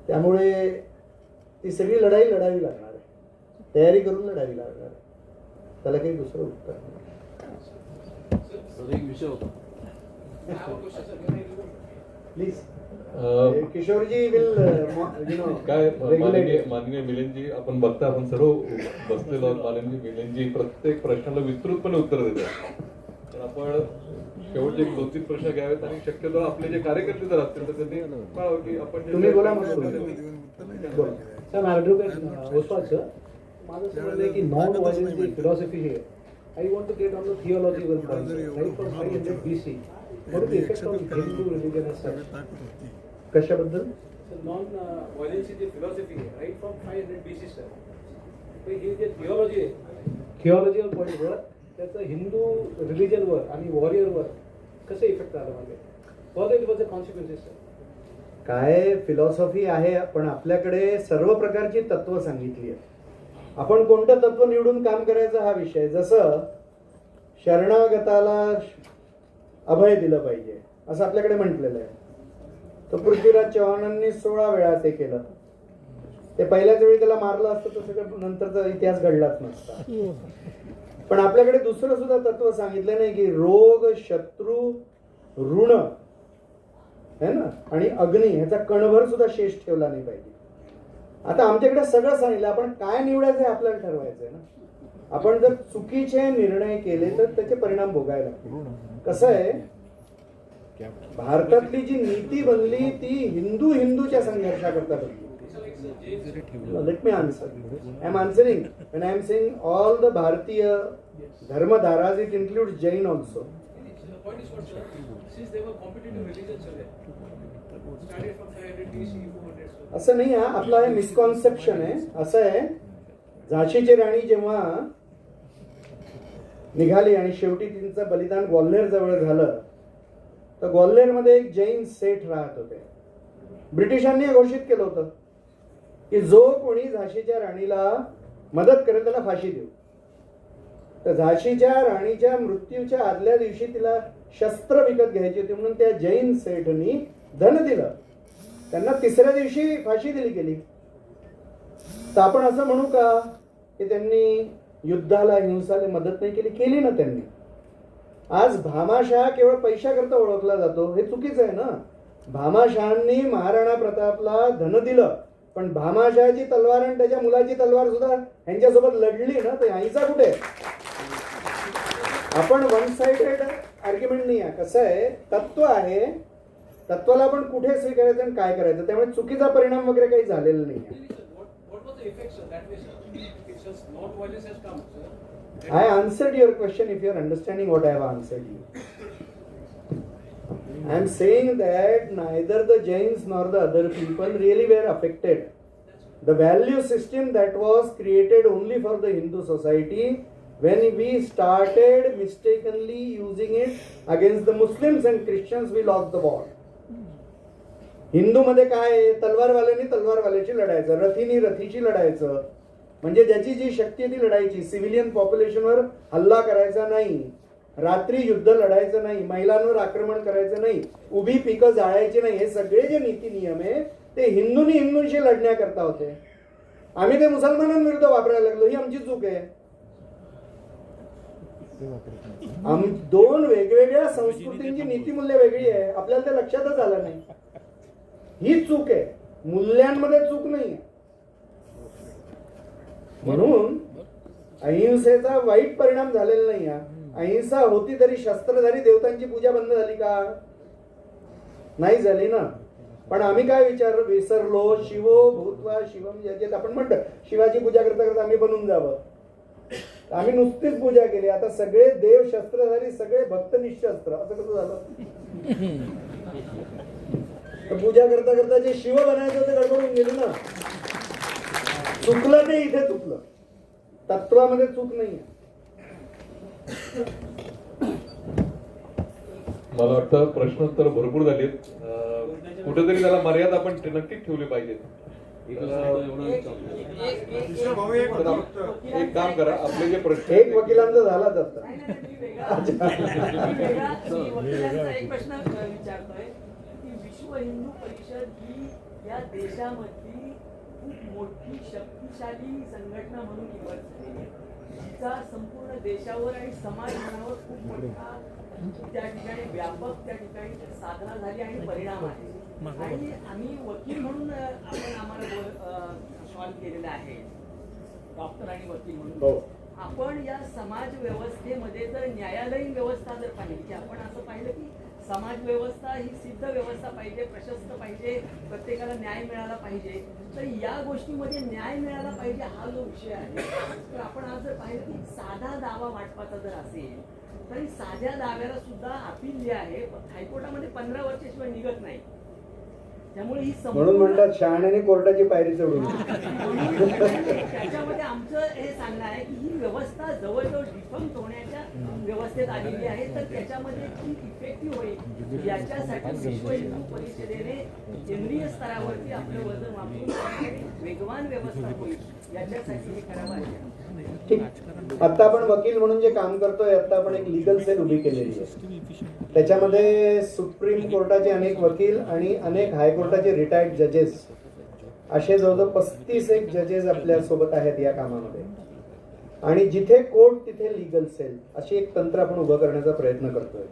त्यामुळे ती सगळी लढाई लढावी लागणार आहे, तयारी करून लढावी लागणार आहे. त्याला काही दुसरं उत्तर नाही. विषय होता प्लीज किशोरजी विल काय माननीय मिलिंदजी, आपण बघता आपण सर्व बसलेलो आहोत. माननीय मिलिंदजी प्रत्येक प्रश्नाला विस्तृतपणे उत्तर देतात. तर आपण शेवटचे 2-3 प्रश्न घ्यावेत आणि शक्यतो आपले जे कार्यकर्ते जर असतील तर त्यांनी कळावं की आपण तुम्ही बोला. सर ॲडव्होकेट ओसवाल सर, माझं असं म्हणणं आहे की नॉन व्हायलन्स जी फिलॉसॉफी आहे, I want to get on the theological point. Right from 500 BC, what is the effect of Hindu religion as such? कशाबद्दल? नॉन व्हायलन्सची जी फिलॉसॉफी आहे, राईट फ्रॉम 500 BC सर, तर ही जे थिओलॉजी आहे, थिओलॉजिकल पॉईंटवर त्याचं हिंदू रिलिजनवर आणि वॉरियरवर कसं इफेक्ट आलं म्हणजे for it was a consequences sir? काय फिलॉसॉफी आहे, पण आपल्याकडे सर्व प्रकारची तत्व सांगितली आहेत. आपण कोणतं तत्व निवडून काम करायचं हा विषय. जसं शरणागताला अभय दिलं पाहिजे असं आपल्याकडे म्हटलेलं आहे. तर पृथ्वीराज चव्हाणांनी 16 वेळा ते केलं. ते पहिल्याच वेळी त्याला मारलं असतं तर सगळं नंतरचा इतिहास घडलाच नसता. पण आपल्याकडे दुसरं सुद्धा तत्व सांगितलं नाही की रोग, शत्रू, ऋण है ना आणि अग्नी ह्याचा कणभर सुद्धा शेष ठेवला नाही पाहिजे. आता आमच्याकडे सगळं सांगितलं, आपण काय निवडायचं हे आपल्याला ठरवायचंय ना. आपण जर चुकीचे निर्णय केले तर त्याचे परिणाम भोगायला लागतील. कसं आहे, भारतातली जी नीती बनली ती हिंदूच्या संघर्षाकरता बनली. Let me answer. I am answering when I am saying all the Bharatiya धर्मधाराज, इट इन्क्लूड्स जैन ऑल्सो. असं नाही हा आपला हे मिसकॉन्सेप्शन आहे. असं आहे, झाशीची राणी जेव्हा निघाली आणि शेवटी तिचं बलिदान ग्वाल्हेर जवळ झालं, तर ग्वाल्हेरमध्ये एक जैन सेठ राहत होते. ब्रिटिशांनी घोषित केलं होतं की जो कोणी झाशीच्या राणीला मदत करेल त्याला फाशी देऊ. तर झाशीच्या राणीच्या मृत्यूच्या आदल्या दिवशी तिला शस्त्र विकत घ्यायची होती म्हणून त्या जैन सेठनी धन दिलं. त्यांना 3ऱ्या दिवशी फाशी दिली गेली. तर आपण असं म्हणू का की त्यांनी युद्धाला, हिंसाला मदत नाही केली? केली ना त्यांनी. आज भामाशाह केवळ पैशाकरता ओळखला जातो, हे चुकीचं आहे ना. भामाशाहांनी महाराणा प्रतापला धन दिलं, पण भामाशाहाची तलवार आणि त्याच्या मुलाची तलवार सुद्धा ह्यांच्यासोबत लढली ना. तर हिंसा कुठे? आपण वन साइडेड आर्ग्युमेंट नाही आहे. कसं आहे, तत्व आहे, तत्वाला आपण कुठे स्वीकारायचं आणि काय करायचं. त्यामुळे चुकीचा परिणाम वगैरे काही झालेला नाही आहे. I answered your question if you are understanding what I have answered you. I am saying that neither the Jains nor the other people really were affected. The value system that was created only for the Hindu society, when we started mistakenly using it against the Muslims and Christians, we lost the war. Hindu मध्ये काय आहे, तलवारवाल्यांनी तलवारवाल्याची लढायचं, रथीनी रथीची लढायचं. म्हणजे ज्याची जी शक्ती ती लढायची. सिव्हिलियन पॉप्युलेशनवर हल्ला करायचा नाही, रात्री युद्ध लढायचं नाही, महिलांवर आक्रमण करायचं नाही, उभी पिकं जाळायची नाही. हे सगळे जे नीती नियम आहे ते हिंदूंशी लढण्याकरता होते. आम्ही ते मुसलमानांविरुद्ध वापरायला लागलो, ही आमची चूक आहे. दोन वेगवेगळ्या संस्कृतींची नीतिमूल्य वेगळी आहे, आपल्याला ते लक्षातच आलं नाही. ही चूक आहे, मूल्यांमध्ये चूक नाही. म्हणून अहिंसेचा वाईट परिणाम झालेला नाही. अहिंसा होती तरी शस्त्रधारी देवतांची पूजा बंद झाली का? नाही झाली ना. पण आम्ही काय विसरलो, शिवो भूत्वा शिवम, ज्याच्यात आपण म्हणतो शिवाची पूजा करता करता आम्ही बनून जावं. आम्ही नुसतीच पूजा केली. आता सगळे देव शस्त्रधारी, सगळे भक्त निशस्त्र, असं कसं झालं? तर पूजा करता करता जे शिव बनायचं ते गडबडून गेली ना. चुकलं ते इथे चुकलं, तत्वामध्ये चूक नाही. मला वाटतं प्रश्नोत्तर भरपूर झालेत. कुठेतरी त्याला मर्यादा आपण नक्कीच ठेवली पाहिजे. एक काम करा, आपले जे प्रश्न एक वकिलांचा झालाच आता. एक प्रश्न विचारतोय की विश्व हिंदू परिषद ही या देशामधली खूप मोठी शक्तिशाली संघटना म्हणून निवडते, तिचा संपूर्ण देशावर आणि समाजावर खूप मोठा त्या ठिकाणी व्यापक त्या ठिकाणी साधना झाली आणि परिणाम आहे. आणि आम्ही वकील म्हणून आपण आम्हाला सॉल्व केलेलं आहे, डॉक्टर आणि वकील म्हणून. आपण या समाज व्यवस्थेमध्ये जर न्यायालयीन व्यवस्था जर पाहिली, की आपण असं पाहिलं की समाज व्यवस्था ही सिद्ध व्यवस्था पाहिजे, प्रशस्त पाहिजे, प्रत्येकाला न्याय मिळाला पाहिजे, तर या गोष्टीमध्ये न्याय मिळाला पाहिजे हा जो विषय आहे. तर आपण आज जर पाहिलं की साधा दावा वाटपाचा जर असेल तरी साध्या दाव्याला सुद्धा अपील जे आहे हायकोर्टामध्ये 15 वर्षाशिवाय निघत नाही. त्यामुळे ही म्हणून म्हणतात शहाण्याने कोर्टाची पायरी चढून. त्याच्यामध्ये आमचं हे सांगणं आहे की ही व्यवस्था जवळजवळ डिफंक्ट होण्याच्या व्यवस्थेत आलेली आहे. तर त्याच्यामध्ये ती इफेक्टिव्ह होईल याच्यासाठी विश्व हिंदू परिषदेने केंद्रीय स्तरावरती आपलं वजन वापरून वेगवान व्यवस्था होईल याच्यासाठी हे करावं आहे. ठीक. आता आपण वकील म्हणून जे काम करतोय, आता आपण एक लीगल सेल उभी केलेली आहे. त्याच्यामध्ये सुप्रीम कोर्टाचे अनेक वकील आणि अनेक हायकोर्टाचे रिटायर्ड जजेस, असे जवळजवळ 35 एक जजेस आपल्या सोबत आहेत या कामामध्ये. आणि जिथे कोर्ट तिथे लीगल सेल, अशी एक तंत्र आपण उभं करण्याचा प्रयत्न करतोय.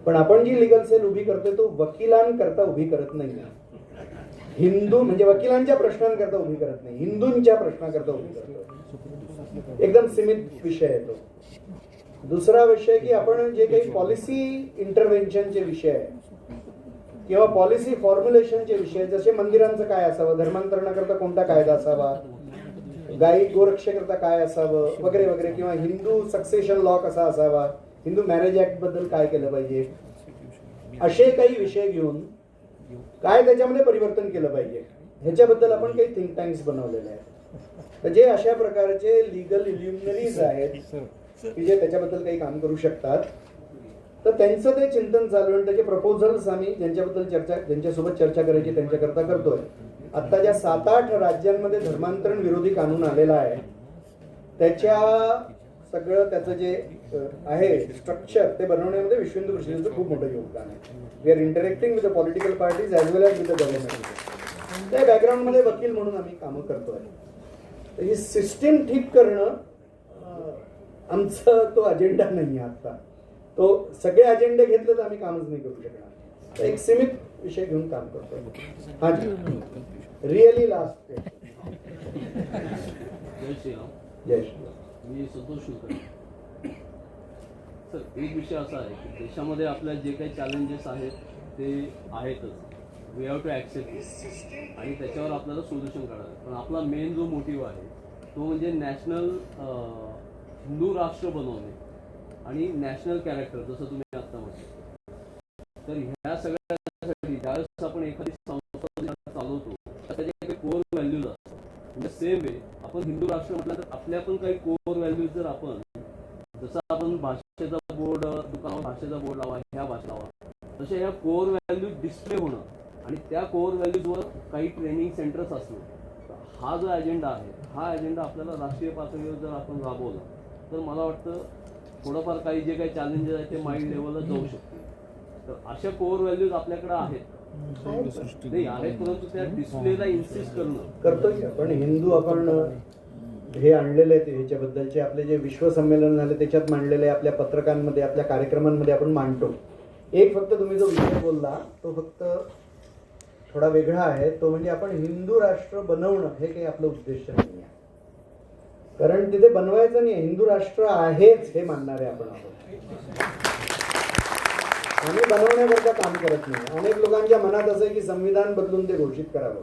पण आपण जी लीगल सेल उभी करतोय तो वकिलांकरता उभी करत नाही. हिंदू म्हणजे वकिलांच्या प्रश्नांकरता उभी करत नाही, हिंदूंच्या प्रश्नाकरता उभी करतोय. एकदम सीमित विषय आहे तो. दुसरा विषय की आपण जे काही पॉलिसी इंटरव्हेन्शनचे विषय आहे किंवा पॉलिसी फॉर्म्युलेशनचे विषय, जसे मंदिरांचं काय असावं, धर्मांतरणाकरता कोणता कायदा असावा, गायी गोरक्षेकरता काय असावं वगैरे वगैरे, किंवा हिंदू सक्सेशन लॉ कसा असावा, हिंदू मॅरेज ऍक्ट बद्दल काय केलं पाहिजे, असे काही विषय घेऊन काय त्याच्यामध्ये परिवर्तन केलं पाहिजे, ह्याच्याबद्दल आपण काही थिंक टँक्स बनवलेले आहेत. तर जे अशा प्रकारचे लीगल इल्युमिनरीज आहेत की जे त्याच्याबद्दल काही काम करू शकतात, तर त्यांचं ते चिंतन चालू आहे. त्याचे प्रपोजल्स आम्ही ज्यांच्यासोबत चर्चा करायची त्यांच्याकरता करतोय. आता ज्या 7-8 राज्यांमध्ये धर्मांतरण विरोधी कानून आलेला आहे, त्याच्या सगळं त्याचं जे आहे स्ट्रक्चर ते बनवण्यामध्ये विश्व हिंदू परिषदेचं खूप मोठं योगदान आहे. We are interacting with the political parties as well as with the government. त्या बॅकग्राऊंडमध्ये वकील म्हणून आम्ही कामं करतोय. तर ही सिस्टीम ठीक करणं आमचा तो अजेंडा नाही आहे आता. तो सगळे अजेंडे घेतले तर आम्ही कामच नाही करू शकणार. एक सीमित विषय घेऊन काम करतो. हा रिअली लास्ट. जय श्रीराम. मी संतोष शुक्र. सर, एक विषय असा आहे की देशामध्ये आपल्या जे काही चॅलेंजेस आहेत ते आहेतच, we have to accept it आणि त्याच्यावर आपल्याला सोल्युशन काढायला. पण आपला मेन जो मोटिव्ह आहे तो म्हणजे नॅशनल हिंदू राष्ट्र बनवणे आणि नॅशनल कॅरेक्टर, जसं तुम्ही आत्ता म्हटलं. तर ह्या सगळ्यासाठी ज्यावेळेस आपण एखादी संस्था चालवतो त्याच्या काही कोर व्हॅल्यूज असतात. म्हणजे सेम वे आपण हिंदू राष्ट्र म्हटलं तर आपल्या पण काही कोर व्हॅल्यूज जर आपण, जसं आपण भाषेचा बोर्ड दुकानावर भाषेचा बोर्ड लावा, ह्या भाषा लावा, तशा ह्या कोर व्हॅल्यूज डिस्प्ले होणं आणि त्या कोर व्हॅल्यूजवर काही ट्रेनिंग सेंटर्स असणं, हा जो अजेंडा आहे हा अजेंडा आपल्याला राष्ट्रीय पातळीवर जर आपण राबवला तर मला वाटतं थोडंफार काही जे काही चॅलेंजेस आहेत ते माइंड लेवलला जाऊ शकते. तर अशा कोर व्हॅल्यूज आपल्याकडे आहेत, नाही आहेत, परंतु त्या डिस्प्लेला इन्सिस्ट करणं करतोय. पण हिंदू आपण हे आणलेले आहेत, ह्याच्याबद्दलचे आपले जे विश्व संमेलन झाले त्याच्यात मांडलेले, आपल्या पत्रकांमध्ये आपल्या कार्यक्रमांमध्ये आपण मांडतो. एक फक्त तुम्ही जो विषय बोलला तो फक्त थोडा वेगळा आहे. तो म्हणजे आपण हिंदू राष्ट्र बनवणं हे काही आपलं उद्देश नाही आहे. कारण तिथे बनवायचं नाही, हिंदू राष्ट्र आहेच हे मानणारे आपण आहोत. आम्ही बनवण्याकरता काम करत नाही. अनेक लोकांच्या मनात असं आहे की संविधान बदलून ते घोषित करावं.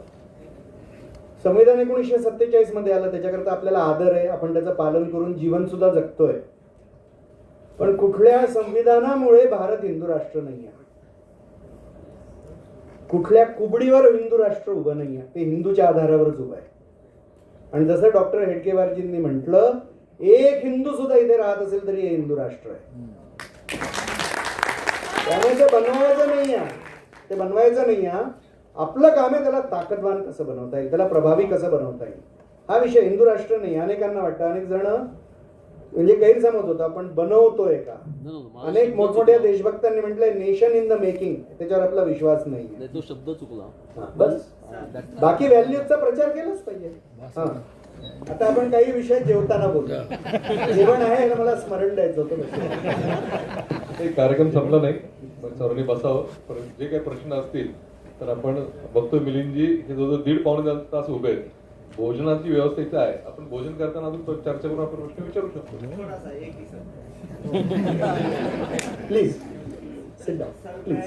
संविधान 1947 मध्ये आलं, त्याच्याकरता आपल्याला आदर आहे, आपण त्याचं पालन करून जीवन सुद्धा जगतोय. पण कुठल्या संविधानामुळे भारत हिंदू राष्ट्र नाही आहे. कुठल्या कुबडीवर हिंदू राष्ट्र उभं नाही आहे, ते हिंदूच्या आधारावरच उभं आहे. आणि जसं डॉक्टर हेडगेवारजींनी म्हटलं, एक हिंदू सुद्धा इथे राहत असेल तरी हे हिंदू राष्ट्र आहे. त्यामुळे ते बनवायचं नाही आहे, ते बनवायचं नाही आहे. आपलं काम आहे त्याला ताकदवान कसं बनवता येईल, त्याला प्रभावी कसं बनवता येईल, हा विषय. हिंदू राष्ट्र नाही. अनेकांना वाटतं, अनेक जण म्हणजे गैरसमज होता, पण बनवतोय का. अनेक मोठमोठ्या देशभक्तांनी म्हटलंय नेशन इन द मेकिंग, त्याच्यावर आपला विश्वास नाही. तो शब्द चुकला. बस बाकी व्हॅल्यूजचा प्रचार केलाच पाहिजे. हा, आता आपण काही विषय जेवताना बोलतो. जेवण आहे ना, मला स्मरण द्यायचं होतं. कार्यक्रम संपला नाही, पण सर्वांनी बसावं. पण जे काही प्रश्न असतील तर आपण बघतो मिलिंदजी हे जवळजवळ 1.5-पावणे तास उभे आहेत. भोजनाची व्यवस्था इथे आहे, आपण भोजन करताना अजून चर्चा करून आपण प्रश्न विचारू शकतो. Please sit down. प्लीज.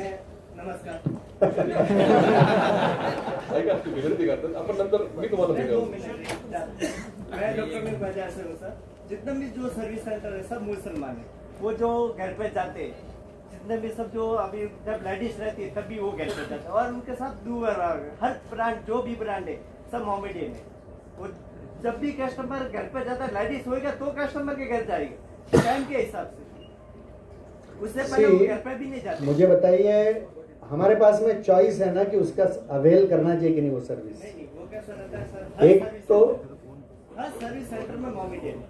ऐका, विनंती करतात आपण, नंतर मी तुम्हाला जितना भी जो सर्विस सेंटर है सब मुसलमान है. वो जो घर पे जाते हैं, जितने भी सब जो अभी जब लेडीज रहती है तभी वो घर पे जाते हैं, और उनके साथ दूर हर ब्रांड जो भी ब्रांड है सब मोमेडियन है. वो जब भी कस्टमर घर पे जाता है, लेडीज होएगा तो कस्टमर के घर जाएगा टाइम के हिसाब से, उससे पहले वो घर पे भी नहीं जाते. मुझे बताइए, हमारे पास में चॉइस है ना कि उसका अवेल करना चाहिए कि नहीं वो सर्विस. नहीं, वो कैसा रहता है सर, एक तो हर सर्विस सेंटर में मोमेडियन.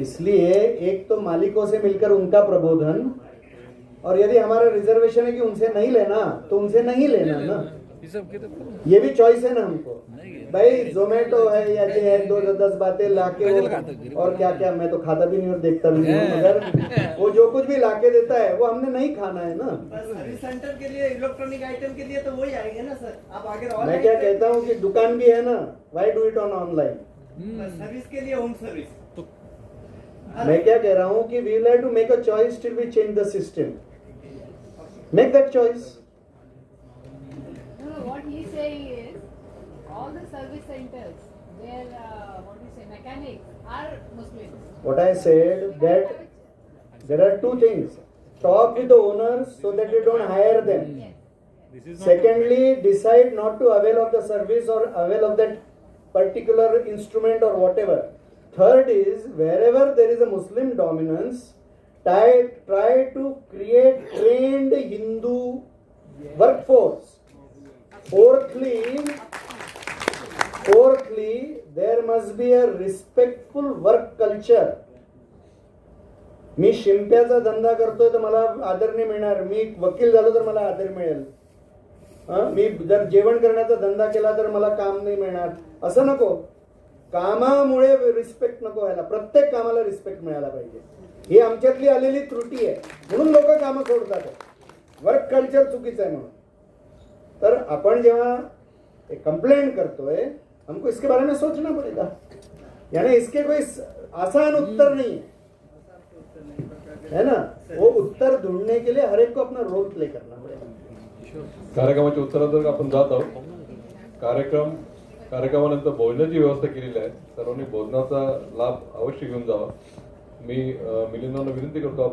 इसलिए एक तो मालिकों से मिलकर उनका प्रबोधन, और यदि हमारा रिजर्वेशन है कि उनसे नहीं लेना तो उनसे नहीं लेना ना, ये भी चॉइस है ना हमको. भाई जोमेटो है या ये है, 2-10 बातें लाके और क्या क्या, मैं तो खाता भी नहीं और देखता भी नहीं, मगर वो जो कुछ भी लाके देता है वो हमने नहीं खाना है ना. सर्विस सेंटर के लिए, इलेक्ट्रॉनिक आइटम के लिए तो वही आएंगे ना सर. आप आगे मैं क्या कहता हूँ कि दुकान भी है ना, why do it on online. Service के लिए होम सर्विस. मैं क्या कह रहा हूँ कि we will have to make a choice till we change the system. Make that choice. What he's saying is, all the service centers, their mechanics are Muslims. What I said, that there are two things. Talk with the owners so that you don't hire them. Secondly, decide not to avail of the service or avail of that particular instrument or whatever. Third is, wherever there is a Muslim dominance, try to create trained Hindu workforce. Fourthly, there must be a respectful work culture. मी शिंप्याचा धंदा करतोय तर मला आदर नाही मिळणार, मी वकील झालो तर मला आदर मिळेल. मी जर जेवण करण्याचा धंदा केला तर मला काम नाही मिळणार, असं नको. कामामुळे रिस्पेक्ट नको व्हायला, प्रत्येक कामाला रिस्पेक्ट मिळायला पाहिजे. ही आमच्यातली आलेली त्रुटी आहे, म्हणून लोक कामं सोडतात. वर्क कल्चर चुकीचं आहे म्हणून. तर आपण जेव्हा कंप्लेंट करतोय, हमको इसके बारे में सोचना पड़ेगा. यानी इसके कोई आसान उत्तर नहीं है ना, वो उत्तर ढूंढने के लिए हर एक को अपना रोल प्ले करना पड़ेगा. कार्यक्रमाच्या उत्तरार्धात आपण जात आहोत. कार्यक्रमानंतर भोजनाची व्यवस्था केलेली आहे, सर्वांनी भोजनाचा लाभ अवश्य घेऊन जावा. मी मिलिंदांना विनंती करतो,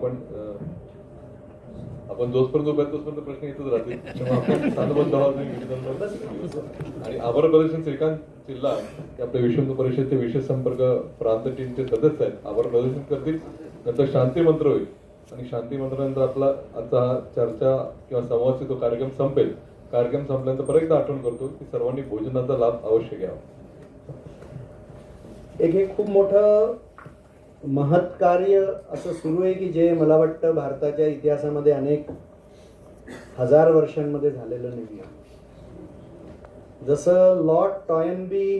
आपण जोपर्यंत उभे तोपर्यंत प्रश्न येतच राहतील, तेव्हा आपण साधबद्ध आणि आभार प्रदर्शन श्रीकांत चिल्ला हे आपल्या विश्व हिंदू परिषदेचे विशेष संपर्क प्रांत टीमचे सदस्य आहेत, आभार प्रदर्शन करतील. नंतर शांती मंत्र होईल आणि शांती मंत्रानंतर आपला आजचा हा चर्चा किंवा संवादचा तो कार्यक्रम संपेल. कार्यक्रम संपल्यानंतर परत एकदा आठवण करतो की सर्वांनी भोजनाचा लाभ अवश्य घ्यावा. एक खूप मोठं महत् कार्य असं सुरू आहे की जे मला वाटतं भारताच्या इतिहासामध्ये अनेक हजार वर्षांमध्ये झालेलं नाही आहे. जसं लॉर्ड टॉयनबी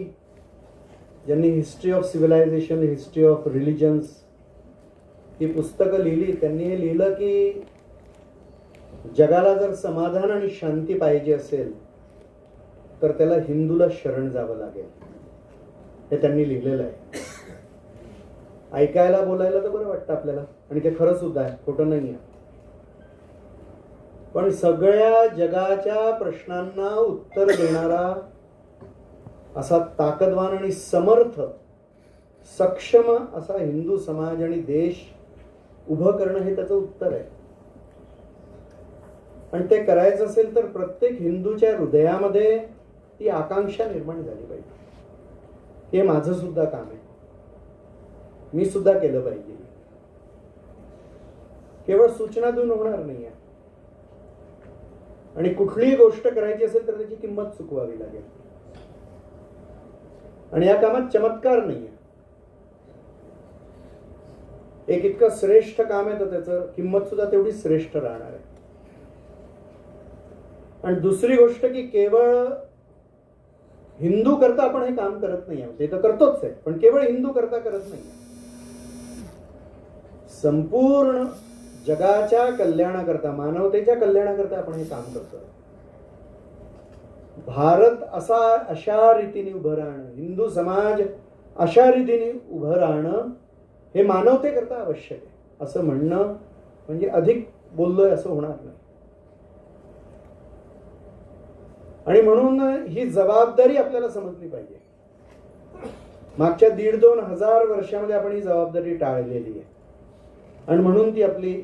ज्यांनी history of civilisation, history of religions ही पुस्तकं लिहिली, त्यांनी हे लिहिलं की जगाला जर समाधान आणि शांती पाहिजे असेल तर त्याला हिंदूला शरण जावं लागेल, हे त्यांनी लिहिलेलं आहे. ऐकायला बोलायला तर बरं वाटतं आपल्याला, आणि ते खरं सुद्धा आहे, खोटं नाही आहे. पण सगळ्या जगाच्या प्रश्नांना उत्तर देणारा असा ताकदवान आणि समर्थ सक्षम असा हिंदू समाज आणि देश उभं करणं हे त्याचं उत्तर आहे. आणि ते करायचं असेल तर प्रत्येक हिंदूच्या हृदयामध्ये ती आकांक्षा निर्माण झाली पाहिजे. हे माझं सुद्धा काम आहे, मी सुद्धा केलं पाहिजे. केवळ सूचना देऊन होणार नाही आहे. आणि कुठलीही गोष्ट करायची असेल तर त्याची किंमत चुकवावी लागेल. आणि या कामात चमत्कार नाही आहे. एक इतकं श्रेष्ठ काम आहे तर त्याचं किंमत सुद्धा तेवढी श्रेष्ठ राहणार आहे. आणि दुसरी गोष्ट की केवळ हिंदू करता आपण हे काम करत नाही आहोत, ते तर करतोच आहे, पण केवळ हिंदू करता करत नाही. संपूर्ण जगाच्या कल्याणाकरता, मानवतेच्या कल्याणाकरता आपण हे काम करतो. भारत अशा रीतीने उभं राहणं, हिंदू समाज अशा रीतीने उभं राहणं हे मानवतेकरता आवश्यक आहे. असं म्हणणं म्हणजे अधिक बोललोय असं होणार नाही. आणि म्हणून ही जबाबदारी आपल्याला समजली पाहिजे. मागच्या 1,500-2 हजार वर्षामध्ये आपण ही जबाबदारी टाळलेली आहे आणि म्हणून ती आपली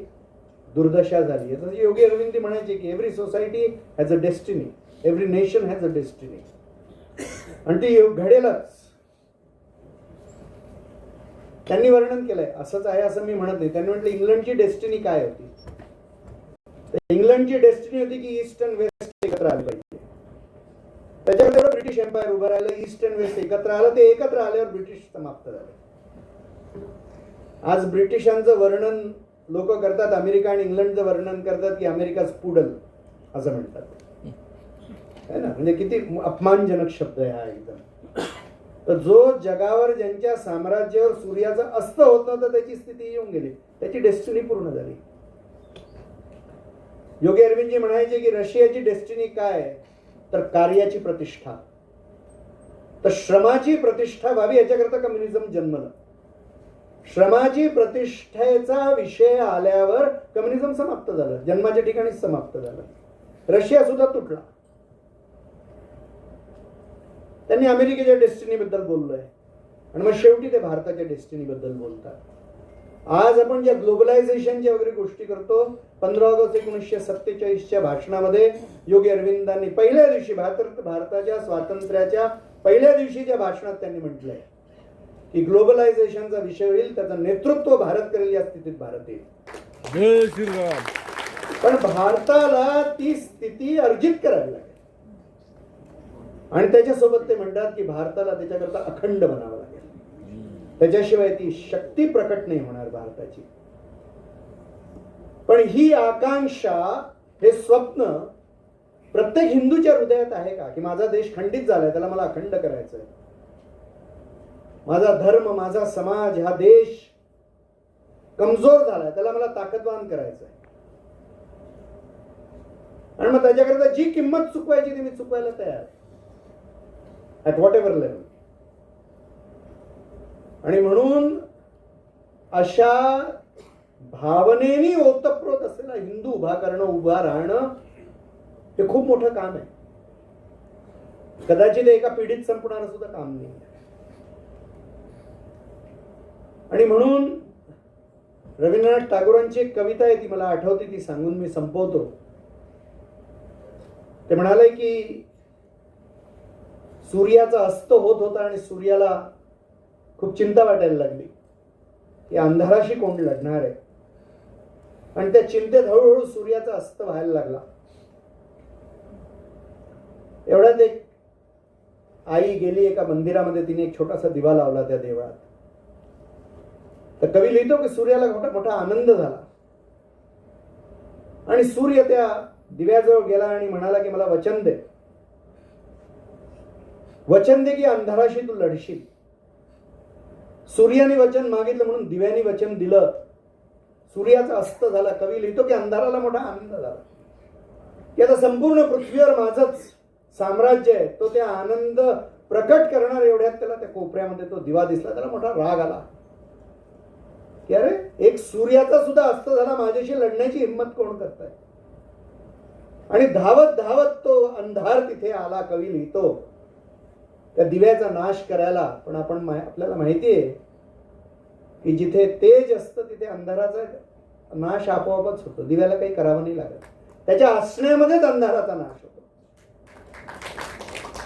दुर्दशा झाली आहे. जसं योगी अरविंद म्हणायचे की every society has a destiny, every nation has a destiny. आणि ती घडेलच. त्यांनी वर्णन केलंय, असंच आहे असं मी म्हणत नाही. त्यांनी म्हटलं इंग्लंडची डेस्टिनी काय होती. इंग्लंडची डेस्टिनी होती की ईस्ट अँड वेस्ट एकत्र आले पाहिजे. त्याच्यामध्ये ब्रिटिश एम्पायर उभं राहिलं, ईस्ट अँड वेस्ट एकत्र आलं. ते एकत्र आल्यावर ब्रिटिश समाप्त झाले. आज ब्रिटिशांचं वर्णन लोक करतात, अमेरिका आणि इंग्लंडचं वर्णन करतात की अमेरिका पुडल असं म्हणतात, है ना. म्हणजे किती अपमानजनक शब्द आहे हा एकदम. तर जो जगावर ज्यांच्या साम्राज्यावर सूर्याचं अस्त होत नव्हतं त्याची स्थिती येऊन गेली, त्याची डेस्टिनी पूर्ण झाली. योगी अरविंदजी म्हणायचे की रशियाची डेस्टिनी काय तर कार्याची प्रतिष्ठा. तर श्रमाची प्रतिष्ठा व्हावी याच्याकरता कम्युनिझम जन्मलं. श्रमाची प्रतिष्ठेचा विषय आल्यावर कम्युनिझम समाप्त झालं, जन्माच्या ठिकाणीच समाप्त झालं. रशिया सुद्धा तुटला. त्यांनी अमेरिकेच्या डेस्टिनी बद्दल बोललोय आणि मग शेवटी ते भारताच्या डेस्टिनी बद्दल बोलतात. आज आपण ज्या ग्लोबलायझेशनच्या वगैरे गोष्टी करतो, 15 ऑगस्ट 1947च्या भाषणामध्ये योगी अरविंदांनी पहिल्या दिवशी भारताच्या स्वातंत्र्याच्या पहिल्या दिवशीच्या भाषणात त्यांनी म्हटलंय की ग्लोबलायझेशनचा विषय होईल, त्याचं नेतृत्व भारत करेल, या स्थितीत भारत येईल. पण भारताला ती स्थिती अर्जित करावी लागेल. आणि त्याच्यासोबत ते म्हणतात की भारताला त्याच्याकरता अखंड बनावं लागेल, त्याच्याशिवाय ती शक्ती प्रकट नाही होणार भारताची. पण ही आकांक्षा, हे स्वप्न प्रत्येक हिंदूच्या हृदयात आहे का की माझा देश खंडित झालाय, त्याला मला अखंड करायचंय. माझा धर्म, माझा समाज, हा देश कमजोर झालाय, त्याला मला ताकदवान करायचंय. आणि मग त्याच्याकरता जी किंमत चुकवायची ती मी चुकवायला तयार आहे, ॲट व्हॉट एव्हर लेवल. आणि म्हणून अशा भावनेनी ओतप्रोत असलेला हिंदू उभा करणं, उभा राहणं हे खूप मोठं काम आहे. कदाचित एका पिढीत संपणारं सुद्धा काम नाही. आणि म्हणून रवींद्रनाथ टागोरांची एक कविता आहे, ती मला आठवते, ती सांगून मी संपवतो. ते म्हणाले की सूर्याचा अस्त होत होता आणि सूर्याला खूप चिंता वाटायला लागली की अंधाराशी कोण लढणार आहे. आणि त्या चिंतेत हळूहळू सूर्याचा अस्त व्हायला लागला. एवढ्यात एक आई गेली एका मंदिरामध्ये, तिने एक छोटासा दिवा लावला त्या देवळात. तर कवी लिहितो की सूर्याला मोठा आनंद झाला आणि सूर्य त्या दिव्याजवळ गेला आणि म्हणाला की मला वचन दे, वचन दे की अंधाराशी तू लढशील. सूर्याने वचन मागितलं म्हणून दिव्याने वचन दिलं. सूर्याचा अस्त झाला. कवी लिहितो की अंधाराला मोठा आनंद झाला की आता संपूर्ण पृथ्वीवर माझंच साम्राज्य आहे. तो त्या आनंद प्रकट करणार एवढ्यात त्याला त्या कोपऱ्यामध्ये तो दिवा दिसला. त्याला मोठा राग आला की अरे, एक सूर्याचा सुद्धा अस्त झाला, माझ्याशी लढण्याची हिंमत कोण करताय. आणि धावत धावत तो अंधार तिथे आला. कवी लिहितो त्या दिव्याचा नाश करायला. पण आपल्याला माहिती आहे की जिथे तेज असतं तिथे अंधाराचा नाश आपोआपच होतो. दिव्याला काही करावं नाही लागत. त्याच्या असण्यामध्येच अंधाराचा नाश होतो.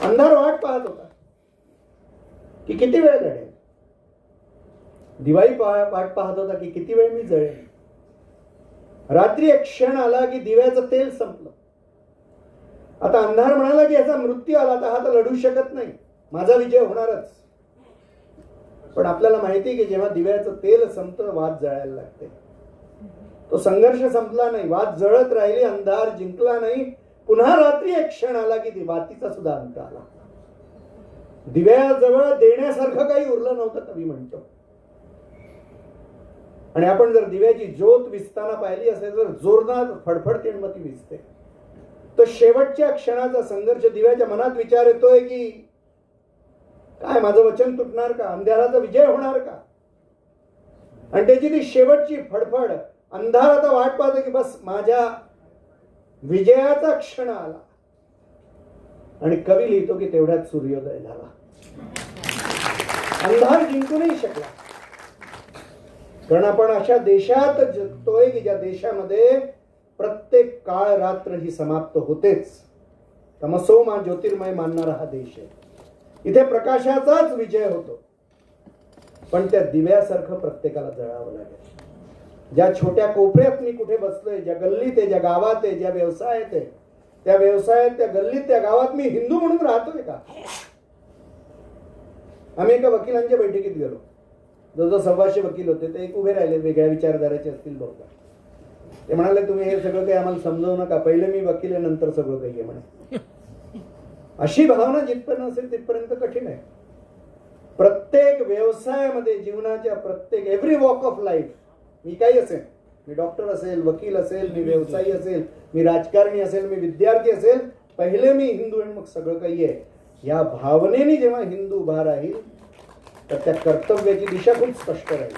अंधार वाट पाहत होता की किती वेळ लढेल. दिवाळी वाट पाहत होता की किती वेळ मी जळेल. रात्री एक क्षण आला की दिव्याचं तेल संपलं. आता अंधार म्हणाला की याचा मृत्यू आला, तर हा तर लढू शकत नाही, माझा विजय होणारच. पण आपल्याला माहिती की जेव्हा दिव्याचं तेल संपतं वाद जळायला लागते. तो संघर्ष संपला नाही, वाद जळत राहिली, अंधार जिंकला नाही. पुन्हा रात्री एक क्षण आला की वातीचा सुद्धा अंत आला. दिव्याजवळ देण्यासारखं काही उरलं नव्हतं, कवी म्हणतो. आणि आपण जर दिव्याची ज्योत विसताना पाहिली असेल तर जोरदार फडफड तिणमती विसते. तो शेवटच्या क्षणाचा संघर्ष, दिव्याच्या मनात विचार येतोय की काय माझं वचन तुटणार का, अंधाराचा विजय होणार का. आणि त्याची ती शेवटची फडफड, अंधार आता वाट पाहतो की बस माझ्या विजयाचा क्षण आला. आणि कवी लिहितो की तेवढ्यात सूर्योदय झाला. अंधार जिंकू नाही शकला. कारण आपण अशा देशात जगतोय की ज्या देशामध्ये प्रत्येक काळ रात्र ही समाप्त होतेच. तमसो मा ज्योतिर्मय मानणारा हा देश आहे. इथे प्रकाशाचाच विजय होतो. पण त्या दिव्यासारखं प्रत्येकाला जळावं लागेल. ज्या छोट्या कोपऱ्यात मी कुठे बसलोय, ज्या गल्लीत आहे, ज्या गावात आहे, ज्या व्यवसायात आहे, त्या व्यवसायात, त्या गल्लीत, त्या गावात मी हिंदू म्हणून राहतोय का. आम्ही एका वकिलांच्या बैठकीत गेलो. जवळजवळ 125 वकील होते. ते एक उभे राहिले, वेगळ्या विचारधाराचे असतील बहुधा. ते म्हणाले तुम्ही हे सगळं काही आम्हाला समजवू नका, पहिले मी वकील आहे नंतर सगळं काही आहे म्हणे. अशी भावना जिथपर्यंत असेल तिथपर्यंत कठीण आहे. प्रत्येक व्यवसायामध्ये, जीवनाच्या प्रत्येक एव्हरी वॉक ऑफ लाईफ, मी काही असेल, मी डॉक्टर असेल, वकील असेल, मी व्यवसायी असेल, मी राजकारणी असेल, मी विद्यार्थी असेल, पहिले मी हिंदू आणि मग सगळं काही आहे. या भावनेने जेव्हा हिंदू उभा राहील तर त्या कर्तव्याची दिशा खूप स्पष्ट राहील.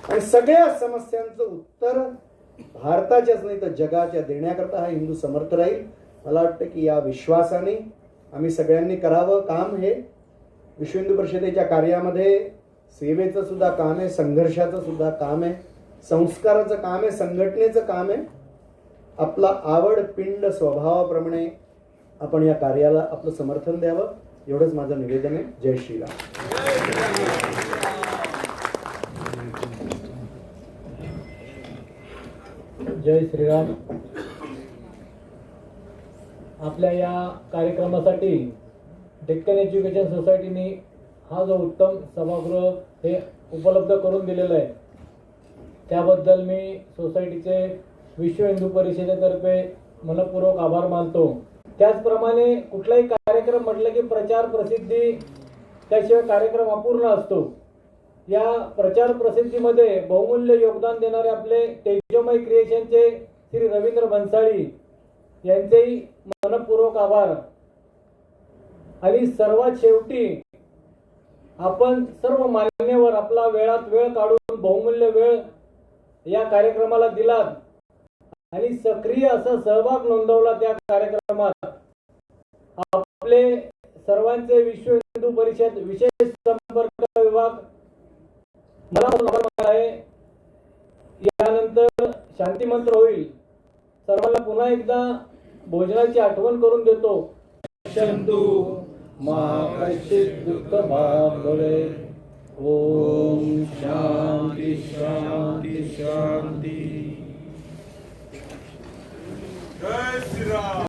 आणि सगळ्या समस्यांचं उत्तर भारताच्याच नाही तर जगाच्या देण्याकरता हा हिंदू समर्थ राहील. मला वाटतं की या विश्वासाने आम्ही सगळ्यांनी करावं काम. हे विश्व हिंदू परिषदेच्या कार्यामध्ये सेवेचं सुद्धा काम आहे, संघर्षाचं सुद्धा काम आहे, संस्काराचं काम आहे, संघटनेचं काम आहे. आपला आवड पिंड स्वभावाप्रमाणे आपण या कार्याला आपलं समर्थन द्यावं, एवढंच माझं निवेदन आहे. जय श्रीराम. जय श्रीराम. आपल्या या कार्यक्रमासाठी डेक्कन एज्युकेशन सोसायटीने हा जो उत्तम सभागृह हे उपलब्ध करून दिलेलं आहे त्याबद्दल मी सोसायटीचे विश्व हिंदू परिषदेतर्फे मनपूर्वक आभार मानतो. त्याचप्रमाणे कुठलाही कार्यक्रम म्हटलं की प्रचार प्रसिद्धी त्याशिवाय कार्यक्रम अपूर्ण असतो. या प्रचार प्रसिद्धीमध्ये बहुमूल्य योगदान देणारे आपले तेजोमय क्रिएशनचे श्री रवींद्र भन्साळी यांचेही मनपूर्वक आभार. आणि सर्वात शेवटी आपण सर्व मान्यवर आपला वेळात वेळ काढून बहुमूल्य वेळ या कार्यक्रमाला दिलात आणि सक्रिय असा सहभाग नोंदवला त्या कार्यक्रमात. आपले सर्वांचे विश्व हिंदू परिषद विशेष संपर्क विभाग मला आहे. यानंतर शांती मंत्र होईल. सर्वांना पुन्हा एकदा भोजनाची आठवण करून देतो. शंतु मा कश्चित् दुःख भाग भवे. ओम शांती शांती शांती. जय श्रीराम.